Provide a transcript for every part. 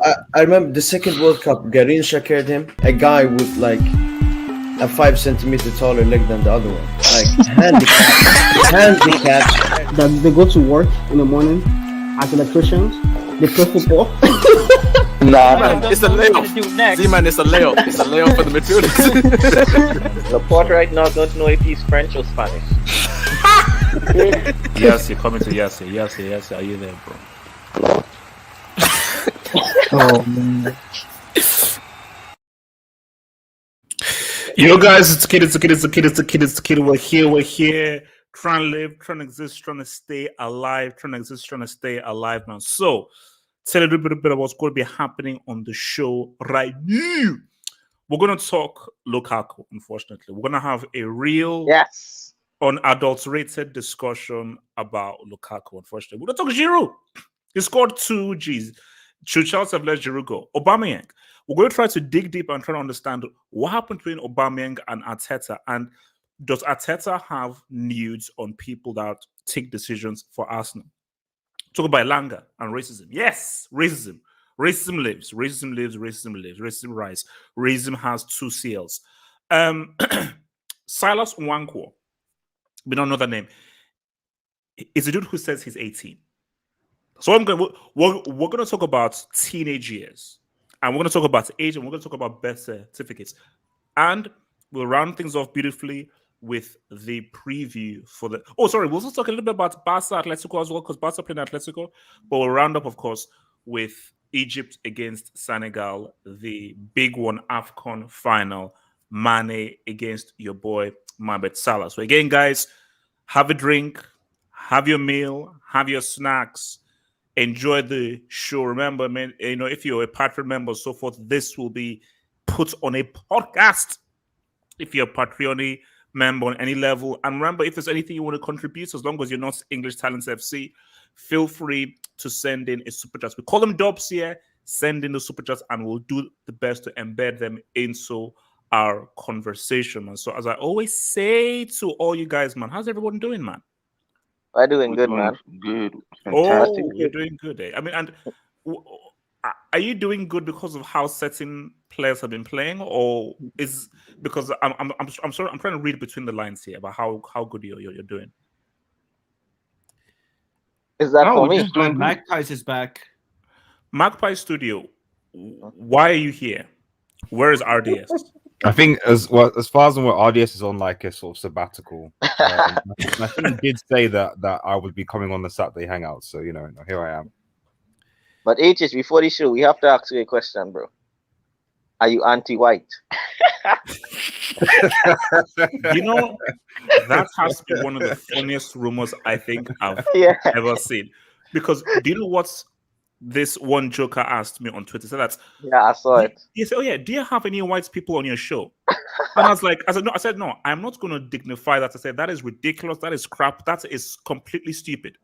I remember the second World Cup, Garin shared him, a guy with like a 5 centimeter taller leg than the other one. Like handicap. That they go to work in the morning as electricians, they play football. Nah, man, it's a layoff. See, man, it's a layoff. It's a layoff for the midfielders. The port right now don't know if he's French or Spanish. Yes, you're coming to Yassi. Yes, are you there, bro? Oh man. Yo, guys, it's the kid. We're here. Trying to live, trying to exist, trying to stay alive, man. So, tell you a little bit about what's going to be happening on the show right now. We're going to talk Lukaku, unfortunately. We're going to have a real, unadulterated discussion about Lukaku, unfortunately. We're going to talk Giroud. He scored 2 Gs. Should Chelsea have let Giroud go? Aubameyang. We're going to try to dig deep and try to understand what happened between Aubameyang and Arteta. And does Arteta have nudes on people that take decisions for Arsenal? Talk about Elanga and racism. Yes, racism. Racism lives. Racism rise. Racism has 2 CLs. Silas Nwankwo. We don't know that name. It's a dude who says he's 18. So we're going to talk about teenage years. And we're going to talk about age, and we're going to talk about birth certificates. And we'll round things off beautifully with the preview for the... Oh, sorry, we'll also talk a little bit about Barca Atletico as well, because Barca playing Atletico. But we'll round up, of course, with Egypt against Senegal, the big one, Afcon Final, Mane against your boy, Mohamed Salah. So again, guys, have a drink, have your meal, have your snacks, enjoy the show. Remember, man, if you're a Patreon member, so forth, this will be put on a podcast. If you're a Patreon member on any level, and remember, if there's anything you want to contribute, as long as you're not English Talents FC, feel free to send in a super chat. We call them dubs here. Send in the super chats, and we'll do the best to embed them into our conversation. And so, as I always say to all you guys, man, how's everyone doing, man? We're doing good, man. Good. Fantastic. Oh, you're doing good, eh? I mean, and are you doing good because of how certain players have been playing, or is because I'm sorry, I'm trying to read between the lines here about how good you're doing. Is that for me? Magpies is back. Magpie Studio. Why are you here? Where is RDS? I think as far as I'm aware, RDS is on like a sort of sabbatical. I think he did say that I would be coming on the Saturday Hangout, so here I am. But HH, before the show, we have to ask you a question, bro. Are you anti-white? That has to be one of the funniest rumors I think I've ever seen. Because do you know what's this one joker asked me on Twitter? So that's I saw it. He said, "Oh yeah, do you have any white people on your show?" And I said, no, I'm not going to dignify that. I said, that is ridiculous. That is crap. That is completely stupid.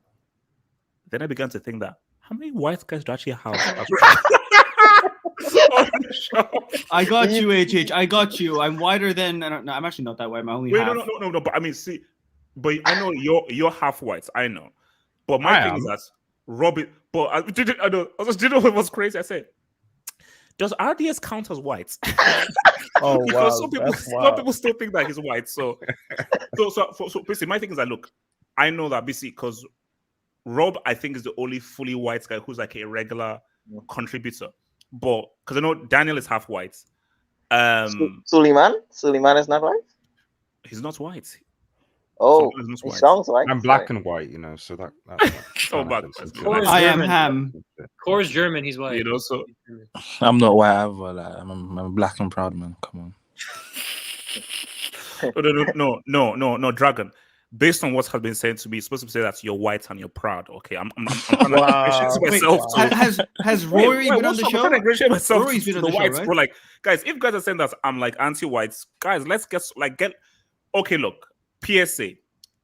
Then I began to think that how many white guys do I actually have? I got you, HH. I got you. I'm whiter than. No, I'm actually not that white. I'm only half. No. But I mean, see, but I know you're half white. I know. But my thing is that Robin. But do you know what was crazy? I said, does RDS count as white? Oh, because wow. some people still think that he's white. So basically, my thing is that look, I know that basically because Rob, I think, is the only fully white guy who's like a regular contributor. But because I know Daniel is half white. Suleiman is not white. He's not white. Oh, he sounds white. I'm black and white, so that. Oh, bad. I am ham. Core's German. He's white. So I'm not white either. Like, I'm a black and proud man. Come on. No, Dragon. Based on what has been said to me, it's supposed to say that you're white and you're proud. Okay, I'm trying to appreciate myself. Has Rory been on the show? I'm trying to appreciate myself. Rory's been on the whites, show, right? Bro, like, guys, if guys are saying that I'm like anti-whites, guys, let's get. Okay, look. PSA.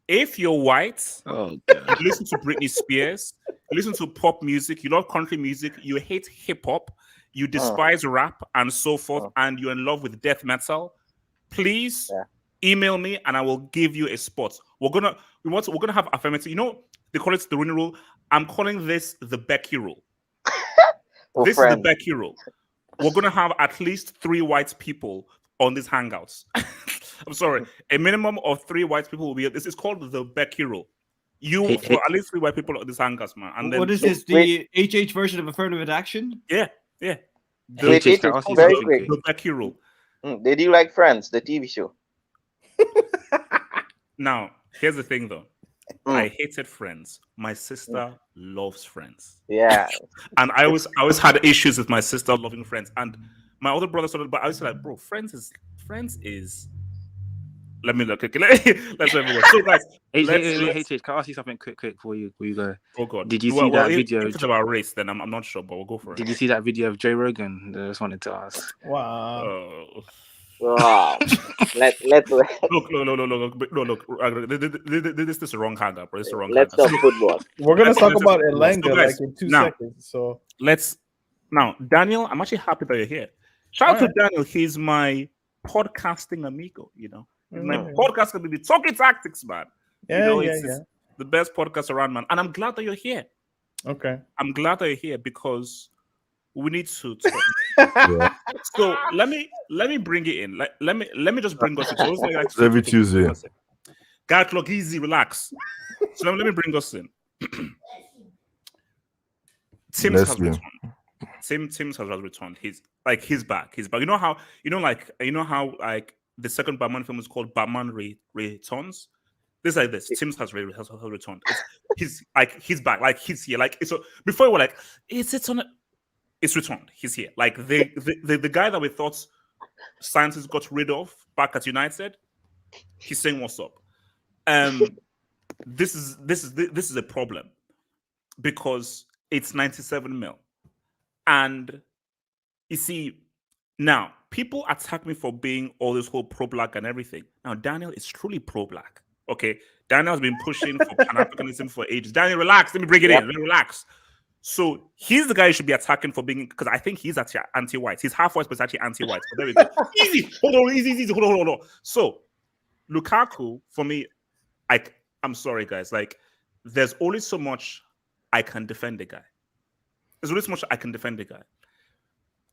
If you're white, you listen to Britney Spears, you listen to pop music, you love country music, you hate hip hop, you despise rap and so forth, and you're in love with death metal, please email me and I will give you a spot. We're gonna have affirmative. They call it the Rooney rule. I'm calling this the Becky rule. This is the Becky rule. We're gonna have at least 3 white people on these hangouts. I'm sorry, a minimum of 3 white people will be. This is called the Becky rule. You for at least 3 white people on this hangouts, man. And then what is this? The HH version of affirmative action? Yeah. Wait, very quick. The Becky rule. Did you like Friends, the TV show? Now, here's the thing, though. I hated Friends. My sister loves Friends. Yeah. And I always had issues with my sister loving Friends. And my older brother started, but I was like, bro, Friends is. Let me look. Okay, let's everyone. So, guys, HH, can I ask you something quick before you go? Oh God! Did you see that video? If it's about race, then I'm not sure, but we'll go for it. Did you see that video of Joe Rogan? I just wanted to ask. Wow. Wow. Let's look. This is the wrong hangout, bro. It's the wrong. Let's talk football. We're gonna talk about Elanga like in 2 seconds. So Daniel, I'm actually happy that you're here. Shout out to Daniel. He's my podcasting amigo. You know, my podcast will be talking tactics, man. It's the best podcast around, man. And I'm glad that you're here. Okay. I'm glad that you're here because we need to talk. So let me bring it in. Let me just bring us in. So every Tuesday. God, look easy, relax. So let me bring us in. Tims has returned. Tims has returned. He's back. He's back. You know how the second Batman film is called Batman Returns. This is like this. Tims has returned. He's back. Like he's here. Like so. Before we were like, it's returned. He's here. Like the guy that we thought scientists got rid of back at United. He's saying what's up. This is a problem because it's 97 mil, and you see now people attack me for being all this whole pro-black and everything. Now Daniel is truly pro-black. Okay, Daniel has been pushing for Pan-Africanism for ages. Daniel, relax. Let me bring it in. Relax. So he's the guy you should be attacking for being, because I think he's actually anti-white. He's half white, but it's actually anti-white. But there we go. Easy. Hold on. Easy. Hold on. So Lukaku, for me, I'm sorry, guys. Like, there's only so much I can defend the guy.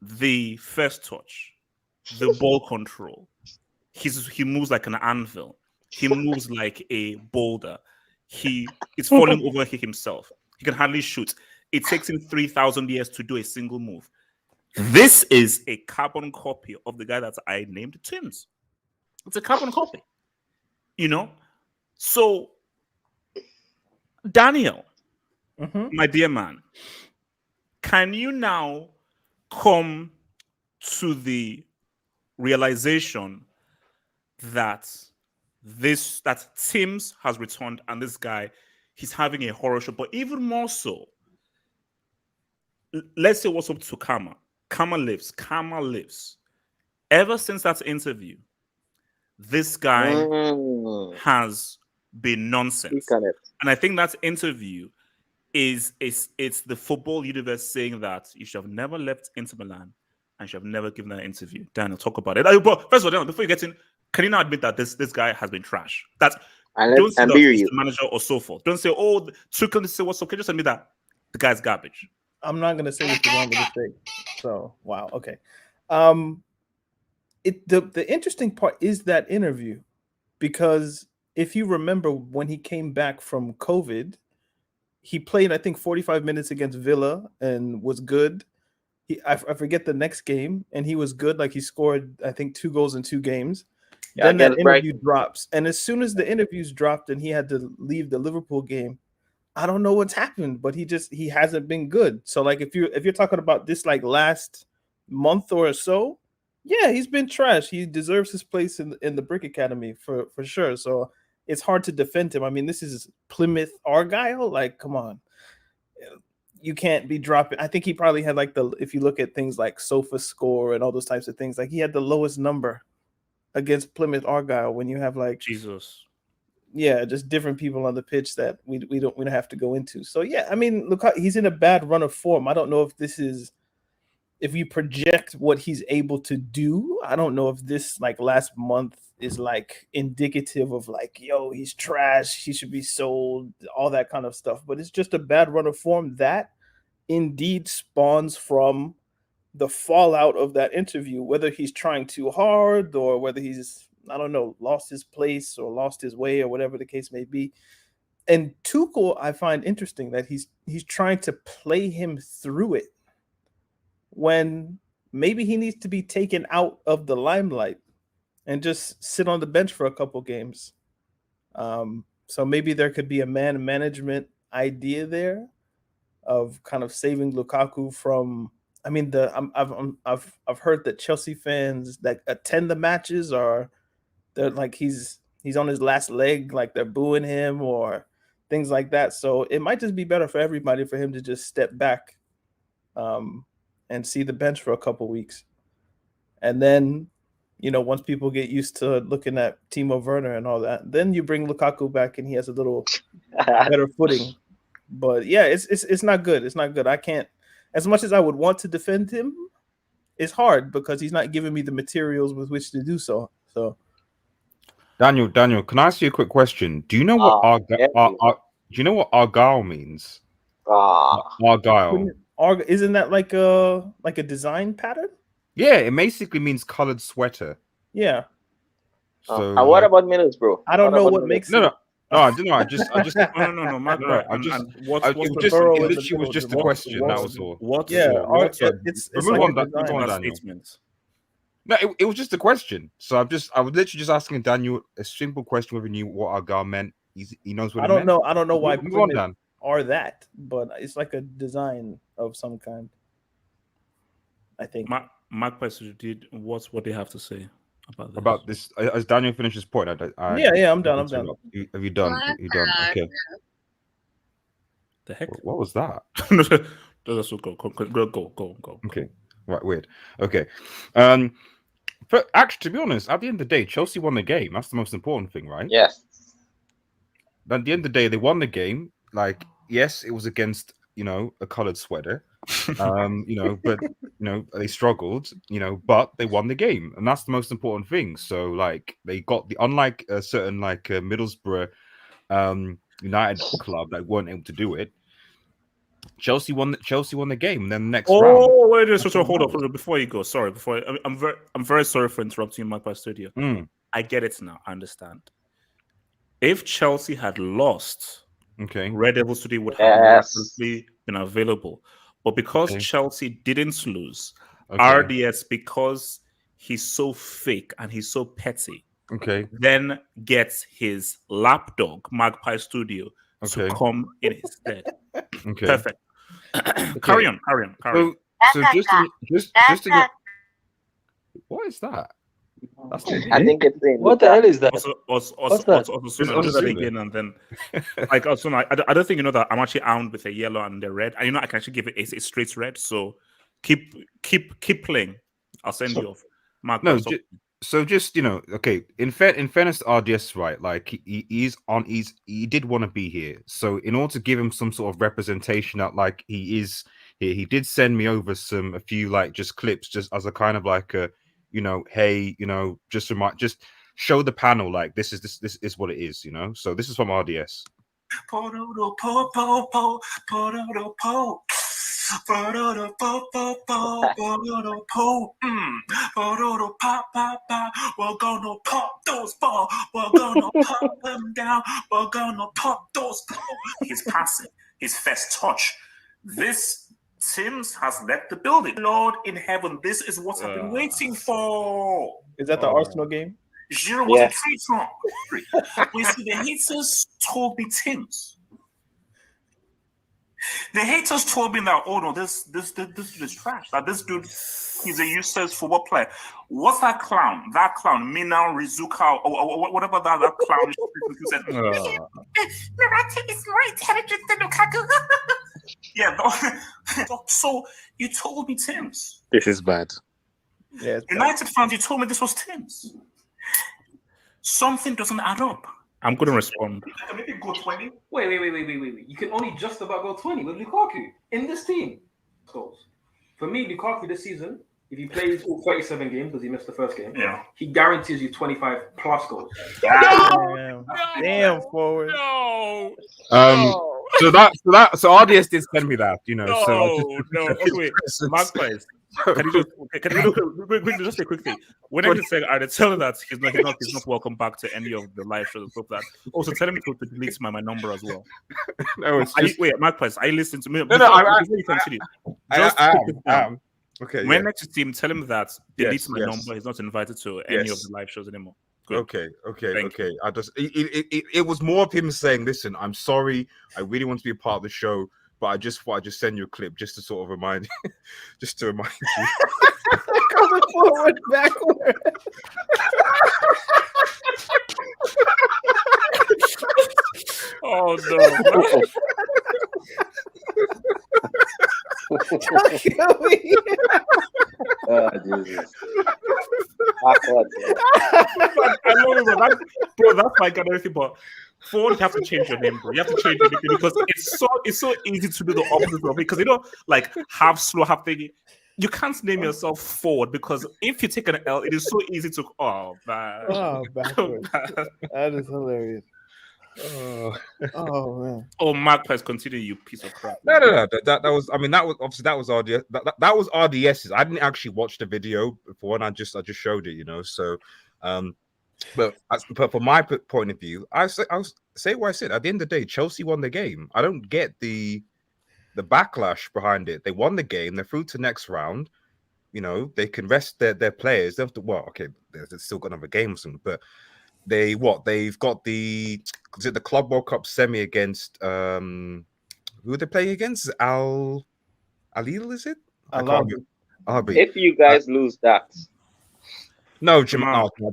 The first touch, the ball control. He moves like an anvil. He moves like a boulder. He is falling over himself. He can hardly shoot. It takes him 3,000 years to do a single move. This is a carbon copy of the guy that I named Tims. It's a carbon copy. You know? So, Daniel, my dear man, can you now come to the realization that Tims has returned and this guy, he's having a horror show? But even more so, let's say what's up to Karma. Karma lives. Ever since that interview, this guy has been nonsense. And I think that interview is the football universe saying that you should have never left Inter Milan and should have never given that interview. Daniel, talk about it. But first of all, Daniel, before you get in, can you now admit that this guy has been trash? Don't say that he's the manager or so forth. Don't say, Tuchel to say what's up. Can you just admit that the guy's garbage? I'm not gonna say what you want me to say. So wow, okay. The interesting part is that interview, because if you remember when he came back from COVID, he played, I think, 45 minutes against Villa and was good. I forget the next game, and he was good. Like, he scored, I think, 2 goals in 2 games. Yeah, then that interview drops. And as soon as the interviews dropped and he had to leave the Liverpool game, I don't know what's happened, but he hasn't been good. So, like, if you're talking about this, like, last month or so, yeah, he's been trash. He deserves his place in the Brick Academy for sure. So it's hard to defend him. I mean, this is Plymouth Argyle. Like, come on. You can't be dropping. I think he probably had like if you look at things like Sofa Score and all those types of things, like he had the lowest number against Plymouth Argyle when you have like Jesus. Yeah, just different people on the pitch that we don't have to go into. So yeah, I mean, look, he's in a bad run of form. I don't know if you project what he's able to do. I don't know if this like last month is like indicative of like, yo, he's trash, he should be sold, all that kind of stuff. But it's just a bad run of form, that indeed spawns from the fallout of that interview, whether he's trying too hard or whether he's, I don't know, lost his place or lost his way or whatever the case may be. And Tuchel, I find interesting that he's trying to play him through it when maybe he needs to be taken out of the limelight and just sit on the bench for a couple games. So maybe there could be a man management idea there of kind of saving Lukaku from. I mean, I've heard that Chelsea fans that attend the matches they're like he's on his last leg, like they're booing him or things like that. So it might just be better for everybody for him to just step back and see the bench for a couple weeks. And then, once people get used to looking at Timo Werner and all that, then you bring Lukaku back and he has a little better footing. But yeah, it's not good. It's not good. I can't, as much as I would want to defend him, it's hard because he's not giving me the materials with which to do so. So Daniel, can I ask you a quick question? Do you know what do you know what Argyle means? Argyle. Isn't that like a design pattern? Yeah, it basically means colored sweater. Yeah. So and what about Middlesbrough? I don't know what makes no. I don't know. I just no. It literally was just a question. That was all. What? Yeah, it's like like a statement. No, it was just a question. So I was literally just asking Daniel a simple question whether he knew what Argyle meant. He knows what. I don't know. I don't know why Dan. Are that, but it's like a design of some kind. I think. My question did what they have to say about this. As Daniel finished his point, yeah, I'm done. Have you done? You done? Okay. The heck? What was that? Go. Okay. Right. Weird. Okay. But actually, to be honest, at the end of the day, Chelsea won the game. That's the most important thing, right? Yes. At the end of the day, they won the game. Like, yes, it was against a colored sweater. But they struggled, but they won the game, and that's the most important thing. So like they got unlike a certain Middlesbrough United club that weren't able to do it. Chelsea won the game, and then the next round. Oh wait, hold on before you go. Sorry, I'm very sorry for interrupting Magpie Studio. I get it now. I understand. If Chelsea had lost, okay, Red Devils today would have miraculously been available. But because Chelsea didn't lose, RDS, because he's so fake and he's so petty, then gets his lapdog, Magpie Studio, to come in his stead. Okay. Perfect. Carry on. So just to get... What is that? I think it's what the hell is that? Also, again, and then like also, I don't think you know that I'm actually armed with a yellow and a red. And I can actually give it a straight red. So keep playing. I'll send you off. Mark, so just okay. In fairness to RDS, right? Like he did want to be here. So in order to give him some sort of representation that like he is here, he did send me over a few just clips, just as a kind of like a. Hey, just show the panel like this is what it is, So this is from RDS. We're gonna pop those balls. We're gonna pop them down. We're gonna pop those balls. His passing, his first touch. This Sims has left the building. Lord in heaven, this is what I've been waiting for. Is that the Arsenal game? Giroud was a traitor. We see the haters told me Tims. The haters told me that, oh no, this dude is trash. That this dude, he's a useless football player. What's that clown? That clown, Milan Rizuka, or whatever that clown is. Who said, Mirati is more intelligent than Lukaku. Yeah. So you told me Tims. This is bad. Yeah, United fans, you told me this was Tims. Something doesn't add up. I'm going to respond. Maybe go 20. Wait. You can only just about go 20 with Lukaku in this team. Goals. For me, Lukaku this season, if he plays all 37 games because he missed the first game, he guarantees you 25 plus goals. Damn, forward. No. So RDS did send me that, you know. so I just, No. Okay, wait. Marquez, can you just say a quick thing? When I just said, I tell him that he's not welcome back to any of the live shows and stuff like that. Also, tell him to delete my number as well. No, it's just... Wait, Marquez, I listen to me. No, Before you continue. Okay. When next to him, tell him that delete my yes. number. He's not invited to any of the live shows anymore. Good. Okay. I just it was more of him saying, "Listen, I'm sorry. I really want to be a part of the show, but I just thought I'd just send you a clip just to sort of remind you, just to remind you." Coming forward, backward. Oh no. Oh, Jesus. I love it, bro. That's my god, everything. But Ford, you have to change your name, bro. You have to change your name because it's so easy to do the opposite of it. Because like half slow, half thinking. You can't name yourself Ford because if you take an L, it is so easy to. Oh man. Oh, backwards. That is hilarious. Oh man. Oh, Marquez, continue, you piece of crap. No. That was. I mean, that was obviously that was RDS. That was RDS's. I didn't actually watch the video before, and I just showed it. You know, so. But from my point of view, I'll say what I said. At the end of the day, Chelsea won the game. I don't get the backlash behind it. They won the game. They're through to next round. You know, they can rest their players. They have to, they've still got another game or something, but they've got the Club World Cup semi against who are they playing against? Alil, is it? If you guys lose that. No, Jamal, come on,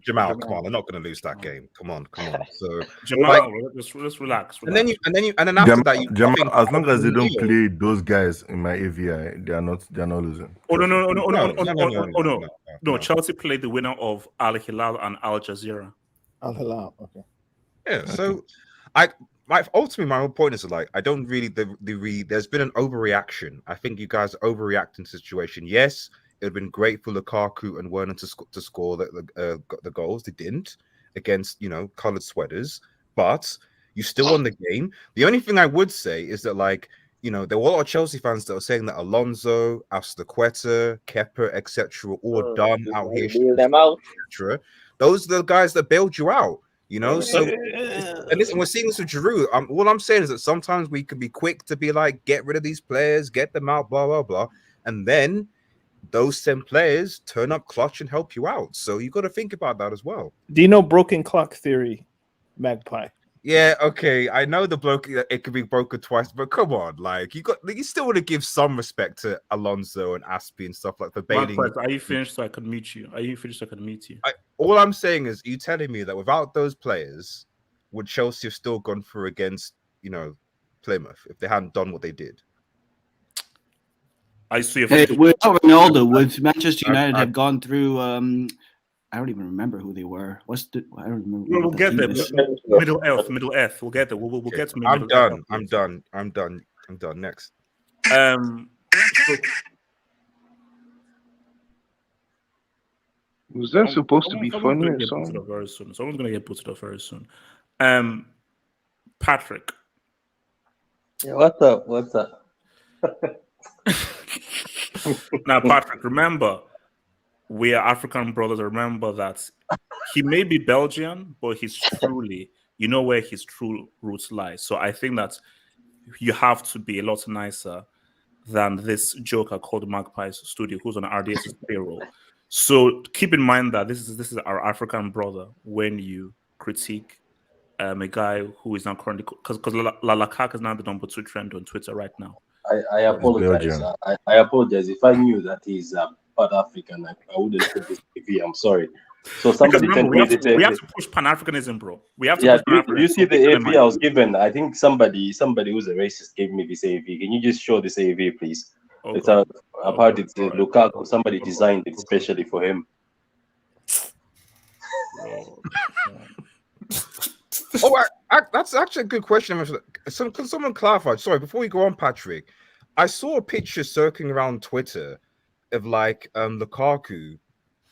they're not going to lose that game. Come on. So Jamal, let's relax. And then after that, Jamal, as long as they don't play those guys in my AVI, they're not losing. Oh no. Chelsea played the winner of Al Hilal and Al Jazeera. Al Hilal, okay. Yeah, so ultimately my whole point is like I don't really there's been an overreaction. I think you guys are overreacting to the situation. Yes. It would have been great for Lukaku and Werner to score the goals. They didn't against, coloured sweaters, but you still won the game. The only thing I would say is that, there were a lot of Chelsea fans that were saying that Alonso, Aspilicueta, Kepa, etc., were all done out here. Them out. Those are the guys that bailed you out. So and listen, we're seeing this with Giroud. All I'm saying is that sometimes we can be quick to be like, get rid of these players, get them out, blah blah blah, and then those same players turn up clutch and help you out. So you got to think about that as well. Do you know broken clock theory, Magpie? Yeah, okay. I know the bloke, it could be broken twice, but come on, you still want to give some respect to Alonso and Aspi and stuff like for bailing. Are you finished so I can meet you? All I'm saying is, you telling me that without those players, would Chelsea have still gone through against, Plymouth if they hadn't done what they did? I see. Without Ronaldo, would Manchester United have gone through? I don't even remember who they were. I don't remember. We'll get there. Middle F. We'll get there. We'll get to. I'm done. Next. Was that supposed to be funny or something? Very soon. Someone's gonna get put up very soon. Patrick. Yeah, what's up? Now, Patrick, remember, we are African brothers. Remember that he may be Belgian, but he's truly, where his true roots lie. So I think that you have to be a lot nicer than this joker called Magpie's Studio, who's on RDS's payroll. So keep in mind that this is our African brother when you critique a guy who is now currently, because Lukaku is now the number 2 trend on Twitter right now. I apologize. I apologize. If I knew that he's part African, I wouldn't put this TV. I'm sorry. So somebody we have to push Pan-Africanism, bro. We have to push Pan-Africanism. You see the AV I was given. I think somebody who's a racist gave me this AV. Can you just show this AV, please? Okay. It's it's Lukaku. Somebody designed it especially for him. That's actually a good question. Can someone clarify? Sorry, before we go on, Patrick, I saw a picture circling around Twitter of Lukaku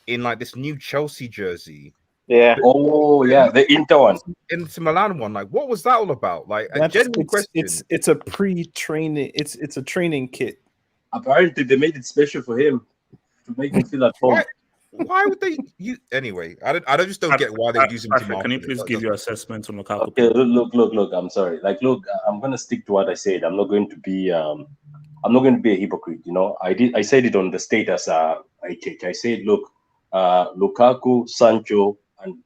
in this new Chelsea jersey Yeah. Oh yeah, the Inter one. Inter Milan one. Like, what was that all about? Like, a That's, genuine question. it's a pre-training. It's a training kit. Apparently, they made it special for him to make him feel at home. Why would they use anyway? I just don't get why they use him to Patrick, can you please give your assessment on Lukaku? Okay, look. I'm sorry. Like, look, I'm gonna stick to what I said. I'm not going to be a hypocrite. You know, I said it on the status. I said, look, Lukaku, Sancho, and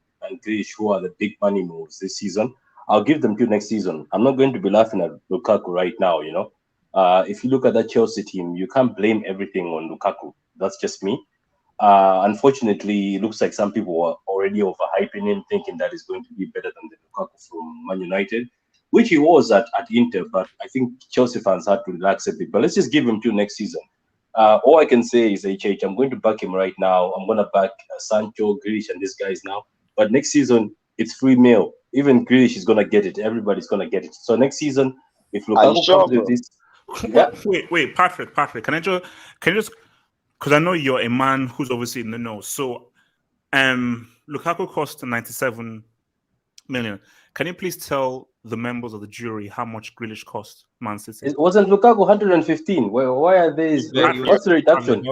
Grealish, who are the big money moves this season. I'll give them till next season. I'm not going to be laughing at Lukaku right now. You know, if you look at that Chelsea team, you can't blame everything on Lukaku. That's just me. Unfortunately, it looks like some people are already overhyping him, thinking that he's going to be better than the Lukaku from Man United, which he was at Inter. But I think Chelsea fans had to relax a bit. But let's just give him till next season. All I can say is, HH, I'm going to back him right now. I'm going to back Sancho, Grealish, and these guys now. But next season, it's free meal. Even Grealish is going to get it. Everybody's going to get it. So next season, if Lukaku comes with this... Yeah. Wait, Patrick, can you just... Because I know you're a man who's obviously in the know. So, Lukaku cost 97 million. Can you please tell the members of the jury how much Grealish cost Man City? It wasn't Lukaku 115. Why are these? What's the reduction?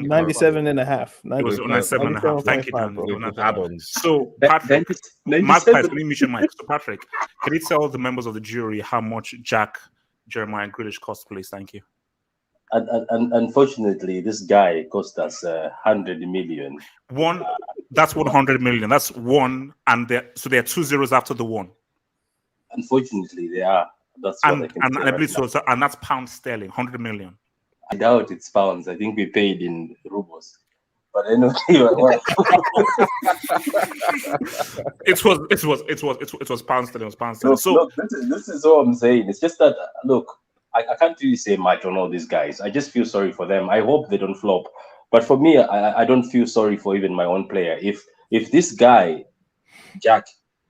97 and a half. It was 97 and a half. Thank you, Dan. Add-ons. So, Patrick, Magpies, can you mute your mic? So, Patrick, can you tell the members of the jury how much Jack, Jeremiah, and Grealish cost, please? Thank you. And unfortunately, this guy cost us 100 million. That's 100 million. That's one, and so there are 2 zeros after the one. Unfortunately, they are. That's what I can say. I believe so. And that's pound sterling, 100 million. I doubt it's pounds. I think we paid in rubles. But anyway, it was pound sterling. It was pound sterling. Look, this is all I'm saying. It's just that I can't really say much on all these guys. I just feel sorry for them. I hope they don't flop. But for me, I don't feel sorry for even my own player. If this guy, Jack,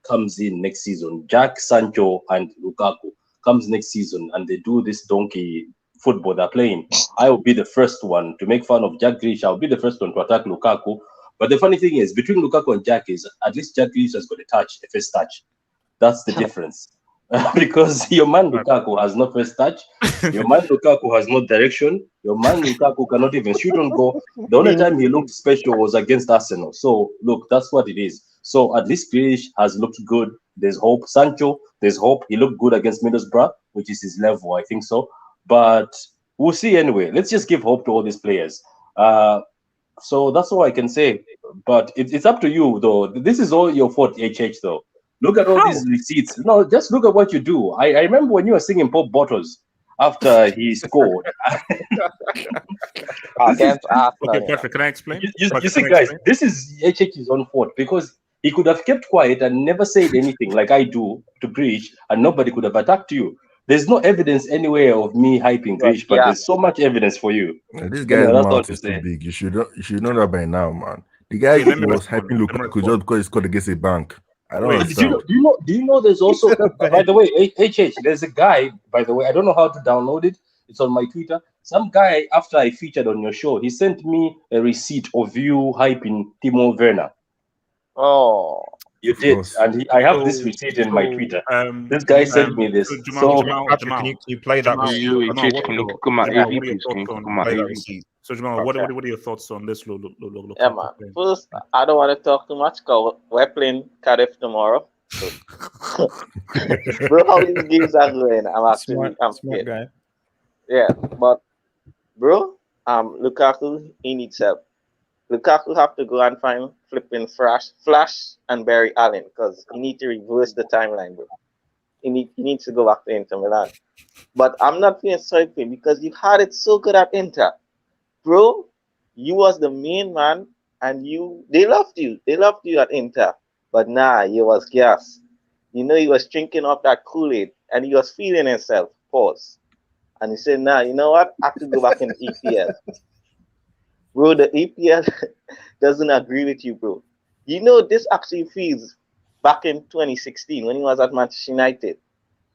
comes in next season, Jack, Sancho, and Lukaku comes next season, and they do this donkey football they're playing, I will be the first one to make fun of Jack Grealish. I'll be the first one to attack Lukaku. But the funny thing is, between Lukaku and Jack is, at least Jack Grealish has got a first touch. That's the difference. Because your man Lukaku has no first touch, your man Lukaku has no direction, your man Lukaku cannot even shoot on goal. The only time he looked special was against Arsenal. So look, that's what it is. So at least Grealish has looked good. There's hope. Sancho, there's hope. He looked good against Middlesbrough, which is his level, I think so. But we'll see anyway. Let's just give hope to all these players. So that's all I can say. But it's up to you, though. This is all your fault, HH, though. Look at all these receipts. No, just look at what you do. I remember when you were singing Pop Bottles after he scored. Okay, perfect. Can I explain? You see, guys, this is HH's own fault because he could have kept quiet and never said anything like I do to Grealish, and nobody could have attacked you. There's no evidence anywhere of me hyping Grealish, but there's so much evidence for you. This guy's mouth is too big. You should know that by now, man. The guy was hyping Lukaku just because he scored against a bank. I don't understand. Do you know there's also, by the way, HH, there's a guy, by the way, I don't know how to download it. It's on my Twitter. Some guy, after I featured on your show, he sent me a receipt of you hyping Timo Werner. Oh. You did. And I have this receipt in my Twitter. This guy sent me this. Can you play that receipt? So, Jamal, what are your thoughts on this? Yeah, man. First, I don't want to talk too much because we're playing Cardiff tomorrow. So. Bro, how these games are going? I'm smart guy. Yeah, but bro, Lukaku, he needs help. Lukaku have to go and find flipping Flash and Barry Allen because he need to reverse the timeline, bro. He needs to go back to Inter Milan. But I'm not feeling sorry for him because you had it so good at Inter. Bro, you was the main man and they loved you. They loved you at Inter. But nah, you was gas. You know, he was drinking off that Kool-Aid and he was feeling himself. Pause. And he said, nah, you know what? I have to go back in the EPL. Bro, the EPL doesn't agree with you, bro. You know, this actually feels back in 2016 when he was at Manchester United,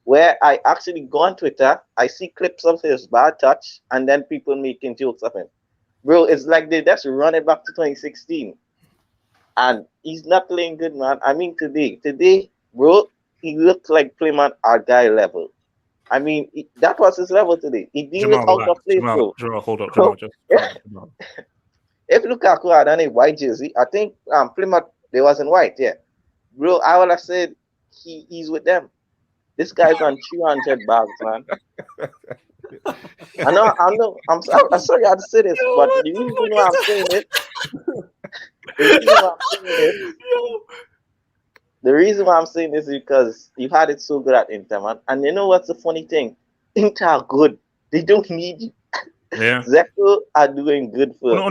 where I actually go on Twitter, I see clips of his bad touch, and then people making jokes of him. Bro, it's like they just run it back to 2016. and he's not playing good, man. I mean, today, bro, he looked like playing at our guy level. I mean, that was his level today. He didn't look out of place, bro. Hold up, Jamal. If Lukaku had any white jersey, I think Plymouth they wasn't white, yeah. Bro, I would have said he's with them. This guy's on 300 bags, man. I know. I'm sorry I had to say this, but the reason why I'm saying it, the reason why I'm saying this is because you've had it so good at Inter, man. And you know what's the funny thing? Inter are good. They don't need you. Yeah. Zeko are doing good for. I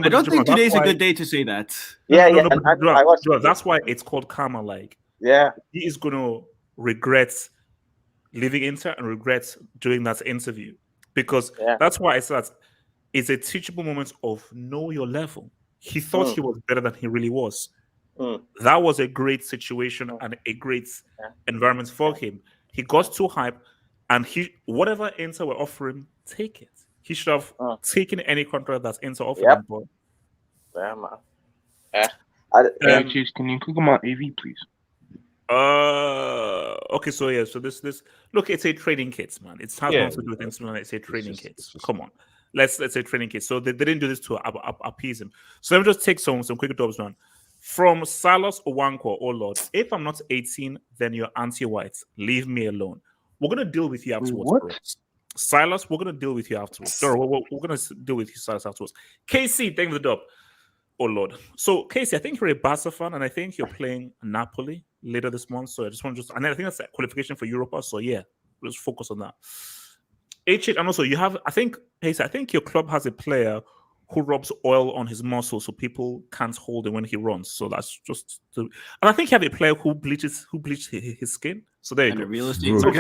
don't think today's a good day to say that. That's why it's called karma. Like, he is gonna regret leaving Inter and regret doing that interview, because that's why I said it's a teachable moment of know your level. He thought he was better than he really was. That was a great situation and a great environment for him. He got too hyped, and whatever Inter were offering, take it. He should have taken any contract that's Inter offered him. But yeah, man. Chase, can you click on my AV, please? Okay, so this look, it's a training kit, man. It's has nothing to do with Inter. It's a training kit. Come on, let's say training kit. So they didn't do this to appease him. So let me just take some quick dubs, man. From Silas Nwankwo, oh Lord, if I'm not 18, then you're anti-white. Leave me alone. We're gonna deal with you afterwards, bro. Silas, we're gonna deal with you afterwards. Sorry, we're gonna deal with you, Silas, afterwards. KC, thank you for the dub. Oh Lord. So KC, I think you're a Barca fan, and I think you're playing Napoli later this month. So I just want and I think that's a qualification for Europa. So yeah, let's focus on that. HH, and also you have, I think your club has a player who rubs oil on his muscles so people can't hold him when he runs. So that's just and I think you have a player who bleaches his skin. So there you go. Real estate. So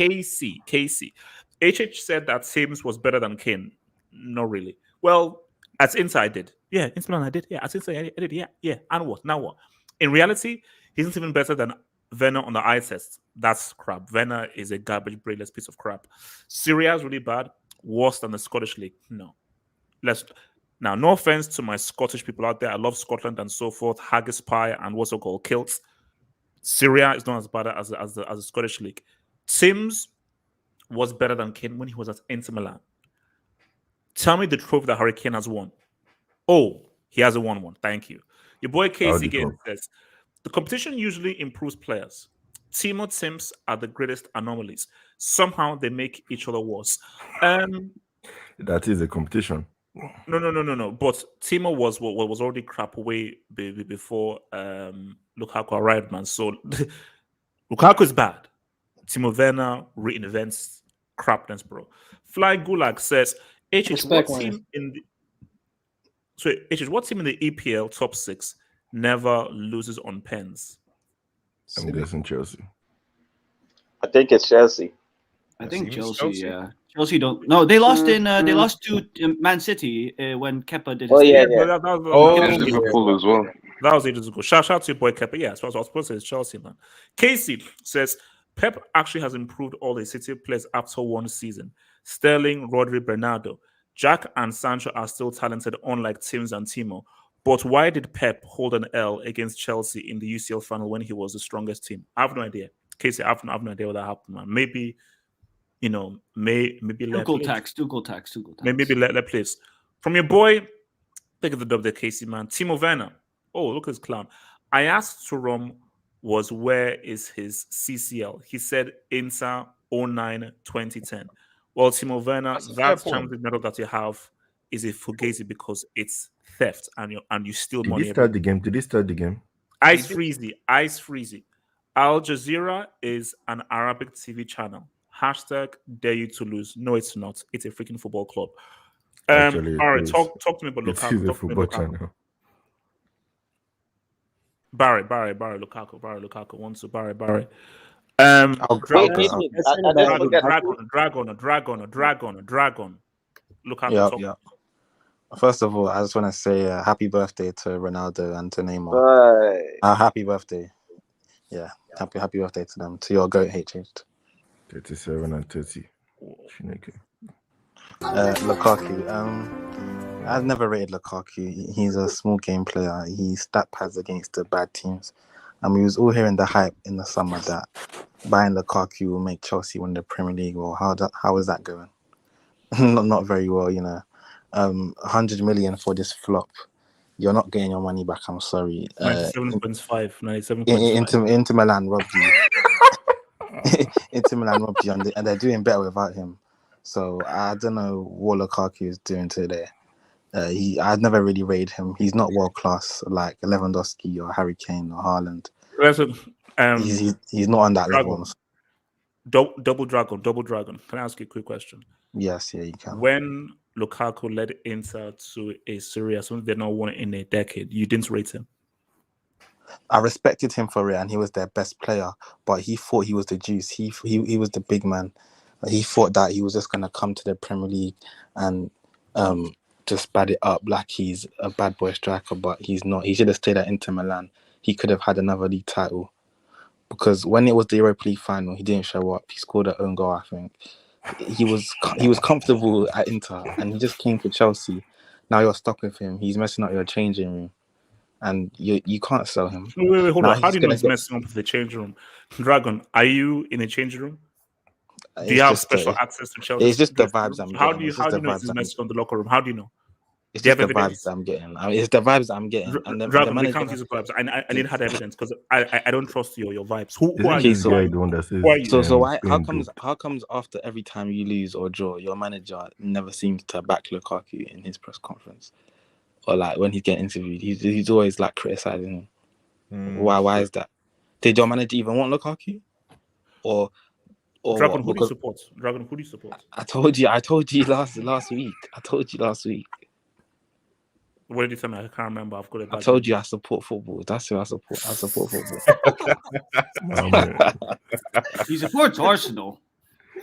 KC. HH said that Sims was better than Kane. Not really. Well, at Inter I did. Yeah, Inter Milan I did. Yeah, at Inter I did. Yeah. And what? Now what? In reality, he's not even better than Werner on the eye test. That's crap. Werner is a garbage, brainless piece of crap. Serie is really bad. Worse than the Scottish League. No. Now, no offense to my Scottish people out there. I love Scotland and so forth. Haggis pie and what's it called? Kilts. Serie is not as bad as the Scottish League. Sims was better than Kane when he was at Inter Milan. Tell me the trophy that Harry Kane has won. Oh, he hasn't won one. Thank you. Your boy Casey again says, the competition usually improves players. Timo Sims are the greatest anomalies. Somehow they make each other worse. That is a competition. No. But Timo was already crap way before Lukaku arrived, man. So Lukaku is bad. Timo Werner reinvents crapness, bro. Fly Gulag says, what team in the EPL top 6 never loses on pens? I'm guessing Chelsea. I think it's Chelsea. I think Chelsea. Yeah. Chelsea don't. No, they lost they lost to Man City when Kepa did his thing. Liverpool as well. That was ages ago. Shout out to your boy Kepa. Yeah, so I was supposed to say it's Chelsea, man. Casey says Pep actually has improved all the City players after one season. Sterling, Rodri, Bernardo, Jack and Sancho are still talented, unlike Tims and Timo. But why did Pep hold an L against Chelsea in the UCL final when he was the strongest team? I have no idea. Casey, I have no idea what that happened, man. Maybe, maybe Tuchel tax. Maybe let place. From your boy, take the dub there, Casey, man. Timo Werner. Oh, look at this clown. I asked Turam where is his CCL? He said Inter 09-2010. Well, Timo Werner, that Champions medal that you have is a fugazi because it's theft and you steal money. Did they start the game? Ice Freezy. Al Jazeera is an Arabic TV channel. # dare you to lose. No, it's not. It's a freaking football club. Actually, all right, talk to me about Lukaku. It is a football channel. Barry, Lukaku. 1-2, Barry. Dragon. Lukaku. Yeah. First of all, I just want to say happy birthday to Ronaldo and to Neymar. Happy birthday. Yeah, happy birthday to them. To your goat, HH. 37 and 30. Lukaku. I've never rated Lukaku. He's a small game player. He stat pads against the bad teams. And we was all hearing the hype in the summer that buying Lukaku will make Chelsea win the Premier League. Well, how is that going? not very well, 100 million for this flop. You're not getting your money back. I'm sorry. 97.5. Inter Milan robbed you. Inter Milan robbed you, and they're doing better without him. So I don't know what Lukaku is doing today. I've never really rated him. He's not world class like Lewandowski or Harry Kane or Haaland. He's not on that level. Double Dragon. Can I ask you a quick question? Yes, yeah, you can. When Lukaku led Inter to a Serie, something they not won in a decade, you didn't rate him. I respected him for it, and he was their best player. But he thought he was the juice. He was the big man. He thought that he was just gonna come to the Premier League and just bad it up like he's a bad boy striker. But he's not. He should have stayed at Inter Milan. He could have had another league title. Because when it was the Europa League final, he didn't show up. He scored an own goal, I think. He was comfortable at Inter, and he just came to Chelsea. Now you're stuck with him. He's messing up your changing room, and you can't sell him. Wait, hold on. How do you know he's messing up with the changing room? Dragon, are you in a changing room? Do you have special access to Chelsea? It's just the vibes I'm getting. How do you know he's messing up the locker room? How do you know? It's just the vibes I'm getting. It's the vibes I'm getting. And Dragon, we can't use the vibes. I need hard evidence because I don't trust your vibes. Who are you? So why? How comes after every time you lose or draw, your manager never seems to back Lukaku in his press conference, or like when he get interviewed, he's always like criticizing him. Why is that? Did your manager even want Lukaku? Or Dragon, who do you support? Dragon, who do you support? I told you last week. I told you last week. What did you tell me? I can't remember. I've got it. I told you I support football. That's who I support. I support football. He supports Arsenal.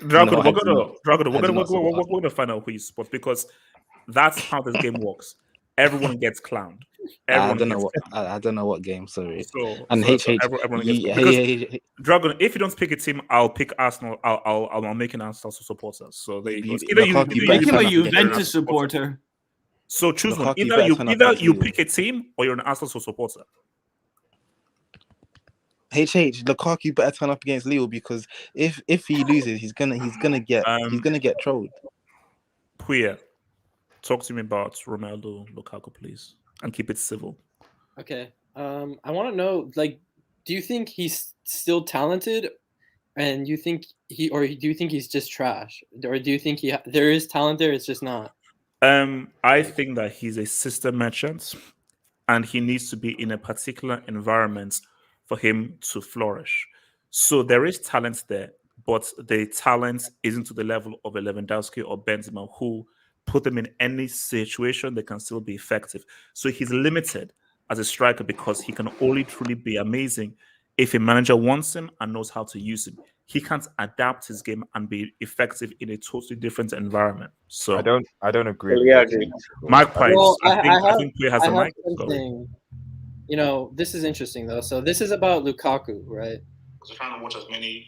Dragon, we're gonna find out who you support because that's how this game works. Everyone gets clowned. I don't know what game. Sorry. Everyone gets Dragon. If you don't pick a team, I'll pick Arsenal. I'll make an Arsenal supporter. So they make him a Juventus supporter. So choose one. Either you pick a team or you're an Arsenal supporter. Lukaku better turn up against Lille because if he loses, he's gonna get trolled. Puya, talk to me about Ronaldo Lukaku, please, and keep it civil. Okay. I want to know, like, do you think he's still talented, and do you think he's just trash, or do you think there is talent there? It's just not. I think that he's a system merchant and he needs to be in a particular environment for him to flourish. So there is talent there, but the talent isn't to the level of a Lewandowski or Benzema, who put them in any situation they can still be effective. So he's limited as a striker because he can only truly be amazing if a manager wants him and knows how to use him. He can't adapt his game and be effective in a totally different environment. So I don't agree. Yeah, I agree. Mike Pipes. Well, I think Play has a mic. This is interesting though. So this is about Lukaku, right? We're trying to watch as many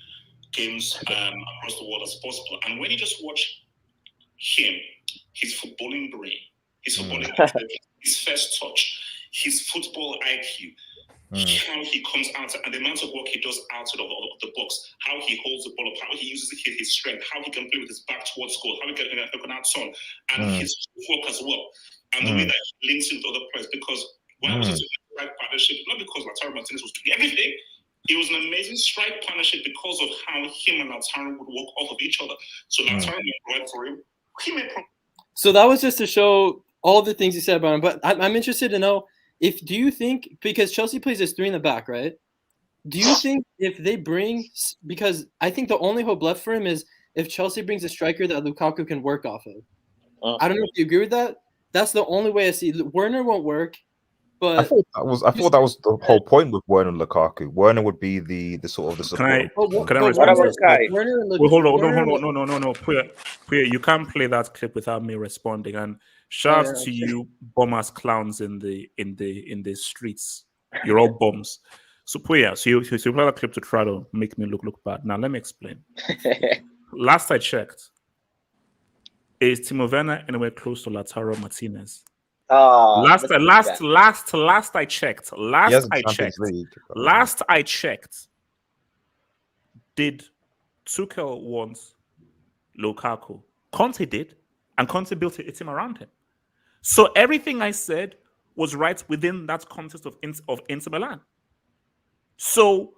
games across the world as possible, and when you just watch him, his footballing brain, his footballing his first touch, his football IQ. How he comes out and the amount of work he does outside of the box, how he holds the ball up, how he uses his strength, how he can play with his back towards goal, how he can out on, and his work as well, and the way that he links in with other players. Because why was it a right partnership? Not because Lautaro Martinez was doing everything. It was an amazing strike partnership because of how him and Lautaro would work off of each other. So Lautaro made right for him. So that was just to show all the things you said about him. But I'm interested to know. Do you think, because Chelsea plays this 3 in the back, right? Do you think if they bring, because I think the only hope left for him is if Chelsea brings a striker that Lukaku can work off of. I don't know if you agree with that. That's the only way I see it. Werner won't work, but I thought that was the whole point with Werner and Lukaku. Werner would be the sort of the support. Can I respond? Hold on. No. Puya, you can't play that clip without me responding. And shout out to you, bombers, clowns in the streets. You're all bums. So Puya, so you play that clip to try to make me look bad. Now let me explain. Last I checked, Is Timo Werner anywhere close to Lautaro Martinez? Last I checked. Did Tuchel want Lukaku? Conte did, and Conte built a team around him. So everything I said was right within that context of Inter Milan. So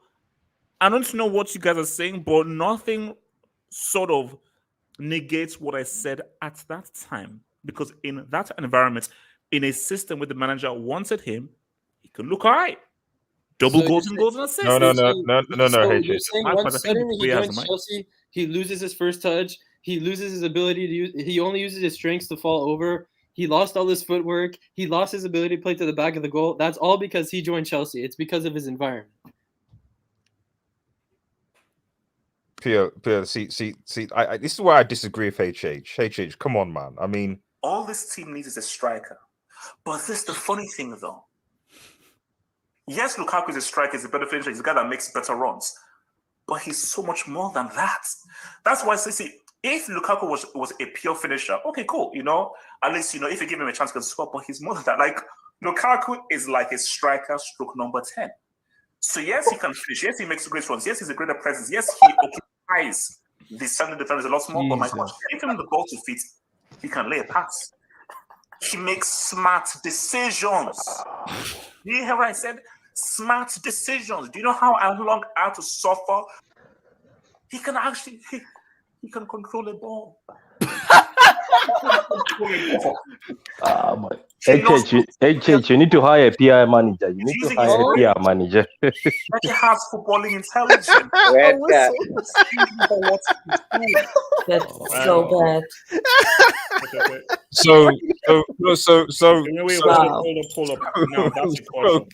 I don't know what you guys are saying, but nothing sort of negates what I said at that time. Because in that environment, in a system where the manager wanted him, he could look all right. Double goals and assists. No. So you're saying once suddenly he joins Chelsea, he loses his first touch. He loses his ability to use. He only uses his strengths to fall over. He lost all his footwork. He lost his ability to play to the back of the goal. That's all because he joined Chelsea. It's because of his environment. Pierre, see. This is where I disagree with HH. Come on, man. I mean, all this team needs is a striker. But this is the funny thing, though. Yes, Lukaku is a striker. He's a better finisher. He's a guy that makes better runs. But he's so much more than that. That's why I say, if Lukaku was a pure finisher, okay, cool. At least, if you give him a chance to score, but he's more than that. Like, Lukaku is like a striker stroke number 10. So, yes, he can finish. Yes, he makes great runs. Yes, he's a greater presence. Yes, he occupies the center defense a lot more. But my gosh, give him the ball to feet, he can lay a pass. He makes smart decisions. Do you hear what I said? Smart decisions. Do you know how long I had to suffer? He can actually he can control a ball. HH, you need to hire a PR manager. You need to hire a PR manager. He has footballing intelligence. That's so bad. So. Hold up. No, that's a question.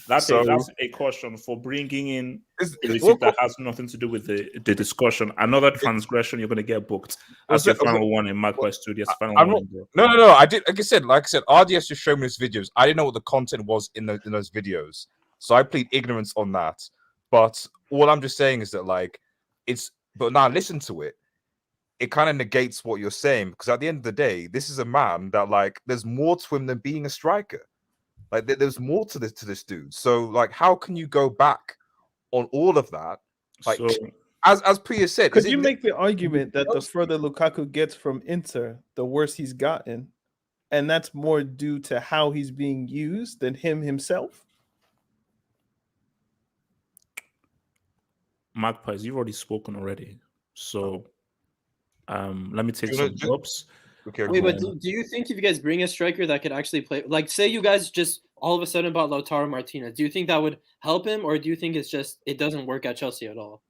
That's a question for bringing in a receipt that has nothing to do with the discussion. Another transgression, you're going to get booked. That's your final one in Magpie Studios. No. I did. Like I said, RDS just showed me his videos. I didn't know what the content was in those videos, so I plead ignorance on that. But all I'm just saying is that, but now listen to it. It kind of negates what you're saying, because at the end of the day, this is a man that there's more to him than being a striker. There's more to this dude. So how can you go back on all of that? As Priya said, could you make the argument that the further Lukaku gets from Inter, the worse he's gotten, and that's more due to how he's being used than him himself? Magpies, you've already spoken already, so let me take some drops. Okay, wait, but do you think if you guys bring a striker that could actually play, say you guys just all of a sudden about Lautaro Martinez, do you think that would help him, or do you think it doesn't work at Chelsea at all?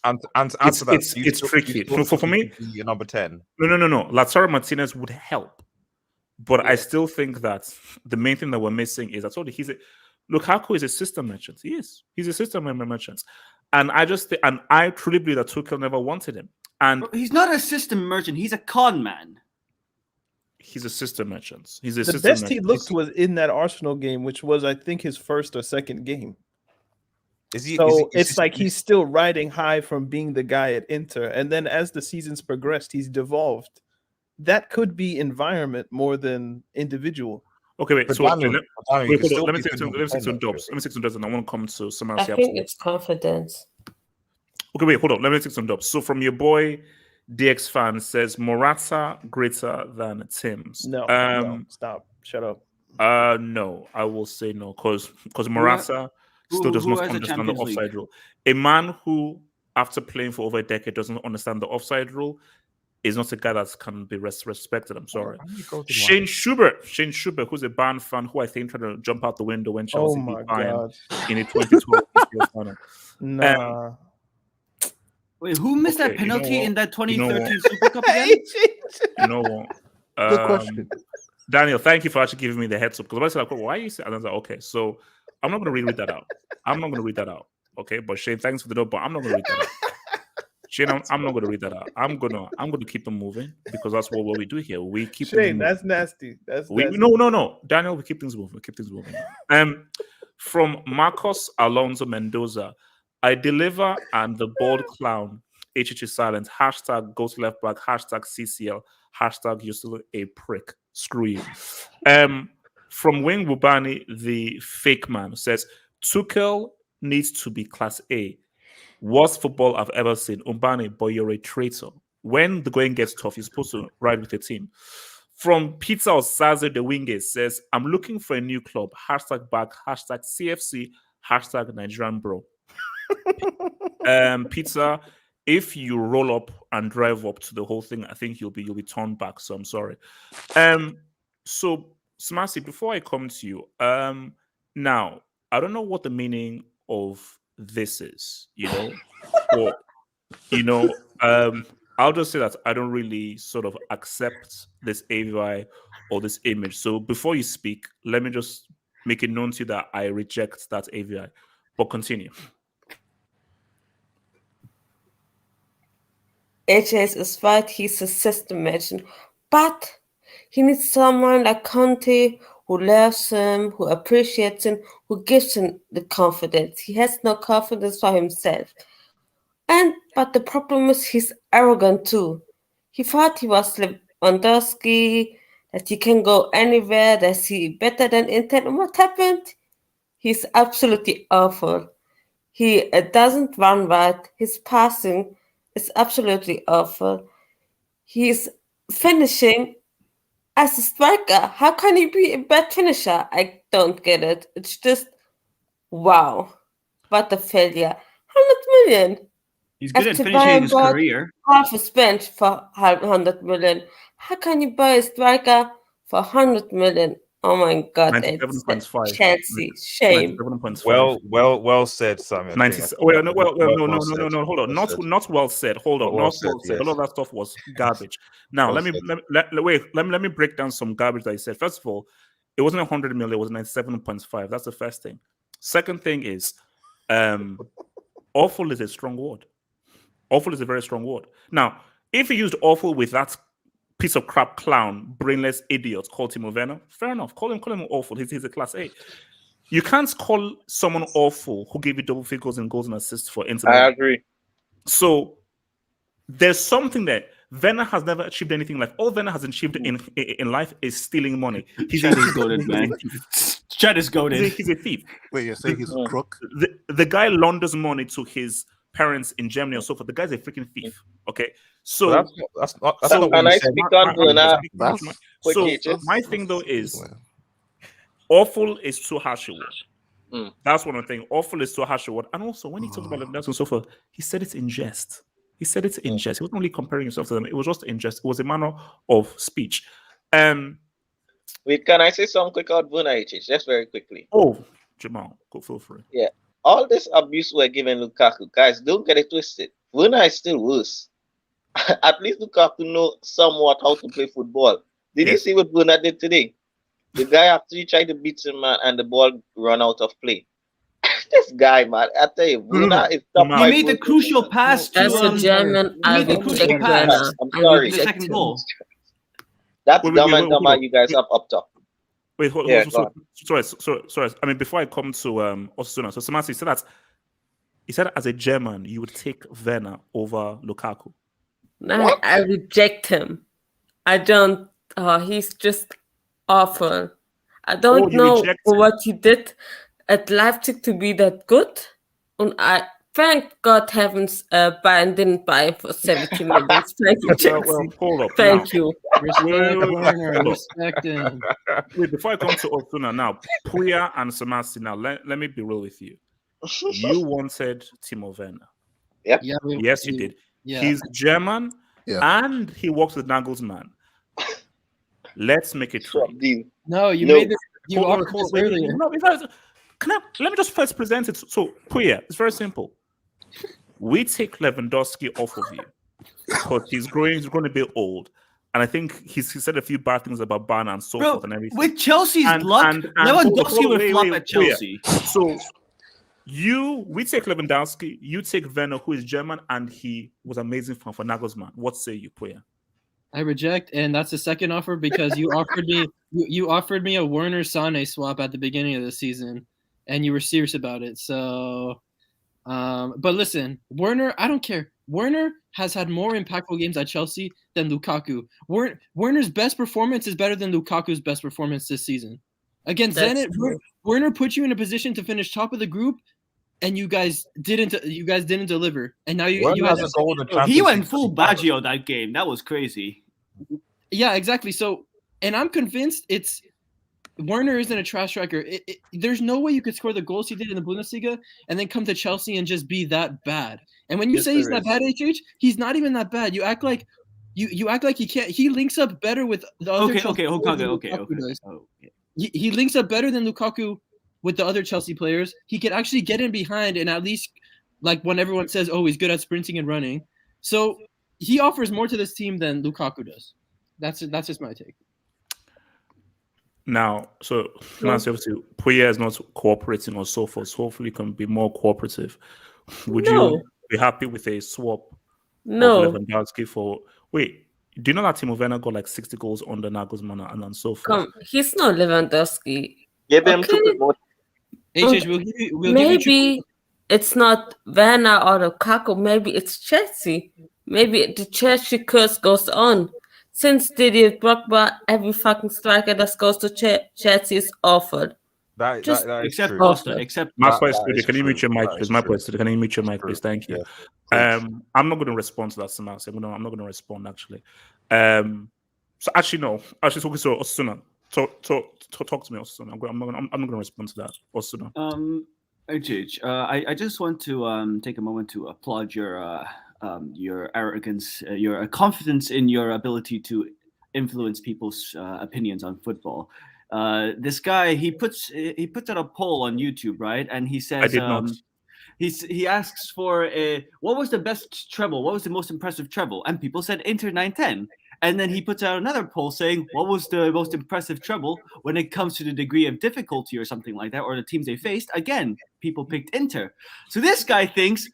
And answer that. It's tricky. For me, your number 10. No. Lautaro Martinez would help, but I still think that the main thing that we're missing is Lukaku is a system merchant. He is. He's a system merchant, and I truly believe that Tuchel never wanted him. And he's not a system merchant. He's a con man. He's a system merchant. The best he looked was in that Arsenal game, which was, I think, his first or second game. He's still riding high from being the guy at Inter, and then as the seasons progressed, he's devolved. That could be environment more than individual. Okay, wait. So let me take some dubs. And I want to come to someone else. I think it's confidence. Okay, wait, hold on. Let me take some dubs. So from your boy, DX fan says Morata greater than Tim's. No, stop. Shut up. No, I will say no, because Morata still does not understand the offside rule. A man who, after playing for over a decade, doesn't understand the offside rule is not a guy that can be respected. I'm sorry. Shane Schubert, who's a Bayern fan, who I think tried to jump out the window when Chelsea beat Bayern in a 2012 final. Nah. Wait, who missed that penalty in that 2013 Super Cup again? You know what? Good question. Daniel, thank you for actually giving me the heads up, because I was like, why are you saying? And I was like, okay, so I'm not going to read that out. Okay, but Shane, thanks for the note, but I'm not going to read that out. Shane, I'm not going to read that out. I'm going to keep them moving, because that's what we do here. We keep Shane, that's nasty. No. Daniel, we keep things moving. From Marcos Alonso Mendoza, I deliver and the bald clown, HH is silent, hashtag goes left back, hashtag CCL, Hashtag you're still a prick. Screw you. From Wing Wubani, the fake man, says Tuchel needs to be Class A. Worst football I've ever seen. Umbani, but you're a traitor. When the going gets tough, you're supposed to ride with your team. From Peter Osaze, the Wingate, says, I'm looking for a new club. Hashtag back, hashtag CFC, hashtag Nigerian bro. Peter, if you roll up and drive up to the whole thing, I think you'll be turned back. So I'm sorry. So Smasi, before I come to you, now I don't know what the meaning of this is, or I'll just say that I don't really sort of accept this AVI or this image. So before you speak, let me just make it known to you that I reject that AVI. But continue. HS is right, he's a system magician, but he needs someone like Conte who loves him, who appreciates him, who gives him the confidence. He has no confidence for himself. But the problem is he's arrogant too. He thought he was Lewandowski, that he can go anywhere, that he's better than Inter. And what happened? He's absolutely awful. He doesn't run right. His passing is absolutely awful. He's finishing as a striker. How can he be a bad finisher? I don't get it. It's just, wow. What a failure. 100 million. He's good at finishing his career. Half a bench for 100 million. How can you buy a striker for 100 million? Oh my God! 97.5. Chelsea, shame. 97.5. Well said, Simon. No. Hold on. Not well said. Hold on. Not well said. Yes. All of that stuff was garbage. Now let me break down some garbage that he said. First of all, it wasn't 100 million. It was 97.5. That's the first thing. Second thing is, awful is a strong word. Awful is a very strong word. Now, if he used awful with that piece of crap clown, brainless idiot called Timo Werner, fair enough. Call him awful. He's a Class A. You can't call someone awful who gave you double figures in goals and assists for Inter. I agree. So there's something that Werner has never achieved anything like. All Werner has achieved in life is stealing money. He's goated, man. Chad is goated. He's a thief. Wait, you're saying he's a crook? The guy launders money to his parents in Germany or so forth. The guy's a freaking thief. Okay, so that's not what you said. So my thing though is, awful is too harsh a word. That's one thing. Awful is too harsh a word. And also, when he talks about Lewandowski and so forth, he said it in jest. He wasn't only comparing himself to them. It was just in jest. It was a manner of speech. Wait, can I say something quick about Vunaic? Just very quickly. Oh, Jamal, go feel free. Yeah. All this abuse we're giving Lukaku, guys, don't get it twisted. Vuna is still worse. At least Lukaku know somewhat how to play football. Did you see what Vuna did today? The guy actually tried to beat him, man, and the ball run out of play. This guy, man, I tell you, Vuna is top. He made the crucial pass to a German. I'm sorry. The second goal. That's dumb and dumb. You guys up top. Wait, sorry. I mean, before I come to Osasuna, so Samasi said that he said as a German you would take Werner over Lukaku. No, I reject him. I don't. He's just awful. I don't know what he did at Leipzig to be that good. And I thank God heavens Bayern didn't buy him for 70 million. Thank you, Chelsea. Hold up. Thank you. Respect him. Wait, before I come to Osuna now, Puya and Samasi, now let me be real with you. You wanted Timo Werner. Yep. Yeah, yes, you did. Yeah. He's German and he works with Nagelsmann. Let's make it trade. No, you made you offered this earlier. No, let me just first present it. So, Puya, it's very simple. We take Lewandowski off of you because he's going to be old. And I think he said a few bad things about Bayern and so forth and everything. With Chelsea's luck, Lewandowski would flop at Chelsea. So we take Lewandowski, you take Werner, who is German, and he was amazing for Nagelsmann. What say you, Puya? I reject, and that's the second offer because you offered me a Werner Sané swap at the beginning of the season, and you were serious about it. So, but listen, Werner, I don't care. Werner has had more impactful games at Chelsea than Lukaku. Werner's best performance is better than Lukaku's best performance this season. Against Zenit, Werner put you in a position to finish top of the group, and you guys didn't deliver. And now you has a goal in the Champions He went League. full Baggio that game. That was crazy. Yeah, exactly. So, and I'm convinced Werner isn't a trash striker. There's no way you could score the goals he did in the Bundesliga and then come to Chelsea and just be that bad. And when you say he's that bad, HH, he's not even that bad. You act like he can't. He links up better with the other. He links up better than Lukaku with the other Chelsea players. He could actually get in behind and at least, like when everyone says, "Oh, he's good at sprinting and running," so he offers more to this team than Lukaku does. That's just my take. Now, obviously, Puya is not cooperating or so forth. So hopefully, can be more cooperative. Would you be happy with a swap? No. Of Lewandowski for wait? Do you know that Timo Werner got like 60 goals under Nagelsmann and so forth? He's not Lewandowski. Give him to more. Maybe it's not Werner or Lukaku. Maybe it's Chelsea. Maybe the Chelsea curse goes on. Since Didier Drogba, every fucking striker that goes to Chelsea is offered. That except true. Costa, except Can you mute your mic, please? Can you mute your mic, please? Thank you. I'm not going to respond to that, Silas. I'm not going to respond actually. So actually, no. Actually, talking to Osuna. Talk to me, Osuna. I'm not going to respond to that, Osuna. I just want to take a moment to applaud your arrogance, your confidence in your ability to influence people's opinions on football. This guy, he puts out a poll on YouTube, right? And he says, I did not. He asks for what was the best treble? What was the most impressive treble? And people said Inter 9-10. And then he puts out another poll saying, what was the most impressive treble when it comes to the degree of difficulty or something like that, or the teams they faced? Again, people picked Inter. So this guy thinks,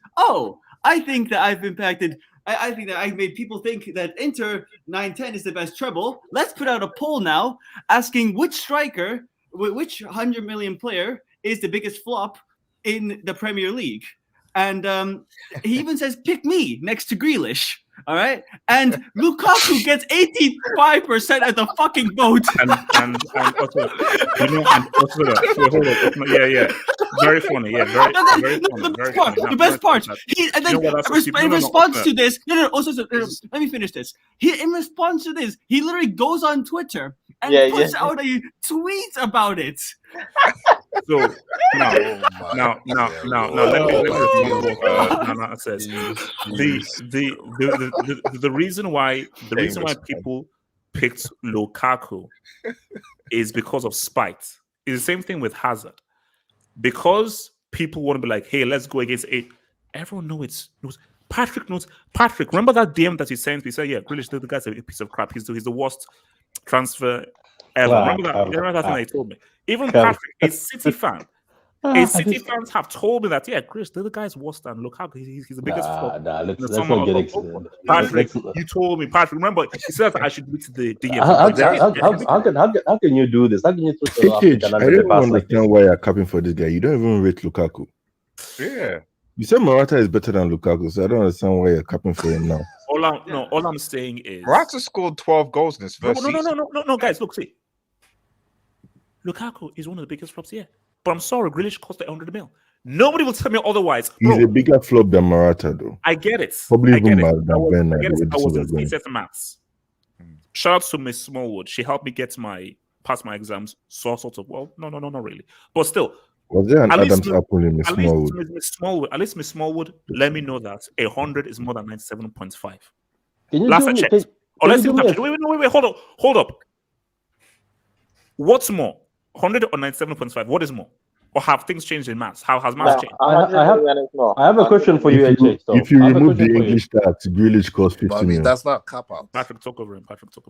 I think that I've impacted. I think that I made people think that Inter 9-10 is the best treble. Let's put out a poll now asking which striker, which 100 million player is the biggest flop in the Premier League. And he even says, pick me next to Grealish. All right. And Lukaku gets 85% of the fucking vote. And also, hold on. Yeah. Very funny. Yeah, very funny. The best part. In response to this, let me finish this. In response to this, he literally goes on Twitter and puts out a tweet about it. So now, it says the reason why people picked Lukaku is because of spite. It's the same thing with Hazard, because people want to be like, hey, let's go against it. Everyone knows Patrick knows. Patrick, remember that DM that he sent? He said, yeah, Grealish, the guy's a piece of crap. He's the worst transfer ever. Remember that thing that he told me? Even Patrick, a City fan. City fans have told me that, Chris, the other guy's worse than Lukaku. He's the biggest flop. Let's not get excited. Patrick, you told me. Patrick, remember, he said that I should beat the DM. How can you do this? How can you I don't understand why you're capping for this guy. You don't even rate Lukaku. Yeah. You said Morata is better than Lukaku, so I don't understand why you're capping for him now. All I'm saying is Morata scored 12 goals in his first season. No, guys, look, see. Lukaku is one of the biggest flops here. But I'm sorry, Grealish cost 100 mil. Nobody will tell me otherwise. He's a bigger flop than Morata, though. I get it. Probably even more than Ben. I was in CSF maths. Shout out to Miss Smallwood. She helped me pass my exams. So sort of. Well, no, not really. But still. Was there an Adam's apple in Miss Smallwood? At least Miss Smallwood, let me know that 100 is more than 97.5. Last I checked. Wait, hold up. What's more? 100 or 97.5? What is more? Or have things changed in maths? How has maths changed? I have a question for you, HH. If you remove the English stats, Grealish costs 50 million. That's not cap out. Patrick took over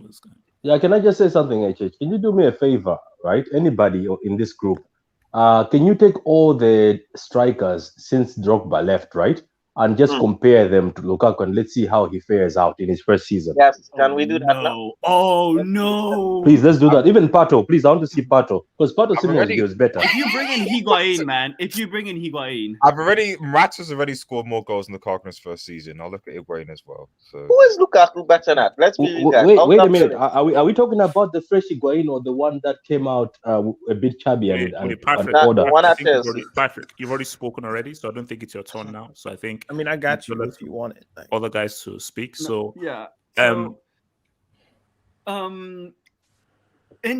this guy. Yeah, can I just say something, HH? Can you do me a favor, right? Anybody in this group, can you take all the strikers since Drogba left, right? and just compare them to Lukaku, and let's see how he fares out in his first season. Yes, can we do that now? Oh no! Please, let's do that. Even Pato, please, I want to see Pato because Pato seems was better. If you bring in Higuain, man, Morata's already scored more goals than Lukaku in his first season. I'll look at Higuain as well. So who is Lukaku better than? Let's be wait a minute. Are we talking about the fresh Higuain or the one that came out a bit chubby and Patrick, you've already spoken already, so I don't think it's your turn now. So I think I got you if you want it. Other guys to speak. So yeah. So, in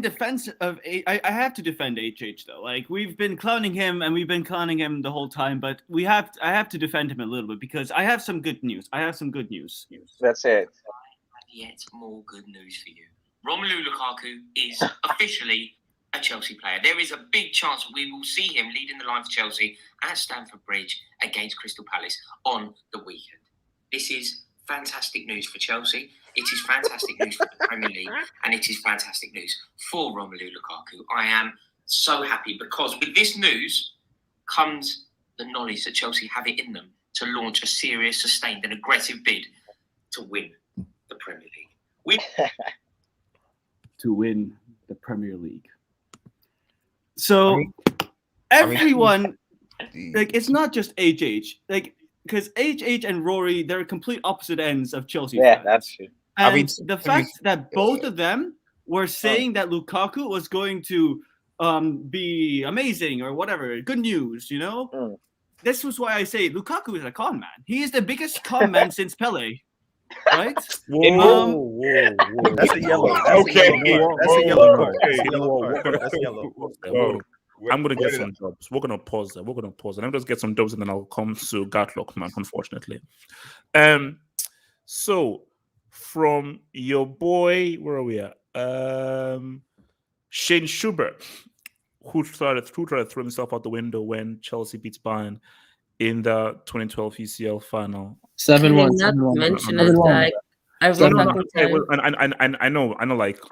defense of I have to defend HH though. Like we've been clowning him and we've been clowning him the whole time, but I have to defend him a little bit because I have some good news. That's it. And yet more good news for you. Romelu Lukaku is officially a Chelsea player. There is a big chance we will see him leading the line for Chelsea at Stamford Bridge against Crystal Palace on the weekend. This is fantastic news for Chelsea. It is fantastic news for the Premier League, and it is fantastic news for Romelu Lukaku. I am so happy because with this news comes the knowledge that Chelsea have it in them to launch a serious, sustained and aggressive bid to win the Premier League. To win the Premier League. So everyone, like, it's not just HH, like, because HH and Rory, they're complete opposite ends of Chelsea. Yeah, fans. that's true. And the fact that both of them were saying that Lukaku was going to be amazing or whatever, good news, you know? This was why I say Lukaku is a con man. He is the biggest con man since Pele. Right? Whoa. That's a yellow. That's a yellow card. That's a yellow card. I'm gonna get some dubs. We're gonna pause there. And I'm just get some dubs and then I'll come to Gatlock, man, unfortunately. So from your boy, where are we at? Shane Schubert, who tried to throw himself out the window when Chelsea beats Bayern in the 2012 UCL final. 7-1. I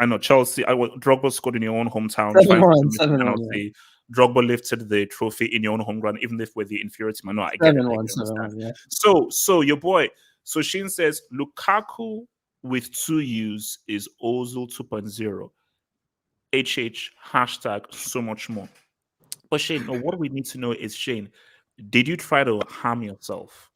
know Chelsea. Drogba scored in your own hometown. 7-1. Drogba lifted the trophy in your own home ground, even if we're the inferior team. I know. I get 7-1. Yeah. So your boy. So Shane says Lukaku with 2 U's is Ozil 2.0. HH hashtag so much more. But Shane, what we need to know is, Shane, did you try to harm yourself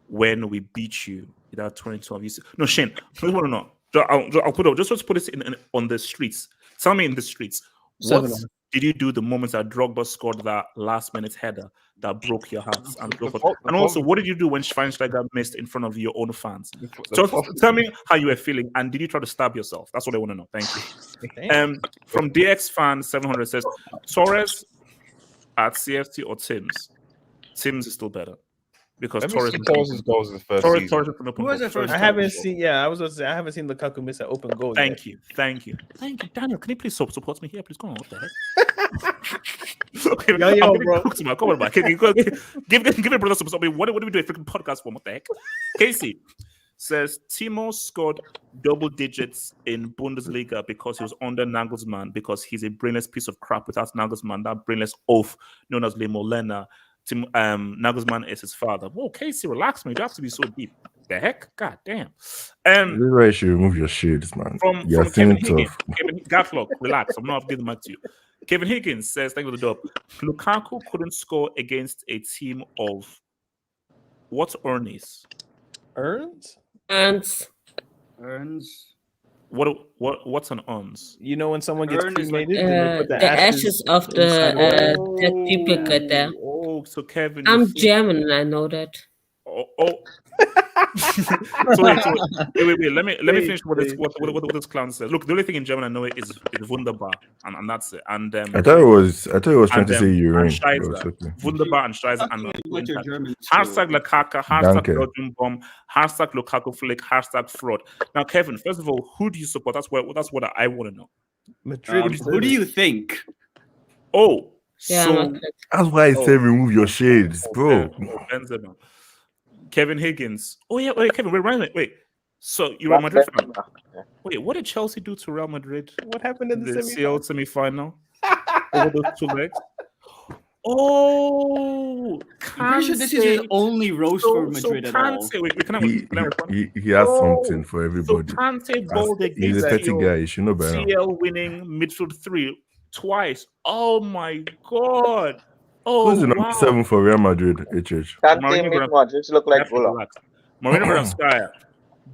when we beat you in that 2012? No, Shane, I want to know. I'll put up, just put this on the streets. Tell me in the streets. What did you do the moments that Drogba scored that last-minute header that broke your hearts and so forth? And also, what did you do when Schweinsteiger missed in front of your own fans? So tell me how you were feeling, and did you try to stab yourself? That's what I want to know. Thank you. From DX fan 700 says Torres at CFT or Tim's. Tim's is still better because Torres goals in the first season. Torres is an open goal. I haven't seen. Yeah, I was going to say I haven't seen Lukaku miss an open goal. Thank you, Daniel. Can you please support me here? Please come on. What the heck? Okay, bro. Come on, man. Give me brother support. What do we do a freaking podcast for? What the heck? Casey says Timo scored double digits in Bundesliga because he was under Nagelsmann, because he's a brainless piece of crap without Nagelsmann, that brainless oaf known as Le Molena. Nagelsmann is his father. Whoa, Casey, relax, man. You have to be so deep. The heck? God damn. This is why you should remove your shades, man. From Kevin Higgins. Kevin Gatlock, relax. I'm not giving the mic to you. Kevin Higgins says, thank you for the dub. Lukaku couldn't score against a team of what Ernies? Earns? What's an uns? You know when someone gets cremated, they put the ashes of the dead people get there. Oh, so Kevin, I'm German and I know that. Oh. So wait. Let me finish what this clown says. Look, the only thing in German I know is wunderbar, and that's it. And I thought it was trying to say urine. Wunderbar and Scheiße and hashtag Lukaku, hashtag Belgium bomb, hashtag Lukaku flick, hashtag fraud. Now, Kevin, first of all, who do you support? That's what I want to know. Madrid. Who do you think? Oh, yeah, so that's why I said remove your shades, bro. Benzema. Kevin Higgins. Oh yeah, wait, Kevin, wait. So you're a Madrid fan. Wait, what did Chelsea do to Real Madrid? What happened in the CL semi-final? Over those 2 legs. I'm pretty sure this is his only roast for Madrid at all. He has something for everybody. So Kante balled He's a petty guy. You should know better. CL winning midfield 3 twice. Oh my god. Oh, who's the number 7 for Real Madrid? HH. Kante make Madrid look like Bulla. Marino Granskaya.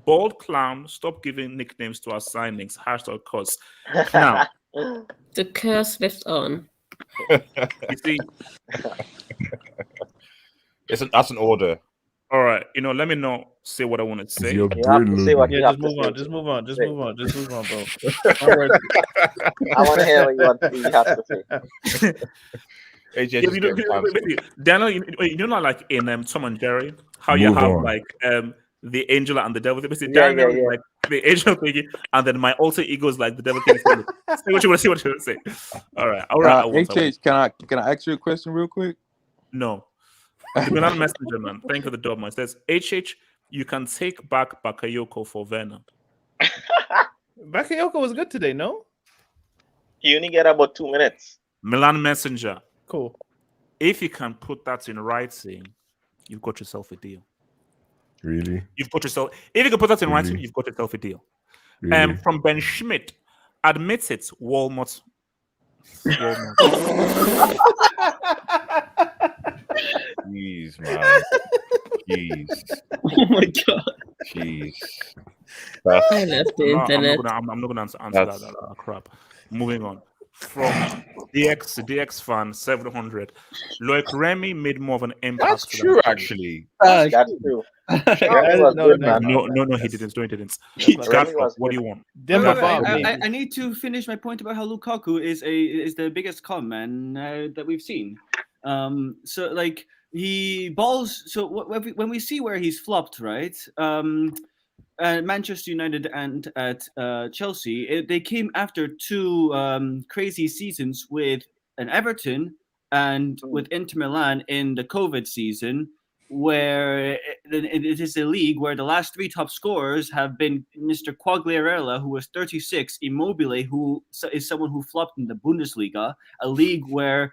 Bald clown, stop giving nicknames to our signings. #curse. Now, the curse lives on. You see, that's an order. All right, let me not say what I want to say. You have to say what you have to say. Just move on, bro. I want to hear what you have to say. Daniel, like in Tom and Jerry, how you have like the angel and the devil. Basically, Daniel is like the angel thingy, and then my alter ego is like the devil thingy. Say what you want to say. All right. HH, can I ask you a question real quick? No. The Milan messenger, man. Thank you for the dub, man. It says, HH, you can take back Bakayoko for Werner. Bakayoko was good today, no? He only get about 2 minutes. Milan messenger. Cool. If you can put that in writing, you've got yourself a deal. Really? You've got yourself. If you can put that in writing, you've got yourself a deal. Really? From Ben Schmidt, admits it. Walmart. Jeez, man. Jeez. Oh my god. Jeez. I left the internet. I'm not gonna answer that crap. Moving on. From DX fan 700. Loic Remy made more of an impact. That's true, actually. That's true. No, he didn't. No, he didn't. What do you want? I need to finish my point about how Lukaku is the biggest con man that we've seen. So like he balls. So when we see where he's flopped, right? Manchester United and at Chelsea, they came after 2 crazy seasons with an Everton and with Inter Milan in the COVID season, where it is a league where the last 3 top scorers have been Mr. Quagliarella, who was 36, Immobile, who is someone who flopped in the Bundesliga, a league where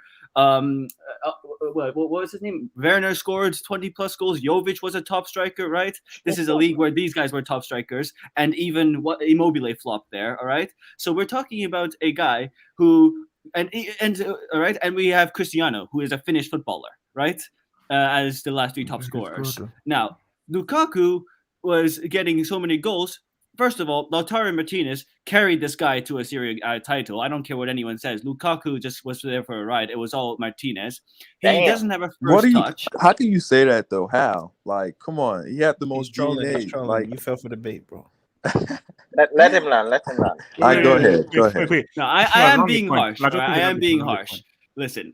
what was his name? Werner scored 20 plus goals. Jovic was a top striker, right? This is a league where these guys were top strikers, and even Immobile flopped there. All right, so we're talking about a guy who and all right, and we have Cristiano, who is a Finnish footballer, right? As the last 3 top scorers. Now, Lukaku was getting so many goals. First of all, Lautaro Martinez carried this guy to a Serie title. I don't care what anyone says. Lukaku just was there for a ride. It was all Martinez. He doesn't have a first touch. How can you say that, though? How? Like, come on. He had the most trolling. Like, you fell for the bait, bro. Let him learn. Let him learn. All right, go ahead. Wait. No, I am being harsh. I am being harsh. Listen.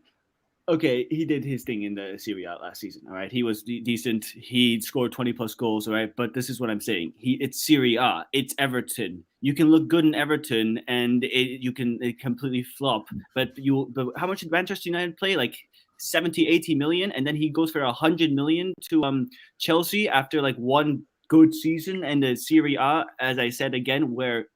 Okay, he did his thing in the Serie last season. All right, he was decent. He scored 20 plus goals. All right, but this is what I'm saying. It's Serie A. It's Everton. You can look good in Everton, and you can completely flop. But how much did Manchester United play? Like 70, 80 million, and then he goes for 100 million to Chelsea after like 1 good season and the Serie A. As I said again, where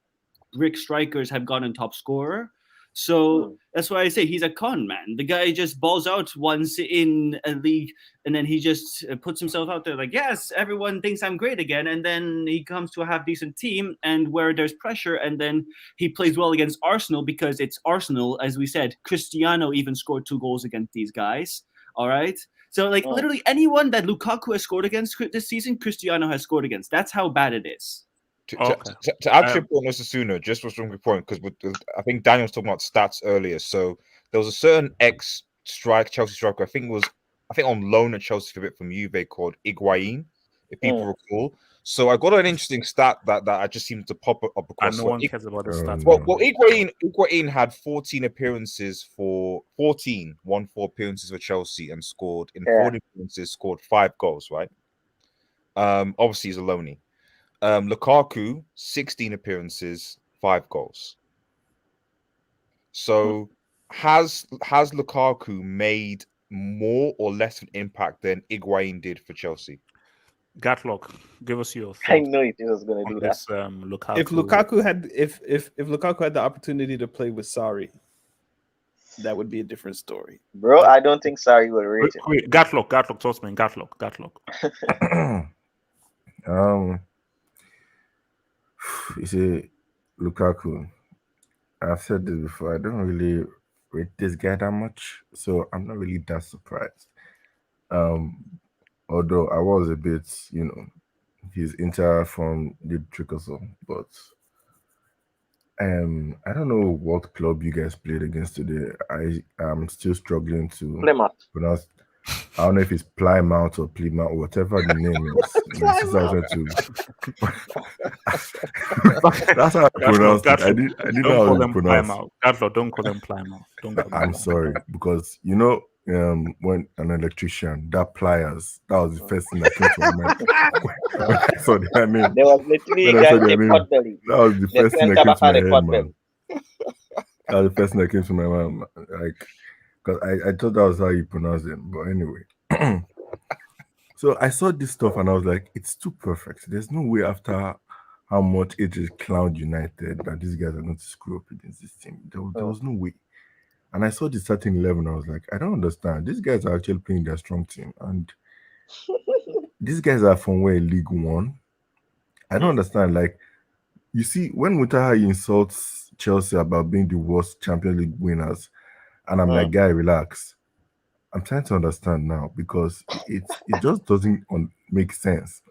brick strikers have gotten top scorer. So that's why I say he's a con man. The guy just balls out once in a league, and then he just puts himself out there like, yes, everyone thinks I'm great again. And then he comes to a half-decent team, and where there's pressure, and then he plays well against Arsenal because it's Arsenal, as we said. Cristiano even scored 2 goals against these guys. All right? So, like, literally anyone that Lukaku has scored against this season, Cristiano has scored against. That's how bad it is. To add to your point, Sassuno, just was from your point, because I think Daniel was talking about stats earlier. So there was a certain Chelsea striker, I think on loan at Chelsea for a bit from Juve, called Higuain, if people recall. So I got an interesting stat that I just seemed to pop up across. And no one cares about the stats. Well, Higuain had 14 appearances for 14 appearances for Chelsea and scored in 40 appearances, scored 5 goals, right? Obviously he's a loanee. Lukaku, 16 appearances, 5 goals. So has Lukaku made more or less of an impact than Higuain did for Chelsea? Gatlock, give us your thoughts. I knew he was going to do that. If Lukaku had the opportunity to play with Sarri, that would be a different story. Bro, I don't think Sarri will rate him. Wait, Gatlock, Tosman, Gatlock. You see, Lukaku. I've said this before. I don't really rate this guy that much, so I'm not really that surprised. Although I was a bit, his Inter from the trick or so, but I don't know what club you guys played against today. I am still struggling to pronounce. I don't know if it's Plymouth or Plymouth or whatever the name is. That's how I pronounced it. I didn't know how to pronounce. Don't call them Plymouth. I'm sorry, because when an electrician, that pliers, that was the first thing that came to my mind. When I saw their name. There was literally that was the first thing that came to my head, man. That was the first thing that came to my mind, like, because I thought that was how you pronounce it. But anyway, so I saw this stuff and I was like, it's too perfect. There's no way after how much it is Cloud United that these guys are going to screw up against this team. There was no way. And I saw the starting 11. I was like, I don't understand. These guys are actually playing their strong team. And these guys are from where? League One? I don't understand. Like, you see, when Mutaha insults Chelsea about being the worst Champions League winners, and I'm like, guy, relax. I'm trying to understand now because it just doesn't make sense.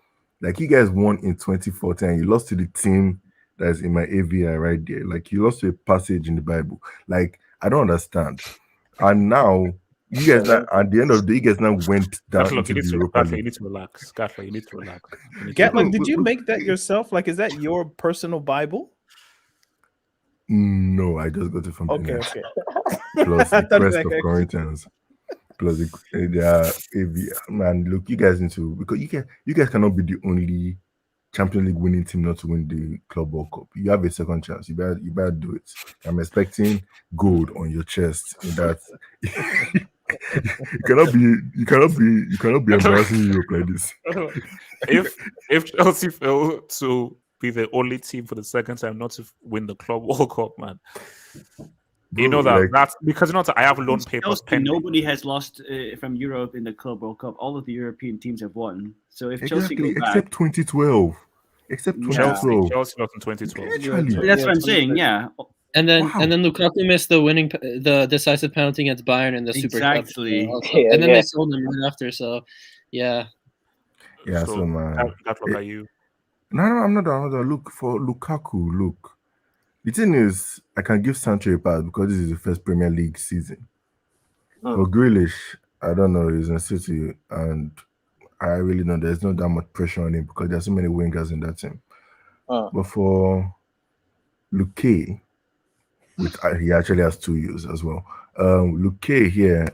Like, you guys won in 2014 and you lost to the team that's in my AVI right there. Like, you lost to a passage in the Bible. Like, I don't understand. And now, you guys, at the end of the day, you guys now went down into the Europa League. You need to relax. Gatlock, you need to relax. Gatlock, did you make that yourself? Like, is that your personal Bible? No, I just got it from Okay. Plus the Crest of Corinthians. Plus the AVI. Man, look, you guys need to, because you guys cannot be the only Champions League winning team not to win the Club World Cup. You have a second chance. You better do it. I'm expecting gold on your chest. In that you cannot be embarrassing Europe like this. If Chelsea fail to be the only team for the second time not to win the Club World Cup, man. Bro, you know that's because I have loan papers pending. Nobody has lost from Europe in the Club World Cup. All of the European teams have won. So if Chelsea go back, except 2012. Chelsea lost in 2012. Literally. That's what I'm saying. Yeah. And then Lukaku missed the decisive penalty against Bayern in the Super Cup. Exactly. And then they sold him right after. So, yeah. Yeah. So man, that's what you. No, I'm not done. Look for Lukaku. Look. The thing is, I can give Sancho a pass because this is the first Premier League season. For Grealish, I don't know, he's in City, and I really know there's not that much pressure on him because there's so many wingers in that team. But for Luke, he actually has 2 years as well. Luke here,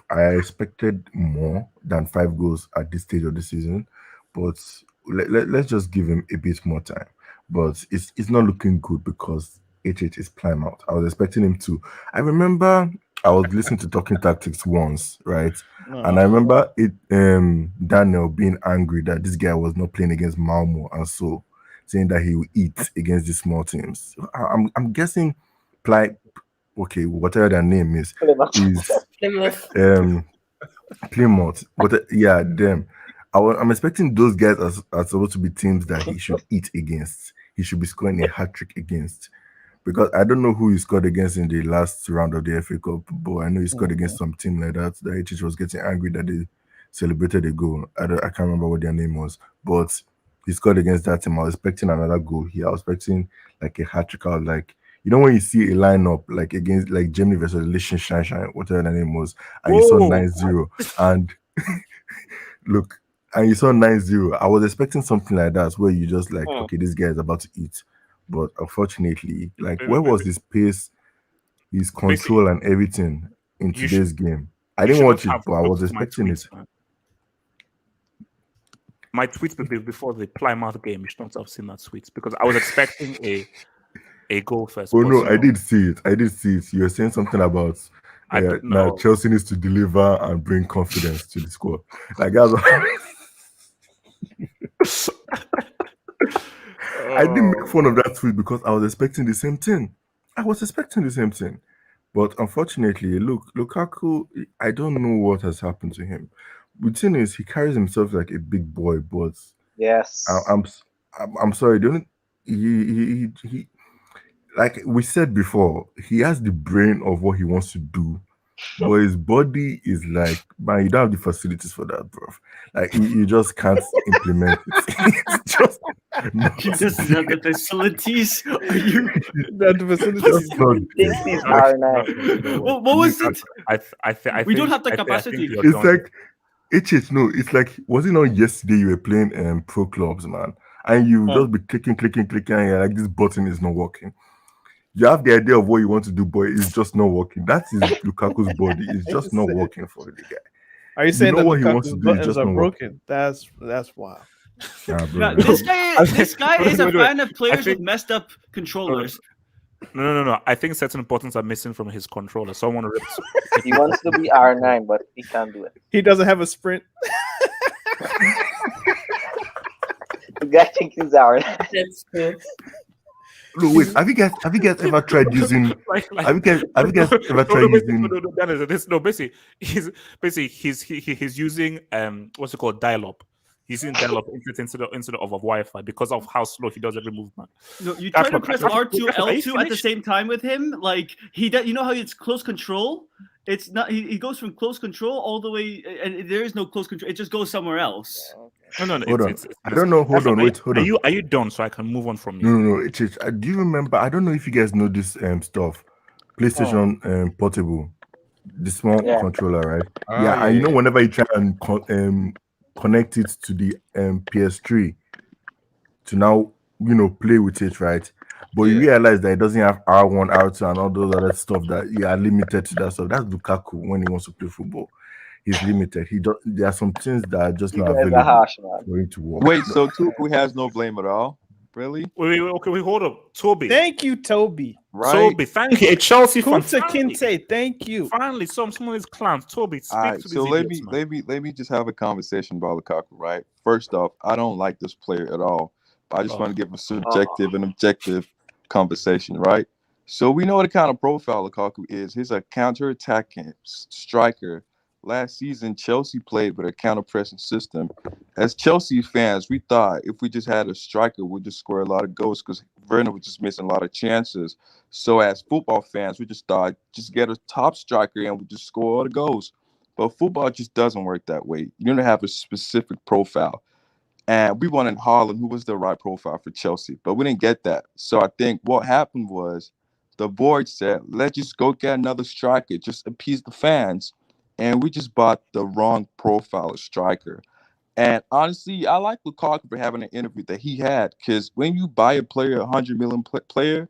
I expected more than 5 goals at this stage of the season, but let's just give him a bit more time. But it's not looking good because HH is Plymouth. I was expecting him to. I remember I was listening to Talking Tactics once, right? And I remember Daniel being angry that this guy was not playing against Malmo and so saying that he will eat against the small teams. I'm guessing whatever their name is Plymouth. But yeah, them. I'm expecting those guys are supposed to be teams that he should eat against. He should be scoring a hat-trick against. Because I don't know who he scored against in the last round of the FA Cup, but I know he scored against some team like that. The HH was getting angry that they celebrated a goal. I can't remember what their name was, but he scored against that team. I was expecting another goal here. I was expecting like a hat-trick. I was like, when you see a lineup like against like Germany versus Liechtenstein, whatever their name was, and you saw 9-0, and look, and you saw 9-0. I was expecting something like that where you just like, okay, this guy is about to eat. But unfortunately, like, where was his pace, his control, and everything in today's game? I didn't watch it, but I was expecting it. My tweet before the Plymouth game, you should not have seen that tweet because I was expecting a goal first. Oh no, I did see it. You were saying something about now Chelsea needs to deliver and bring confidence to the squad. Like, guys. I didn't make fun of that tweet because I was expecting the same thing. But unfortunately, look, Lukaku, I don't know what has happened to him. The thing is, he carries himself like a big boy, but Yes. I'm sorry. The only, he like we said before, he has the brain of what he wants to do, but his body is like, man, you don't have the facilities for that, bro. Like you just can't implement it. It's just not He doesn't have the facilities. Are you? The facilities. What was it? We don't have the capacity. It's like no, it's like, was it not yesterday you were playing pro clubs, man, and you just be clicking, and you're like, this button is not working. You have the idea of what you want to do, but it's just not working. That is Lukaku's body. It's just not working for the guy. Are you saying that what he wants Lukaku's to do is buttons just are not broken? That's wild. Nah, bro. Now, this guy is a fan of players with messed up controllers. No. I think certain buttons are missing from his controller. Someone ripped. He wants to be R9, but he can't do it. He doesn't have a sprint. The guy thinks he's R9. That's true. No, wait. Have you guys ever tried using? Have you guys ever tried using? No, basically, he's using what's it called, dial-up. He's using dial-up instead of Wi-Fi because of how slow he does every movement. No, you try to press R2, L2 at the same time with him. Like he does, you know how it's close control. It's not. He goes from close control all the way, and there is no close control. It just goes somewhere else. No. Hold on. I don't know. Hold on. Wait. Hold on. Are you done so I can move on from you? No. Do you remember? I don't know if you guys know this stuff. PlayStation Portable, the small controller, right? And you know, whenever you try and connect it to the PS3 to now, play with it, right? But you realize that it doesn't have R1, R2, and all those other stuff that you are limited to that stuff. That's Lukaku when he wants to play football. He's limited. There are some things that are just not available for him to work. Wait, so Tuchel has no blame at all? Really? Wait, hold up. Toby. Thank you, Toby. Right? Toby, thank you. A Chelsea fan. Kinte, thank you. Finally, someone is clowns. Toby, speak to these idiots, let me just have a conversation about Lukaku, right? First off, I don't like this player at all. I just want to give a subjective and objective conversation, right? So we know the kind of profile Lukaku is. He's a counter-attacking striker. Last season, Chelsea played with a counter-pressing system. As Chelsea fans, we thought if we just had a striker, we'd just score a lot of goals because Werner was just missing a lot of chances. So as football fans, we just thought, just get a top striker and we just score all the goals. But football just doesn't work that way. You don't have a specific profile. And we wanted Haaland, who was the right profile for Chelsea, but we didn't get that. So I think what happened was the board said, let's just go get another striker, just appease the fans. And we just bought the wrong profile of striker. And honestly, I like Lukaku for having an interview that he had, because when you buy a player, $100 million player,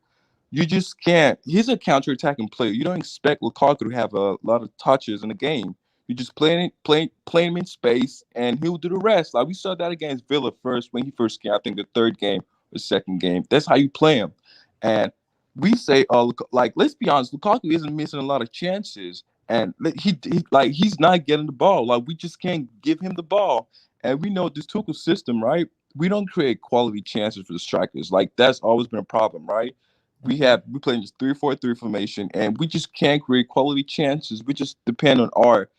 you just can't. He's a counter-attacking player. You don't expect Lukaku to have a lot of touches in the game. You just play him in space, and he'll do the rest. Like we saw that against Villa when he first came. I think the third game or second game. That's how you play him. And we say, let's be honest, Lukaku isn't missing a lot of chances. And he's not getting the ball. Like we just can't give him the ball. And we know this Tuchel system, right? We don't create quality chances for the strikers. Like that's always been a problem, right? We play just 3-4-3 formation, and we just can't create quality chances. We just depend on our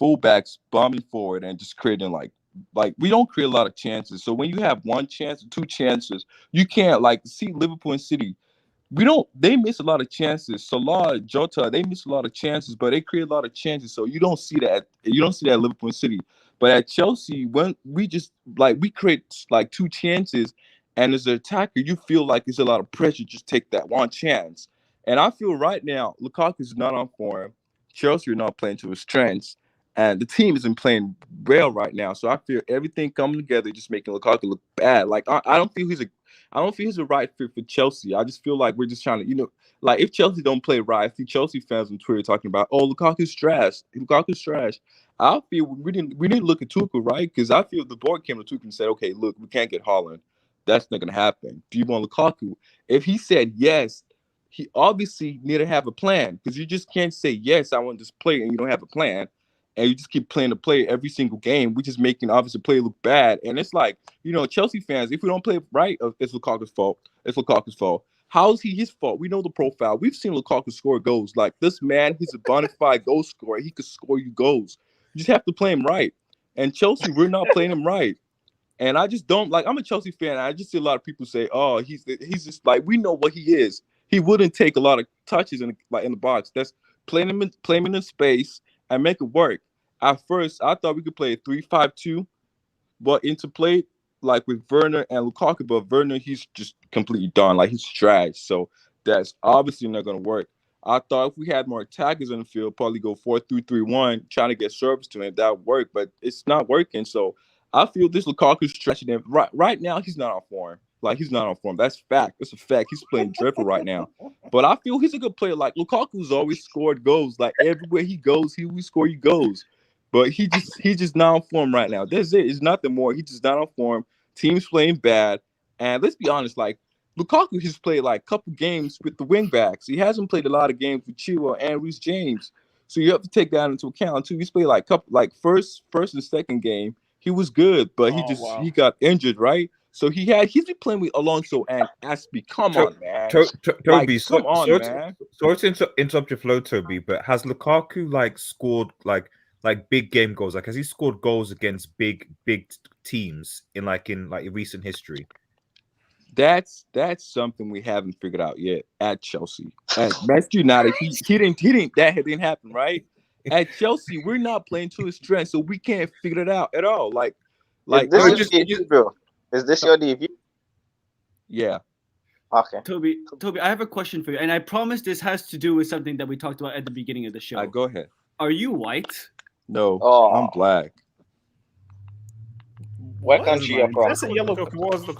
fullbacks bombing forward and just creating like we don't create a lot of chances. So when you have one chance or two chances, you can't see Liverpool and City. They miss a lot of chances. Salah, Jota, they miss a lot of chances, but they create a lot of chances. So you don't see that. You don't see that at Liverpool and City. But at Chelsea, when we just we create two chances, and as an attacker, you feel like it's a lot of pressure. Just take that one chance. And I feel right now, Lukaku is not on form. Chelsea are not playing to his strengths, and the team isn't playing well right now. So I feel everything coming together, just making Lukaku look bad. I don't feel he's a right fit for Chelsea. I just feel like we're just trying to, if Chelsea don't play right, I see Chelsea fans on Twitter talking about, Lukaku's trash. Lukaku's trash. I feel we didn't look at Tuchel, right? Because I feel the board came to Tuchel and said, okay, look, we can't get Haaland. That's not going to happen. Do you want Lukaku? If he said yes, he obviously need to have a plan, because you just can't say, yes, I want this player, and you don't have a plan. And you just keep playing the player every single game. We're just making obviously the player look bad. And it's Chelsea fans, if we don't play right, it's Lukaku's fault. It's Lukaku's fault. How is he his fault? We know the profile. We've seen Lukaku score goals. Like this man, he's a bona fide goal scorer. He could score you goals. You just have to play him right. And Chelsea, we're not playing him right. And I just don't like. I'm a Chelsea fan. I just see a lot of people say, "Oh, he's just like we know what he is. He wouldn't take a lot of touches in the box. That's playing him in space and make it work." At first, I thought we could play a 3-5-2, but into play like with Werner and Lukaku. But Werner, he's just completely done. Like he's trash. So that's obviously not going to work. I thought if we had more attackers on the field, probably go 4-3-1, trying to get service to him. That would work, but it's not working. So I feel this Lukaku's stretching him. Right now, he's not on form. Like, he's not on form. That's fact. It's a fact. He's playing dreadful right now. But I feel he's a good player. Like, Lukaku's always scored goals. Like, everywhere he goes, he will score you goals. But he's just not on form right now. That's it. It's nothing more. He's just not on form. Team's playing bad. And let's be honest, like, Lukaku has played, like, a couple games with the wingbacks. He hasn't played a lot of games with Chilwell and Reece James. So you have to take that into account, too. He's played, like, first and second game. He was good, but he got injured, right? So he's been playing with Alonso and Aspie. Come on, man. Toby, come on, man. Sorry to interrupt your flow, Toby, but has Lukaku like scored like big game goals? Like, has he scored goals against big teams in recent history? That's something we haven't figured out yet at Chelsea. At Manchester United, that didn't happen, right? At Chelsea, we're not playing to his strength, so we can't figure it out at all. Like this is debut, bro. Is this your debut? Yeah. Okay. Toby, I have a question for you, and I promise this has to do with something that we talked about at the beginning of the show. Go ahead. Are you white? No, I'm black. What country you're from? That's a yellow. What was the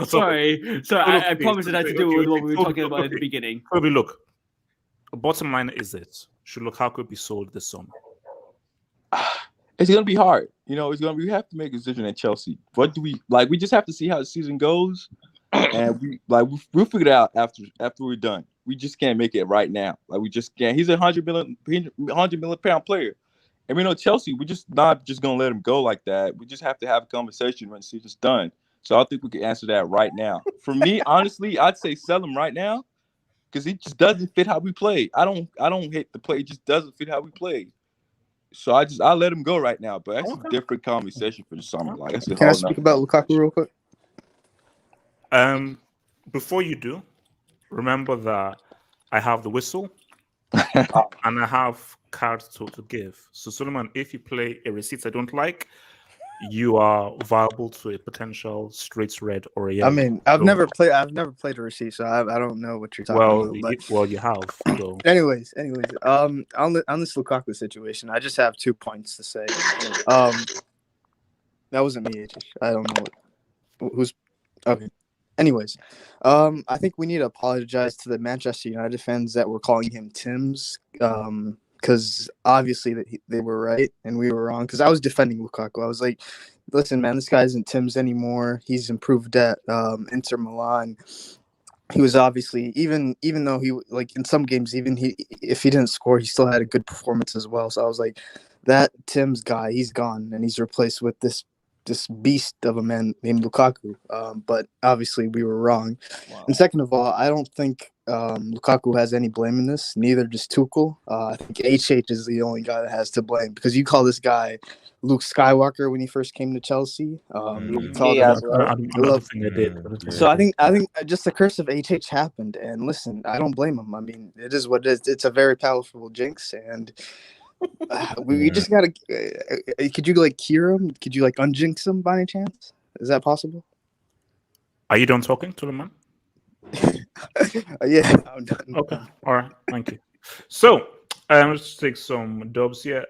Sorry. I promise it had to do with what we were talking about at the beginning. Toby, look. Bottom line is it: should Lukaku be sold this summer? It's gonna be hard. We have to make a decision at Chelsea. What do we like? We just have to see how the season goes, and we'll figure it out after we're done. We just can't make it right now. Like, we just can't. He's a $100 million pound player, and we know Chelsea. We're just not just gonna let him go like that. We just have to have a conversation when the season's done. So I think we can answer that right now. For me, honestly, I'd say sell him right now because he just doesn't fit how we play. I don't hate the play. It just doesn't fit how we play. So I'll let him go right now. But that's a different conversation for the summer. Like, that's Can I speak about Lukaku real quick? Before you do, remember that I have the whistle and I have cards to give. So Solomon, if you play a receipt I don't like, you are viable to a potential straight red or a yellow. I mean, I've never played a receipt, so I don't know what you're talking about. Well, you have. So. Anyways, on this Lukaku situation, I just have 2 points to say. That wasn't me, AJ. I don't know who's okay. Anyways, I think we need to apologize to the Manchester United fans that were calling him Tim's, because obviously they were right and we were wrong. Because I was defending Lukaku. I was like, listen, man, this guy isn't Tim's anymore. He's improved at Inter Milan. He was obviously, even though he, like, in some games, if he didn't score, he still had a good performance as well. So I was like, that Tim's guy, he's gone, and he's replaced with this beast of a man named Lukaku. But obviously we were wrong. Wow. And second of all, I don't think Lukaku has any blame in this. Neither does Tuchel. I think HH is the only guy that has to blame, because you call this guy Luke Skywalker when he first came to Chelsea. So I think just the curse of HH happened. And listen, I don't blame him. I mean, it is what it is. It's a very powerful jinx, and we just gotta. Could you cure him? Could you unjinx him by any chance? Is that possible? Are you done talking to the man? Yeah, I'm done. Okay, all right, thank you. So, let's take some dubs here.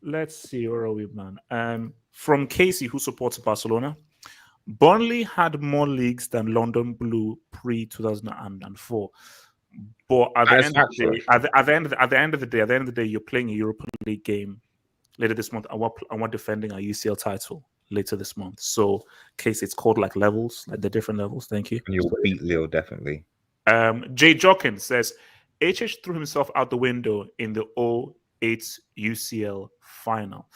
Let's see, where are we, man? From Casey, who supports Barcelona. Burnley had more leagues than London Blue pre-2004. But at the end of the day, you're playing a European League game later this month, and we're defending our UCL title later this month. So, case it's called levels, the different levels. Thank you. And you'll beat Lille definitely. Jay Jokin says HH threw himself out the window in the 08 UCL final,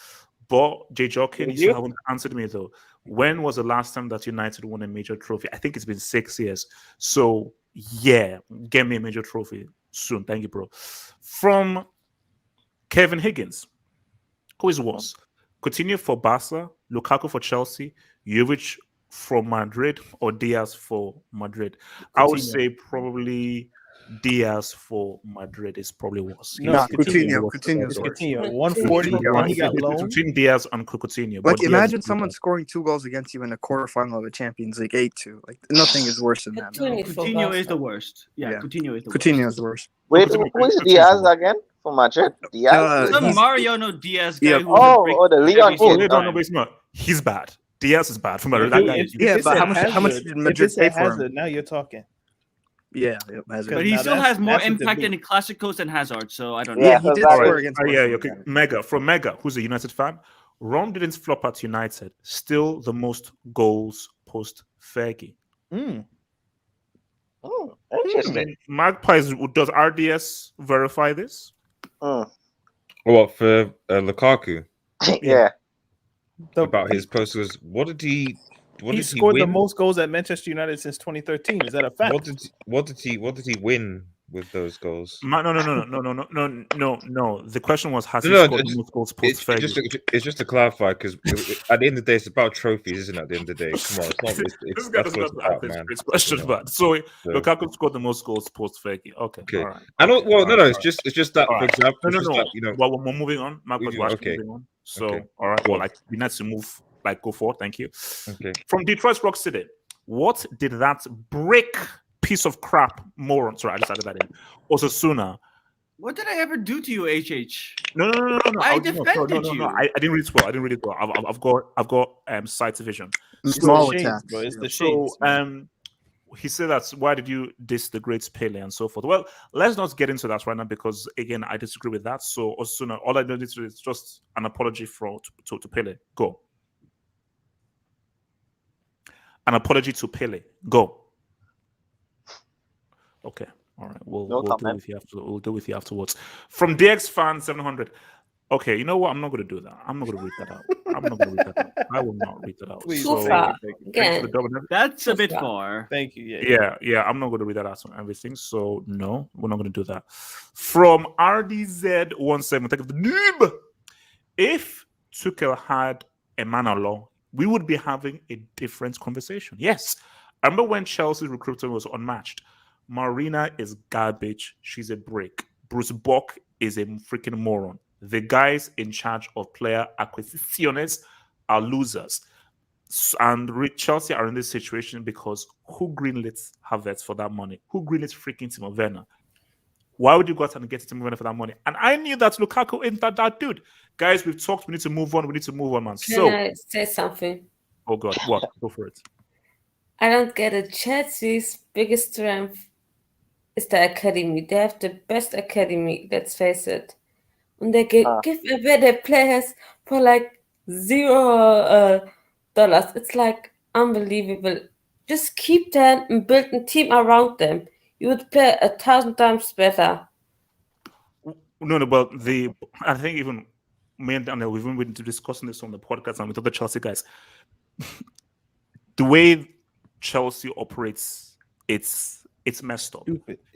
But J. Jokin, you Did still you? haven't answered me though. When was the last time that United won a major trophy? I think it's been 6 years. So yeah, get me a major trophy soon. Thank you, bro. From Kevin Higgins, who is worse? Coutinho for Barca, Lukaku for Chelsea, Jovic for Madrid, or Diaz for Madrid? I would Coutinho. say probably Diaz for Madrid is probably worse. No, Nah, it's Coutinho. Coutinho's It's worse. Coutinho. 140, and he got It's loaned. between Diaz and Coutinho. Like, but Diaz imagine is someone better. scoring 2 goals against you in a quarterfinal of a Champions League 8-2. Like, nothing is worse than that. No, Coutinho is the worst. Yeah, Coutinho is the worst. Coutinho is the worst. Wait, who is Diaz again for Madrid? Diaz? Some Mariano Diaz guy yeah. who was a break the Leon every single kid. No, time. but it's not. He's bad. Diaz is bad. From Madrid, that guy. Yeah, but how much did Madrid pay for him? Hazard, now you're talking. Yeah, Hazard. But he Now still that's- has more that's a impact debate. in the Classicos than Hazard, so I don't know. Yeah, he did score against okay. Mega from Mega, who's a United fan. Ron didn't flop at United. Still the most goals post Fergie. Interesting. Magpies, does RDS verify this? What for Lukaku? Yeah. About his post was what did he? What He did he scored the win? most goals at Manchester United since 2013. Is that a fact? What did he win with those goals? No. The question was, has he No, scored the most goals post Fergie? it's just to clarify because at the end of the day, it's about trophies, isn't it? At the end of the day, come on, This guy doesn't have to answer man. this question, but so Lukaku scored the most goals post Fergie. Okay, Okay. all right. I don't. Okay, Well, all no, right, it's all just that. right. For example, No, it's just that, you know. Well, we're moving on. Magpies, we're Okay. moving on. So, Okay. all right. Well, like we need to move. Like, go forward. Thank you. Okay. From Detroit Rock City, what did that brick piece of crap moron? Sorry, I just added that in. Osasuna. What did I ever do to you, HH? No. I defended you. I didn't read it well. I didn't read it well. I've got sight vision. Small shades, attacks. bro. It's the So, shades. he said that why did you diss the great Pele and so forth? Well, let's not get into that right now because again, I disagree with that. So Osasuna, all I need to do is just an apology to Pele. Go. An apology to Pele. Go. Okay. All right. We'll deal with you after. We'll deal with you afterwards. From DX fan 700. Okay, you know what? I'm not going to do that. I'm not going to read that out. I'm not going to read that out. I will not read that out. Please, Too far. Again. That's a bit far. Thank you. Yeah. I'm not going to read that out on everything. So no, we're not going to do that. From RDZ17, take of the noob. If Tuchel had a man of law, we would be having a different conversation. Yes. I remember when Chelsea's recruitment was unmatched. Marina is garbage. She's a brick. Bruce Bock is a freaking moron. The guys in charge of player acquisitions are losers. And Chelsea are in this situation because who greenlit Havertz for that money? Who greenlit freaking Timo Werner? Why would you go out and get Timo Werner for that money? And I knew that Lukaku ain't that dude. Guys, we've talked. We need to move on. We need to move on, man. Can I say something? Oh God, what? Go for it. I don't get it. Chelsea's biggest strength is the academy. They have the best academy, let's face it. And they give away their players for like $0. It's like unbelievable. Just keep them and build a team around them. You would play 1,000 times better. No, but I think even me and Daniel, we've been discussing this on the podcast and with other Chelsea guys. The way Chelsea operates, it's messed up.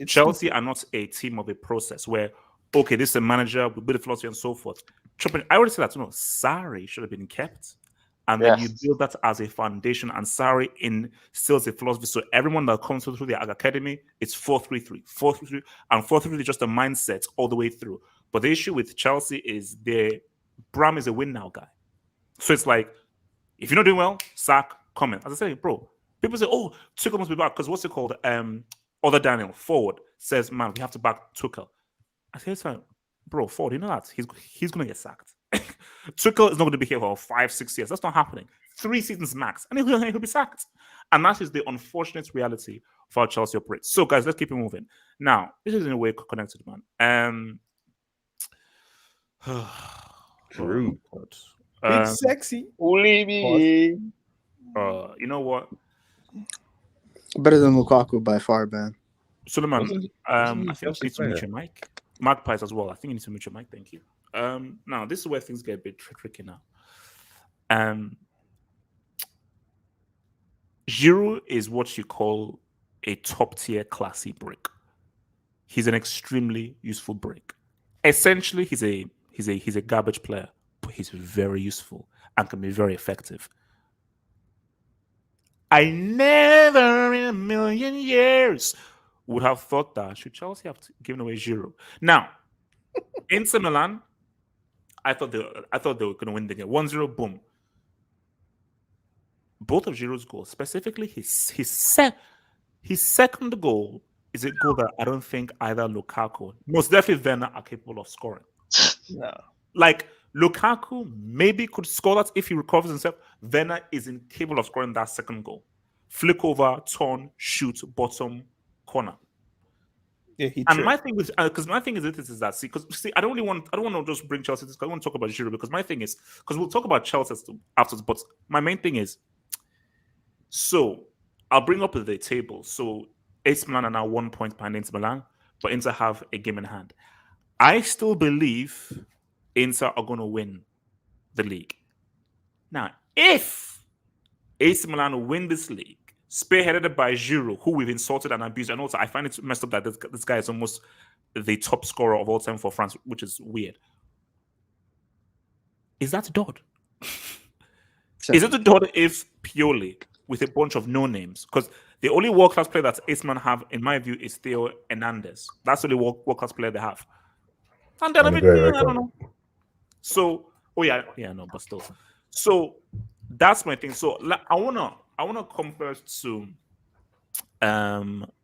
Chelsea are not a team of a process where, okay, this is a manager, we build a philosophy and so forth. I already said that, Sarri should have been kept. And then you build that as a foundation, and Sarri instills a philosophy. So everyone that comes through the academy, it's 4-3-3, 4-3-3, and 4-3-3 is just a mindset all the way through. But the issue with Chelsea is Bram is a win now guy. So it's like, if you're not doing well, sack, comment. As I say, bro, people say, oh, Tuchel must be back because what's it called? Other Daniel forward says, man, we have to back Tuchel. I say, it's like, bro, forward, you know that he's gonna get sacked. Tuchel is not going to be here for 5-6 years. That's not happening. 3 seasons max, and he'll be sacked. And that is the unfortunate reality of how Chelsea operates. So, guys, let's keep it moving. Now, this is in a way connected, man. True. Big sexy. You know what? Better than Lukaku by far, man. Suleiman, I think you need to mute your mic. Magpies as well. I think you need to mute your mic. Thank you. Now, this is where things get a bit tricky now. Giroud is what you call a top tier classy brick. He's an extremely useful brick. Essentially, he's a garbage player, but he's very useful and can be very effective. I never in a million years would have thought that should Chelsea have given away Giroud. Now, Inter Milan, I thought they were going to win the game. 1-0, boom. Both of Giroud's goals, specifically his second goal, is a goal that I don't think either Lukaku, most definitely Werner, are capable of scoring. No. Like, Lukaku maybe could score that if he recovers himself. Werner is incapable of scoring that second goal. Flick over, turn, shoot, bottom corner. Yeah, and my thing is, because my thing is that because I don't want to just bring Chelsea. I want to talk about Giroud because my thing is, because we'll talk about Chelsea afterwards. But my main thing is, so I'll bring up the table. So AC Milan are now 1 point behind Inter Milan, but Inter have a game in hand. I still believe Inter are going to win the league. Now, if AC Milan win this league, spearheaded by Giroud, who we've insulted and abused, and also I find it messed up that this guy is almost the top scorer of all time for France, which is weird. Is that a dud? Is it a dud if Pioli, with a bunch of no names, because the only world-class player that AC Milan have, in my view, is Theo Hernandez. That's the only world-class player they have. And then I don't know. So, no, but still. So that's my thing. So I wanna come first to